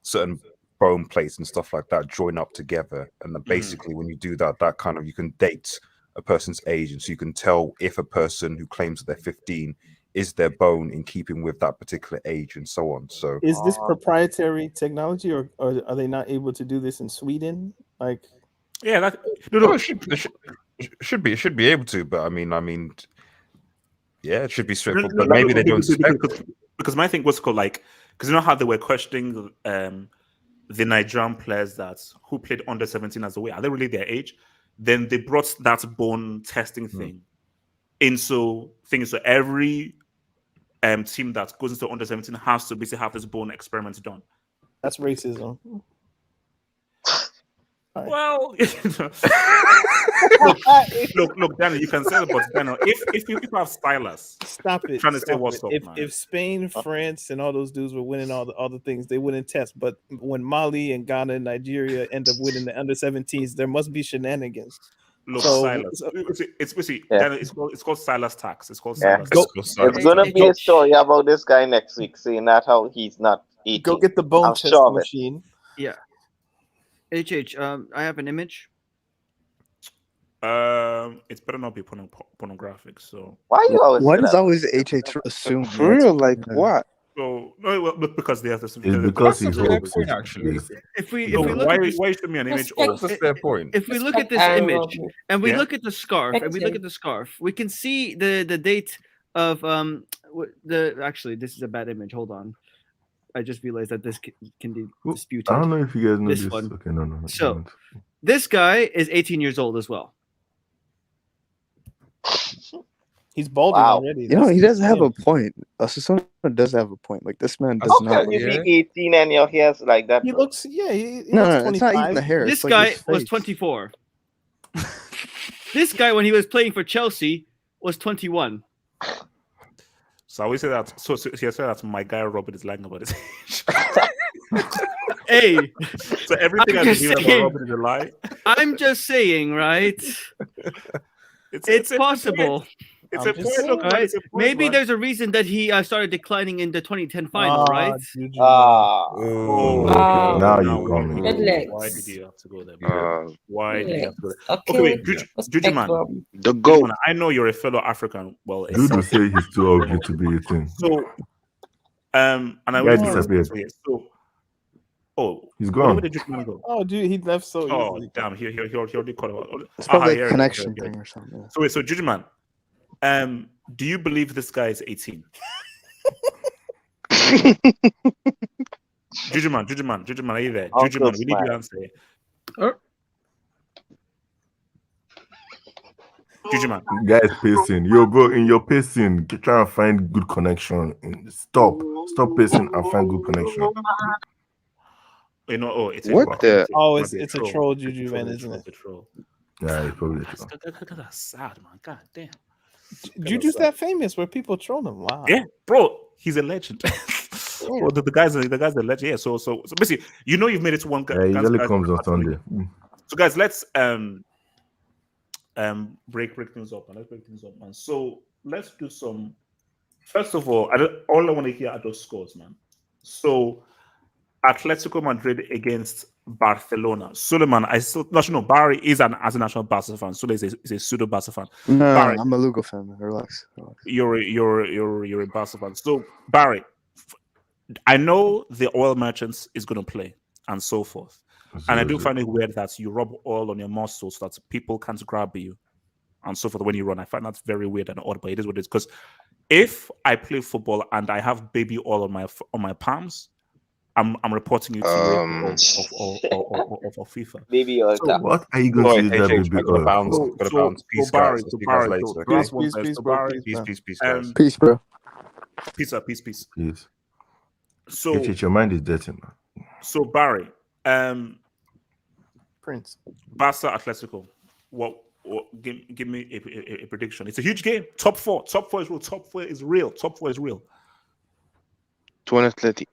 certain bone plates and stuff like that join up together, and then basically when you do that kind of you can date a person's age, and so you can tell if a person who claims that they're 15 is their bone in keeping with that particular age and so on. So Is this proprietary technology, or are they not able to do this in Sweden? Like, yeah, it should be able to, but I mean, yeah, it should be straightforward. But maybe they don't spec because my thing was called like because you know how they were questioning the Nigerian players who played under 17 as a way. Are they really their age? Then they brought that bone testing thing into things. So every team that goes into under 17 has to basically have this bone experiment done. that's racism. Well, look, Daniel, you can say it, but Daniel, if you have Silas, Stop it. trying to say Stop what's it. up, man. If Spain, France, and all those dudes were winning all the things, they wouldn't test. But when Mali and Ghana and Nigeria end up winning the under 17s, there must be shenanigans. Look, So- Silas. It's basically Yeah. Daniel, it's called Silas tax. It's called Yeah. Silas. It's gonna be a story about this guy next week saying that how he's not eating. Go get the bone I'm test sure of it. machine. Yeah. HH, I have an image. It's better not be pornographic. So why you always? Why does always HH assume? For real, like what? So no, well, because they have this. It's because he's point, actually. If we So look why at this, why should me an image of That's their point. if we look at this Respect image and we Yeah. look at the scarf and we look at the scarf, we can see the date of actually this is a bad image. Hold on. I just realized that this can be disputed. I don't know if you guys know This this. one. Okay, no. So this guy is 18 years old as well. He's balding already. You know, he does have a point. Asasona does have a point. Like this man does How not. can you be 18 and your hair's like that? He bro? looks, yeah. He No, looks no, it's not 25. even the hair. This it's like guy his was face. 24. This guy, when he was playing for Chelsea, was 21. So I always say that. So he said that my guy Robert is lying about his age. Hey, So everything I'm I just believe about saying. Robert is a lie. I'm just saying, right? It's possible. It's I'm a just point. saying. Look, man, Right? it's a point, Maybe man. there's a reason that he started declining in the 2010 final, right? Juju. Okay, now you why- coming. Good legs. Why did you have to go there? Why did you have to go there? Okay. Okay, wait, Juju man. The Juju goat. man, I know you're a fellow African. Well, Dude say he's too ugly to be 18. so and I Guy will disappeared. He's gone. Where did Juju man go? Oh, dude, he left so Oh easily. damn! He already caught out. It's probably here a it is, connection here it is. thing or something. So wait, so Juju man, do you believe this guy is 18? Juju man, are you there? Uncle Juju man, we need you Smile. to answer. Juju man, Guys pacing. Yo, bro, in your pacing, try and find good connection. Stop pacing and find good connection. you know, it's What the? Oh, might be it's a troll, Juju, man, It's isn't it? a troll. Yeah, it's probably That's, that's sad, man. God damn. Juju's that famous where people troll him. Wow. Yeah, bro, he's a legend. Bro, the guy's a legend. Yeah, so basically, you know, you've made it to one. Yeah, he usually guys, comes on Sunday. So guys, let's break things up, and let's break things up, man. So let's do some. First of all, all I want to hear are those scores, man. So Atletico Madrid against Barcelona. Suleiman, Barry is an national Barca fan. Sule is a pseudo Barca fan. No, Barry, I'm a Lugo fan. Man. Relax. you're a Barca fan. So Barry, I know the oil merchants is going to play and so forth. And I do find it weird that you rub oil on your muscles so that people can't grab you and so forth when you run. I find that's very weird and odd, but it is what it is. Because if I play football and I have baby oil on my palms, I'm reporting you to of FIFA. Baby oil. So what are you going to use that baby oil for? Peace, guys. Peace, bro. Peace. Yes. So your mind is dirty, man. So Barry, Prince. Barca Atletico. Give me a prediction. It's a huge game. Top four is real. Top four is real. 2-1 Atleti.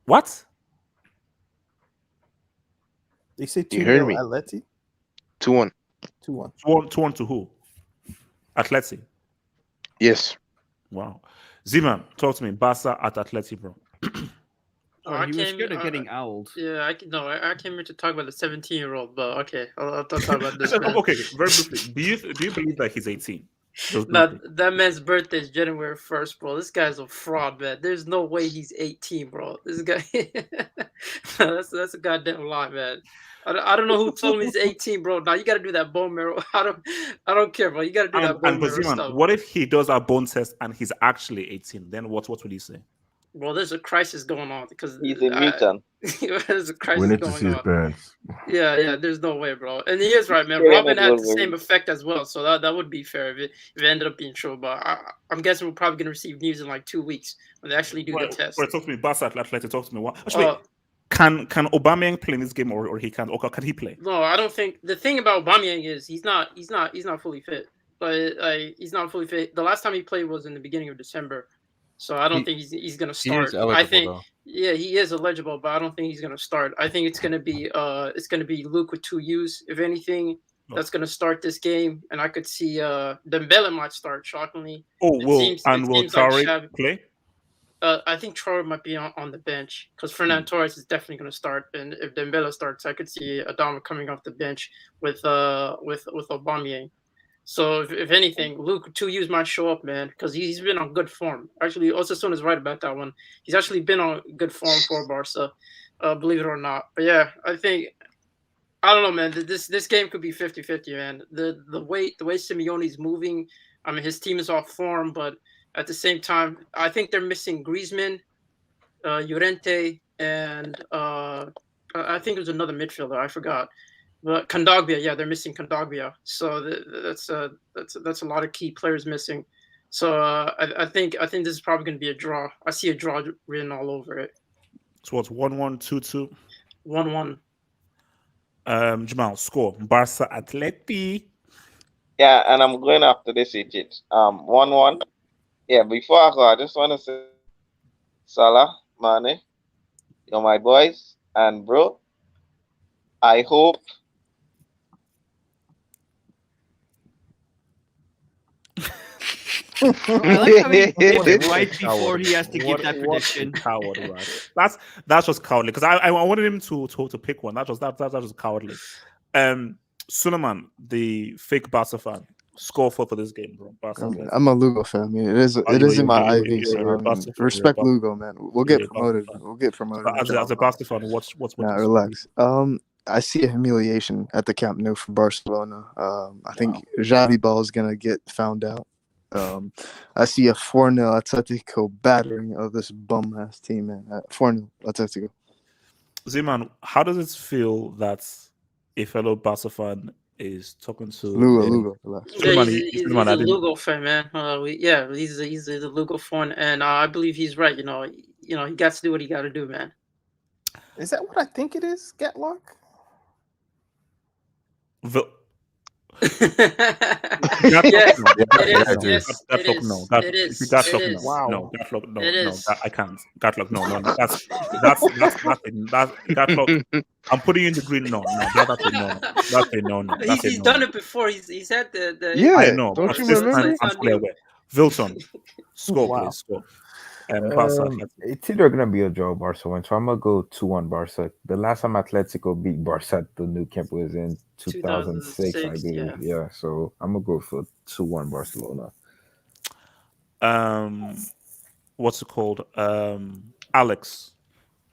What? They say 2-0 You heard me. Atleti? 2-1. 2-1. 2-1 to who? Atleti. Yes. Wow. Ziman, talk to me. Barca at Atleti, bro. He was scared of getting owled. Yeah, I came here to talk about the 17-year-old, but okay, I'll talk about this. Okay, very briefly. Do you believe that he's 18? That man's birthday is January 1st, bro. This guy's a fraud, man. There's no way he's 18, bro. This guy, that's a goddamn lie, man. I don't know who told me he's 18, bro. Now you got to do that bone marrow. I don't care, bro. You got to do that bone marrow stuff. What if he does a bone test and he's actually 18? Then what will he say? Well, there's a crisis going on because he's a mutant. There's a crisis We need going to see his on. parents. Yeah, there's no way, bro. And he is right, man. Robin had the same effect as well, so that would be fair if it ended up being true. But I'm guessing we're probably going to receive news in like 2 weeks when they actually do the test. Talk to me, Barca Atleti. Talk to me. Actually, can Aubameyang play in this game, or he can't? Or can he play? No, I don't think. The thing about Aubameyang is he's not fully fit. But he's not fully fit. The last time he played was in the beginning of December. So I don't think he's going to start. I think he is eligible, but I don't think he's going to start. I think it's going to be Luke with 2 U's. If anything, that's going to start this game, and I could see Dembele might start. Shockingly. Will Traore play? I think Traore might be on the bench because Fernan Torres is definitely going to start, and if Dembele starts, I could see Adama coming off the bench with Aubameyang. So if anything, Luke 2 U's might show up, man, because he's been on good form. Actually, Osasuna is right about that one. He's actually been on good form for Barca, believe it or not. But yeah, I don't know, man. This game could be 50-50, man. The way Simeone's moving, I mean, his team is off form, but at the same time, I think they're missing Griezmann, Llorente, and I think there's another midfielder. I forgot. But Kondogbia, they're missing Kondogbia, so that's a lot of key players missing. So I think this is probably going to be a draw. I see a draw written all over it. So it's 1-1, 2-2, 1-1. Jamal, score Barca Atleti. Yeah, and I'm going after this, Egypt. 1-1. Yeah, before I go, I just want to say, Salah, Mane, you're my boys, and bro, I hope. Right before he has to give that prediction. Coward, right? That's just cowardly. Because I wanted him to pick one. That's just cowardly. Suleiman, the fake Barca fan, score for this game, bro. I'm a Lugo fan. I mean, it is in my IV. Respect Lugo, man. We'll get promoted. As a Barca fan, what's relax. I see a humiliation at the Camp Nou for Barcelona. I think Xavi Ball is gonna get found out. I see a 4-0 Atletico battering of this bum ass team, man. 4-0 Atletico. Ziman, how does it feel that a fellow Barca fan is talking to Lugo? He's a Lugo fan, man. He's a Lugo fan, and I believe he's right. You know, he got to do what he got to do, man. Is that what I think it is, Gatlock? I can't. Gatlock, no. That's Gatlock. I'm putting you in the green. No. That's a no. He's done it before. He's had the yeah. I know. Don't you remember? I'm fully aware. Wilson, score, please score. It's either gonna be a draw, Barca win. So I'm gonna go 2-1 Barca. The last time Atletico beat Barca at the Nou Camp was in 2006, I believe. Yeah, so I'm gonna go for 2-1 Barcelona. What's it called? Alex,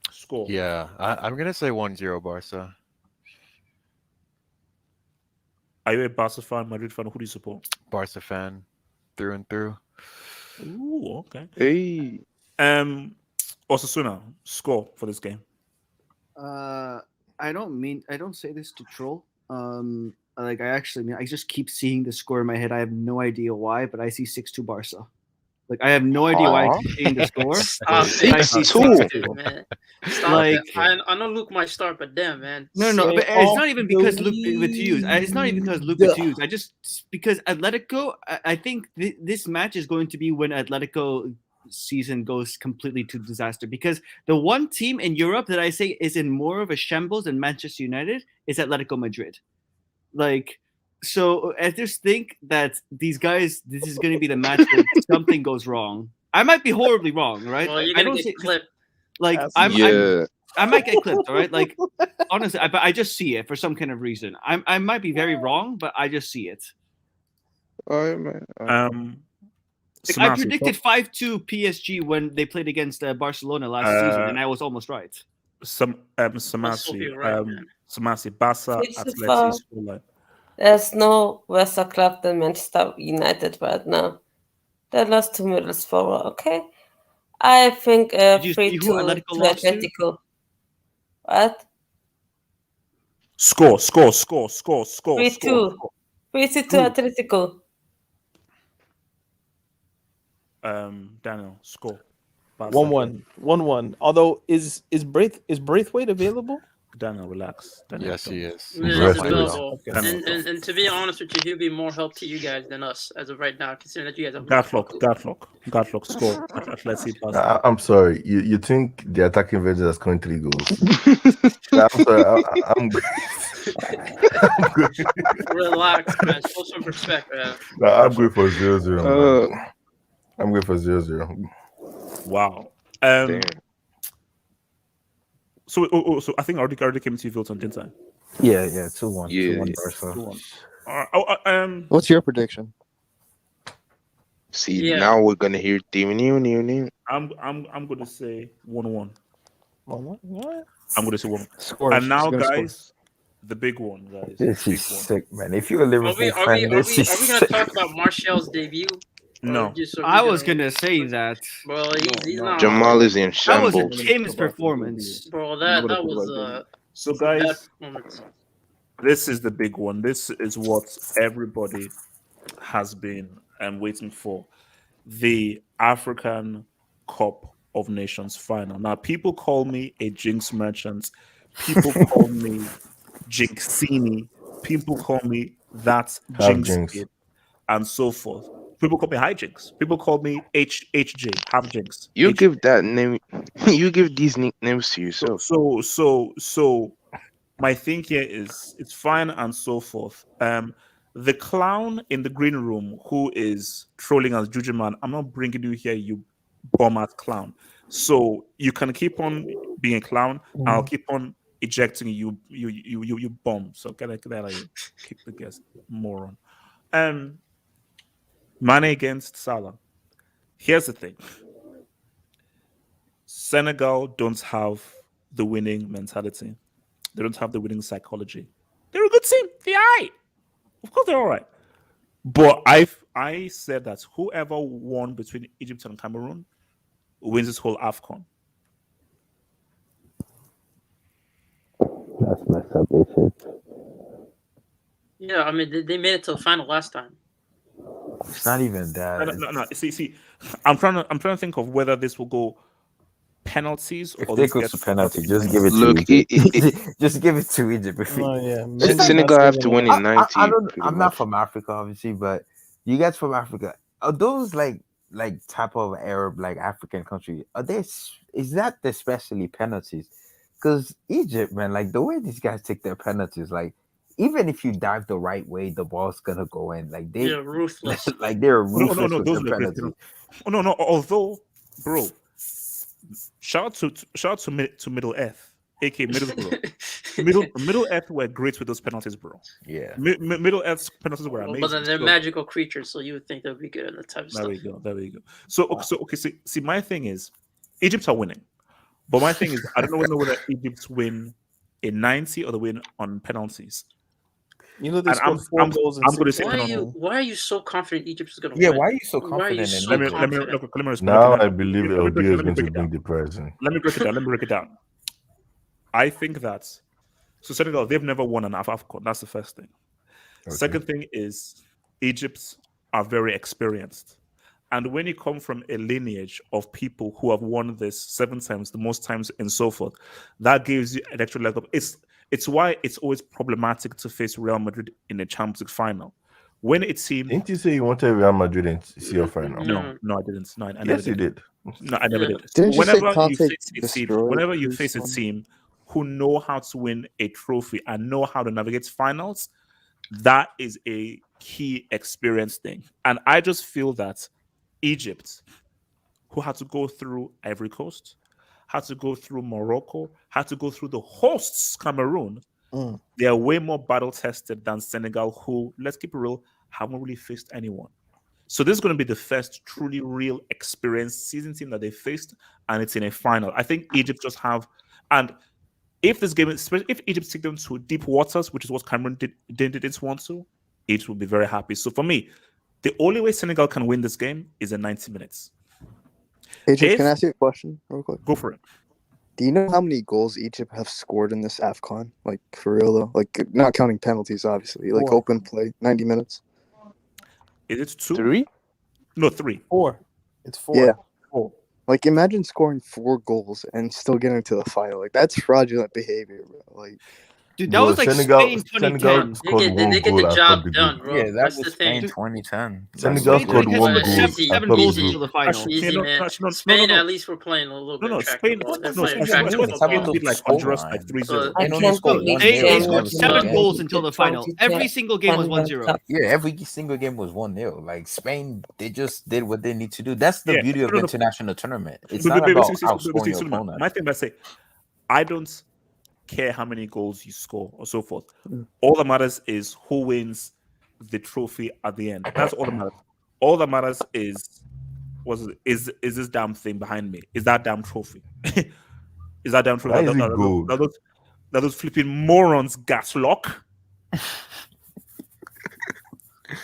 score. Yeah, I'm gonna say 1-0 Barca. Are you a Barca fan, Madrid fan? Who do you support? Barca fan, through and through. Ooh, okay. Hey. Osasuna, score for this game. I don't say this to troll. I just keep seeing the score in my head. I have no idea why, but I see 6-2 Barca. Like I have no idea why it's changed the score. Stop Like, it. 6-2. Man. Stop Like- it. I know Luke might start, but damn, man. No, but it's not even because Luke Batuse. It's not even because Luke Batuse. I just because Atletico. I think this match is going to be when Atletico season goes completely to disaster, because the one team in Europe that I say is in more of a shambles than Manchester United is Atletico Madrid. Like, so I just think that these guys, this is going to be the match where something goes wrong. I might be horribly wrong, right? Well, you're I gonna don't get say, clipped. like Yeah. I might get clipped, all right? Like, honestly, but I just see it for some kind of reason. I might be very wrong, but I just see it. All right, man. Like, I predicted 5-2 PSG when they played against Barcelona last season, and I was almost right. Samasi, Barca, Which is Atleti, scoreline. There's no worse club than Manchester United right now. They lost to Middlesbrough, okay? I think Did you see 3-2 who to Atletico lost to? Atletico. What? Score. 3-2. 3-2 to Atletico. Daniel, score. 1-1. Although is Braithwaite available? Daniel, relax. Daniel, Yes, he is. Yeah, he's available. Okay. And to be honest with you, he'll be more help to you guys than us as of right now, considering that you guys have Gatlock, score. Let's see. I'm sorry. You think the attacking Avengers are scoring 3 goals? I'm sorry. I'm good. Relax, man. Show some respect, man. I'm good for 0-0. I'm good for 0-0. Wow. So I think already came to your votes on Dintai. Yeah, 2-1. Yeah. 2-1 Barca. What's your prediction? See, now we're gonna hear new. I'm gonna say 1-1. 1-1? What? I'm gonna say 1-1. Score. And now, She's gonna guys, the big one, guys. This is sick, man. If you're a Are Liverpool we fan, this is gonna sick. talk about Martial's debut? No. I was gonna say that. Well, he's not. Jamal is in That was a shambles. Tim's performance. Bro, that was So, bad guys, performance. this is the big one. This is what everybody has been waiting for. The African Cup of Nations final. Now, people call me a jinx merchant. People call me jinxini. People call me that jinx kid, and so forth. People call me hijinks. People call me HJ, half jinx. You give that name. You give these nicknames to yourself. So my thing here is it's fine and so forth. The clown in the green room who is trolling us, Juju man, I'm not bringing you here, you bum-ass clown. So you can keep on being a clown. I'll keep on ejecting you bum. So get out of here. Kick the guest, moron. Mane against Salah. Here's the thing. Senegal don't have the winning mentality. They don't have the winning psychology. They're a good team. They're all right. Of course they're all right. But I said that whoever won between Egypt and Cameroon wins this whole Afcon. That's messed up, Egypt. Yeah, I mean they made it to the final last time. It's not even that. No. See, I'm trying to think of whether this will go penalties If or they this go gets to penalty, just give it Look, to Egypt. Just give it to Egypt. Senegal have to win in 90. I'm not from Africa, obviously, but you guys from Africa, are those like type of Arab, like African country, is that especially penalties? Because Egypt, man, like the way these guys take their penalties, like even if you dive the right way, the ball's gonna go in. Like they're ruthless. like they're ruthless No, with those their are penalties. No. Although, bro, shout out to Middle Earth, aka Middlesbrough. Middle Earth were great with those penalties, bro. Yeah, Middle Earth's penalties were amazing. But then they're magical creatures, so you would think they'd be good in the type of stuff. There we go. So okay. See, my thing is, Egypt are winning, but my thing is, I don't know whether Egypt win in 90 or they win on penalties. You know, they scored 4 goals. I'm going to say why are you so confident Egypt is going to win? win? Why are you so confident? Let me now I believe LB is going to bring the prize in. Let me break it down. I think that Senegal, they've never won an Afcon. That's the first thing. Okay. Second thing is Egypt are very experienced. And when you come from a lineage of people who have won this 7 times, the most times, and so forth, that gives you an extra leg up. It's why it's always problematic to face Real Madrid in a Champions League final. When it seemed, Didn't you say you wanted Real Madrid in your final? No, I didn't. No, I never Yes, you did. did. No, I never did. Didn't you say Whenever you Conte face a team, destroyed whenever you Cruz face a one? team who know how to win a trophy and know how to navigate finals, that is a key experience thing. And I just feel that Egypt, who had to go through Ivory Coast, had to go through Morocco, had to go through the hosts, Cameroon, they are way more battle tested than Senegal, who, let's keep it real, haven't really faced anyone. So this is going to be the first truly real experienced season team that they faced, and it's in a final. I think Egypt just have, and if this game, especially if Egypt take them to deep waters, which is what Cameroon didn't want to, Egypt will be very happy. So for me, the only way Senegal can win this game is in 90 minutes. AJ, can I ask you a question real quick? Go for it. Do you know how many goals Egypt have scored in this Afcon? Like, for real, though? Like, not counting penalties, obviously. Like, 4. open play, 90 minutes. Is it 2? 3? No, 3. 4. It's 4. Yeah. 4. Like, imagine scoring 4 goals and still getting to the final. Like, that's fraudulent behavior, bro. Like, dude, that was like Spain 2010. They get the job done, bro. Yeah, that That's was the thing. Spain 2010. Senegal scored Spain 1 has goal. scored seven goals until the final. Easy, man. Spain, at least, we're playing a little bit Spain. attractive. They're No, playing Spain attractive football. beat like Honduras like 3-0. They only scored 1 They 0. scored 7 goals until the final. Every single game was 1-0. Yeah, every single game was 1-0. Like Spain, they just did what they need to do. That's the beauty of international tournament. It's not about outscoring your opponent. My thing, I say, I don't care how many goals you score or so forth. All that matters is who wins the trophy at the end. That's all that matters. All that matters is this damn thing behind me? Is that damn trophy? Is that damn trophy? That those flipping morons Gatlock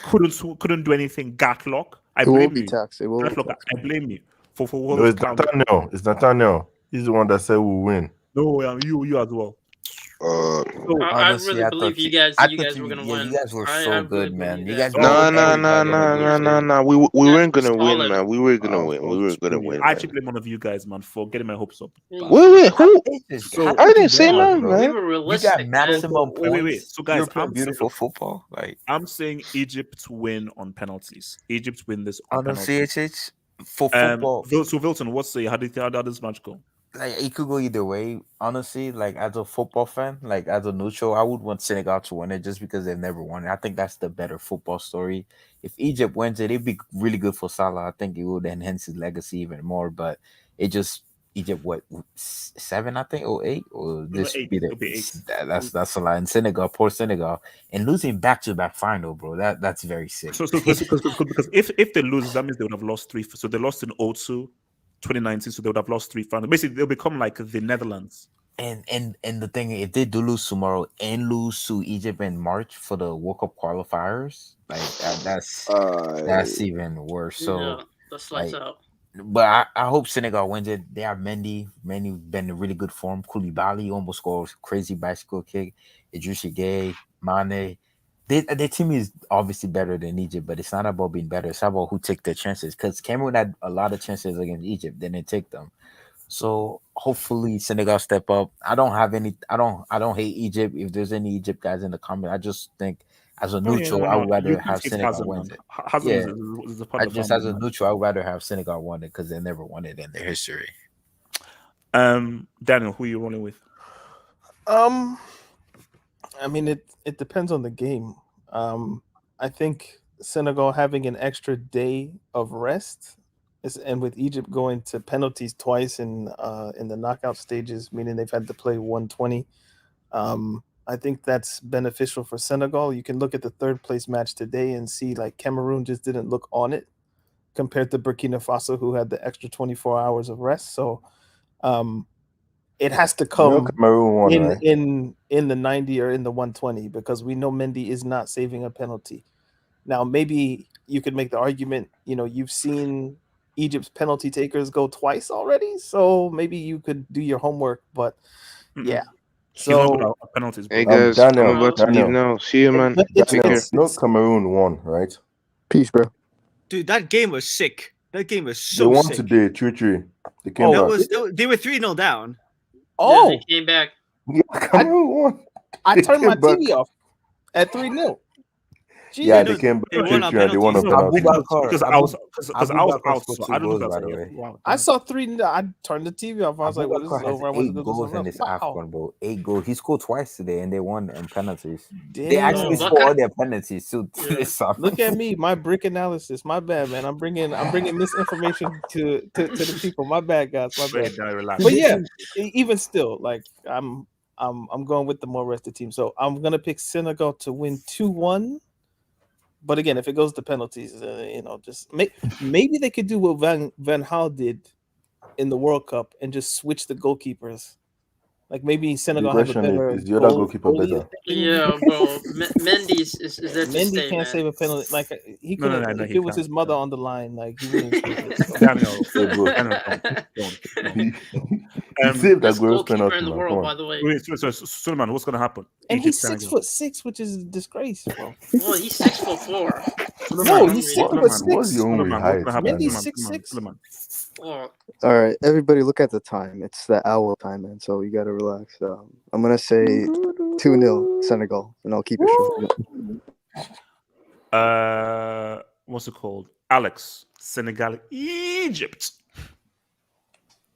couldn't do anything. Gatlock, I blame you. Gatlock, I blame you for what No, it's Nathaniel. It's Nathaniel. He's the one that said we'll win. No, you as well. I really believe you guys were gonna win. You guys were so good, man. You guys No. We weren't gonna win, man. We were gonna win. We were gonna win. I actually blame one of you guys, man, for getting my hopes up. Wait, who? I didn't say nothing, man. We were realistic. You got maximum points. Wait. So guys, you're playing beautiful football. Like I'm saying, Egypt win on penalties. Egypt win this on penalties. CHH for football. So Wilton, what's the how did this match go? Like it could go either way. Honestly, like as a football fan, like as a neutral, I would want Senegal to win it just because they've never won it. I think that's the better football story. If Egypt wins it, it'd be really good for Salah. I think it would enhance his legacy even more. But it just Egypt 7, I think, or 8, or this be the that's a lot. And Senegal, poor Senegal, and losing back-to-back final, bro. That's very sick. So because if they lose, that means they would have lost 3. So they lost in 02. 2019, so they would have lost 3 finals. Basically, they'll become like the Netherlands. And the thing, if they do lose tomorrow and lose to Egypt in March for the World Cup qualifiers, like that's even worse. So that's lights out. But I hope Senegal wins it. They have Mendy. Mendy been in really good form. Koulibaly almost scored crazy bicycle kick. Idrissa Gueye, Mane. Their team is obviously better than Egypt, but it's not about being better. It's about who take their chances. Because Cameroon had a lot of chances against Egypt, they didn't take them. So hopefully Senegal step up. I don't hate Egypt. If there's any Egypt guys in the comment, I just think as a neutral, I would rather have Senegal win it. As a neutral, I would rather have Senegal win it because they never won it in their history. Daniel, who are you rolling with? I mean, it depends on the game. I think Senegal having an extra day of rest, and with Egypt going to penalties twice in the knockout stages, meaning they've had to play 120. I think that's beneficial for Senegal. You can look at the third place match today and see like Cameroon just didn't look on it compared to Burkina Faso, who had the extra 24 hours of rest. So it has to come in the 90 or in the 120 because we know Mendy is not saving a penalty. Now, maybe you could make the argument, you've seen Egypt's penalty takers go twice already, so maybe you could do your homework, but yeah. So penalties. Hey guys, Daniel, I'm about to leave now. See you, man. Take care. No, Cameroon won, right? Peace, bro. Dude, that game was sick. That game was They so won sick. today, 3-3. They came that back. was they were 3-0 down. Oh, They came back. Yeah, Cameroon won. I They turned my came back. TV off at 3-0. Yeah, they came back They won on 3-3 and they won on penalties. penalty. because I was out, so I don't know if that's by the way. wow. I saw 3-0. I turned the TV off. I was like, "Well, this Abubakar is has over. I want to 8 go do goals something in else." this Wow. AFCON, bro. 8 goals. He scored twice today, and they won in penalties. They Damn. actually What scored kind all their penalties too. This Look at me, my brick analysis. My bad, man. I'm bringing misinformation to the people. My bad, guys. My bad. Relax. But yeah, even still, like I'm going with the more rested team. So I'm gonna pick Senegal to win 2-1. But again, if it goes to penalties, just maybe they could do what Van Gaal did in the World Cup and just switch the goalkeepers. Like maybe The Senegal have a question better is the other goalkeeper better? Yeah, bro. Mendy is there to Mendy stay, can't man. save a penalty. Like he No, couldn't. no, if he it was can't. his mother on the line, like he wouldn't save it. So. Daniel, Hey, bro. don't. He saved Best Aguero's goalkeeper penalty, in the man. world, Come by on. the way. Wait, so Suleiman, what's gonna happen? And Egypt, he's Senegal. 6'6", which is a disgrace, bro. Well, he's 6'4". No, he's 6'6". What's your own with height, Mendy's Daniel? 6'6". Oh, All right, everybody, look at the time. It's the owl time, man. So you got to relax. I'm gonna say 2-0 Senegal, and I'll keep it short. What's it called? Alex, Senegal, Egypt.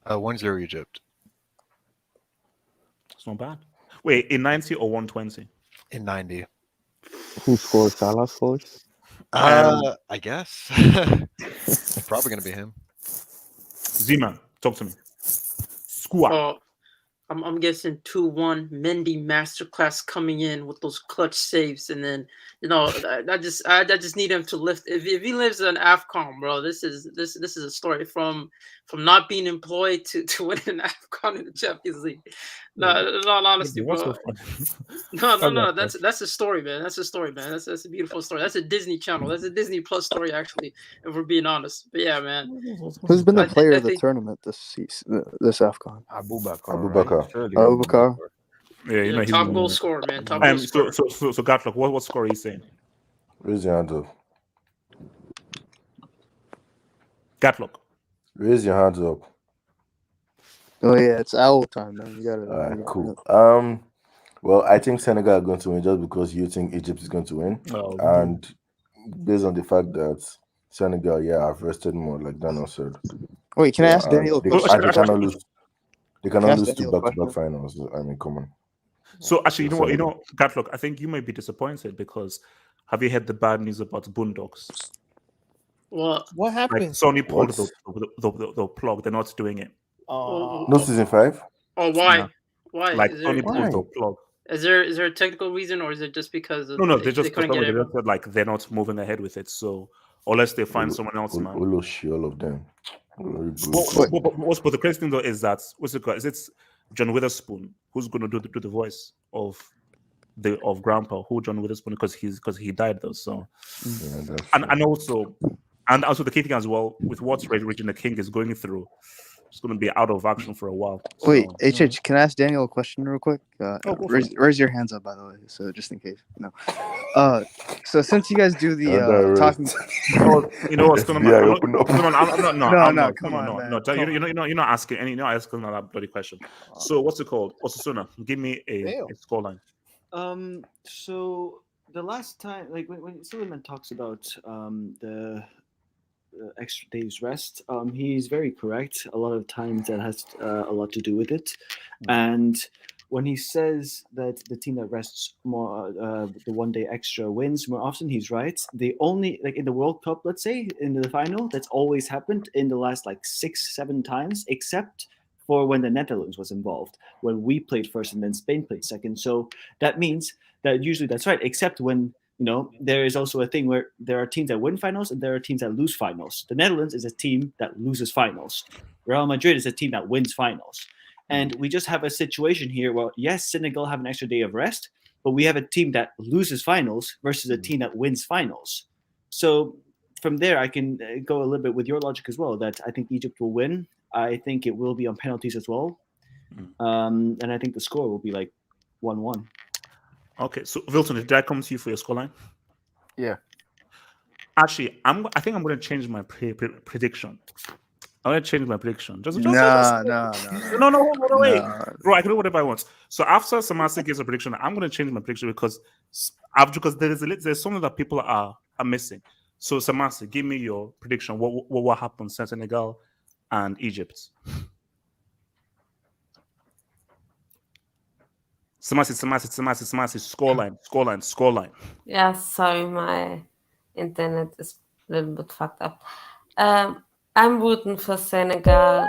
1-0 Egypt. It's not bad. Wait, in 90 or 120? In 90. Who scored? Salah scored? I guess. Probably going to be him. Zima, talk to me. Squad. Oh, I'm guessing 2-1. Mendy masterclass coming in with those clutch saves, and then I just need him to lift. If he lives an Afcon, bro, this is a story from not being employed to winning an Afcon in the Champions League. No, in all honesty, bro. No. That's a story, man. That's a story, man. That's a beautiful story. That's a Disney Channel. That's a Disney Plus story, actually, if we're being honest. But yeah, man. Who's been the player of the tournament this Afcon? Abubakar. Abubakar. Yeah, he's top goal scorer, man. Top goal scorer. So Gatlock, what score are you saying? Raise your hand up. Gatlock. Raise your hands up. Oh yeah, it's owl time, man. You got it. All right, cool. Well, I think Senegal are going to win just because you think Egypt is going to win, and based on the fact that Senegal, have rested more, like Daniel said. Wait, can I ask Daniel? They cannot lose. They cannot lose two Daniel a back-to-back finals. I mean, come on. So actually, you know what, Gatlock, I think you might be disappointed because have you heard the bad news about Boondocks? What happened? Like Sony pulled the plug. They're not doing it. No season 5. Oh, why? Yeah. Why? Like Is there, Sony pulled the plug. Is there a technical reason, or is it just because of No, they they couldn't get it? said like they're not moving ahead with it. So unless they find someone else, man. All of them. But the crazy thing though is that is it John Witherspoon who's going to do the voice of Grandpa? Who John Witherspoon because he died though. So and also the key thing as well with what Regina King is going through, it's going to be out of action for a while. So, Wait, HH, can I ask Daniel a question real quick? Raise your hands up, by the way, so just in case. No. So since you guys do the talking, you know what's going on? No, come on, man. You're not asking that bloody question. So what's it called? Osasuna, give me a scoreline. So the last time, like when Suleiman talks about the extra day's rest, he's very correct. A lot of times that has a lot to do with it. And when he says that the team that rests more, the 1 day extra wins more often, he's right. They only, like in the World Cup, let's say, in the final, that's always happened in the last like 6-7 times, except for when the Netherlands was involved, when we played first and then Spain played second. So that means that usually that's right, except when there is also a thing where there are teams that win finals and there are teams that lose finals. The Netherlands is a team that loses finals. Real Madrid is a team that wins finals. And we just have a situation here where, yes, Senegal have an extra day of rest, but we have a team that loses finals versus a team that wins finals. So from there, I can go a little bit with your logic as well, that I think Egypt will win. I think it will be on penalties as well. And I think the score will be like 1-1. Okay, so Wilson, did I come to you for your scoreline? Yeah. Actually, I think I'm going to change my prediction. I'm going to change my prediction. No. Wait. Bro, I can do whatever I want. So after Samasi gives a prediction, I'm going to change my prediction because there's something that people are missing. So Samasi, give me your prediction. What will happen to Senegal and Egypt? Samasi, scoreline. Yeah, sorry, my internet is a little bit fucked up. I'm rooting for Senegal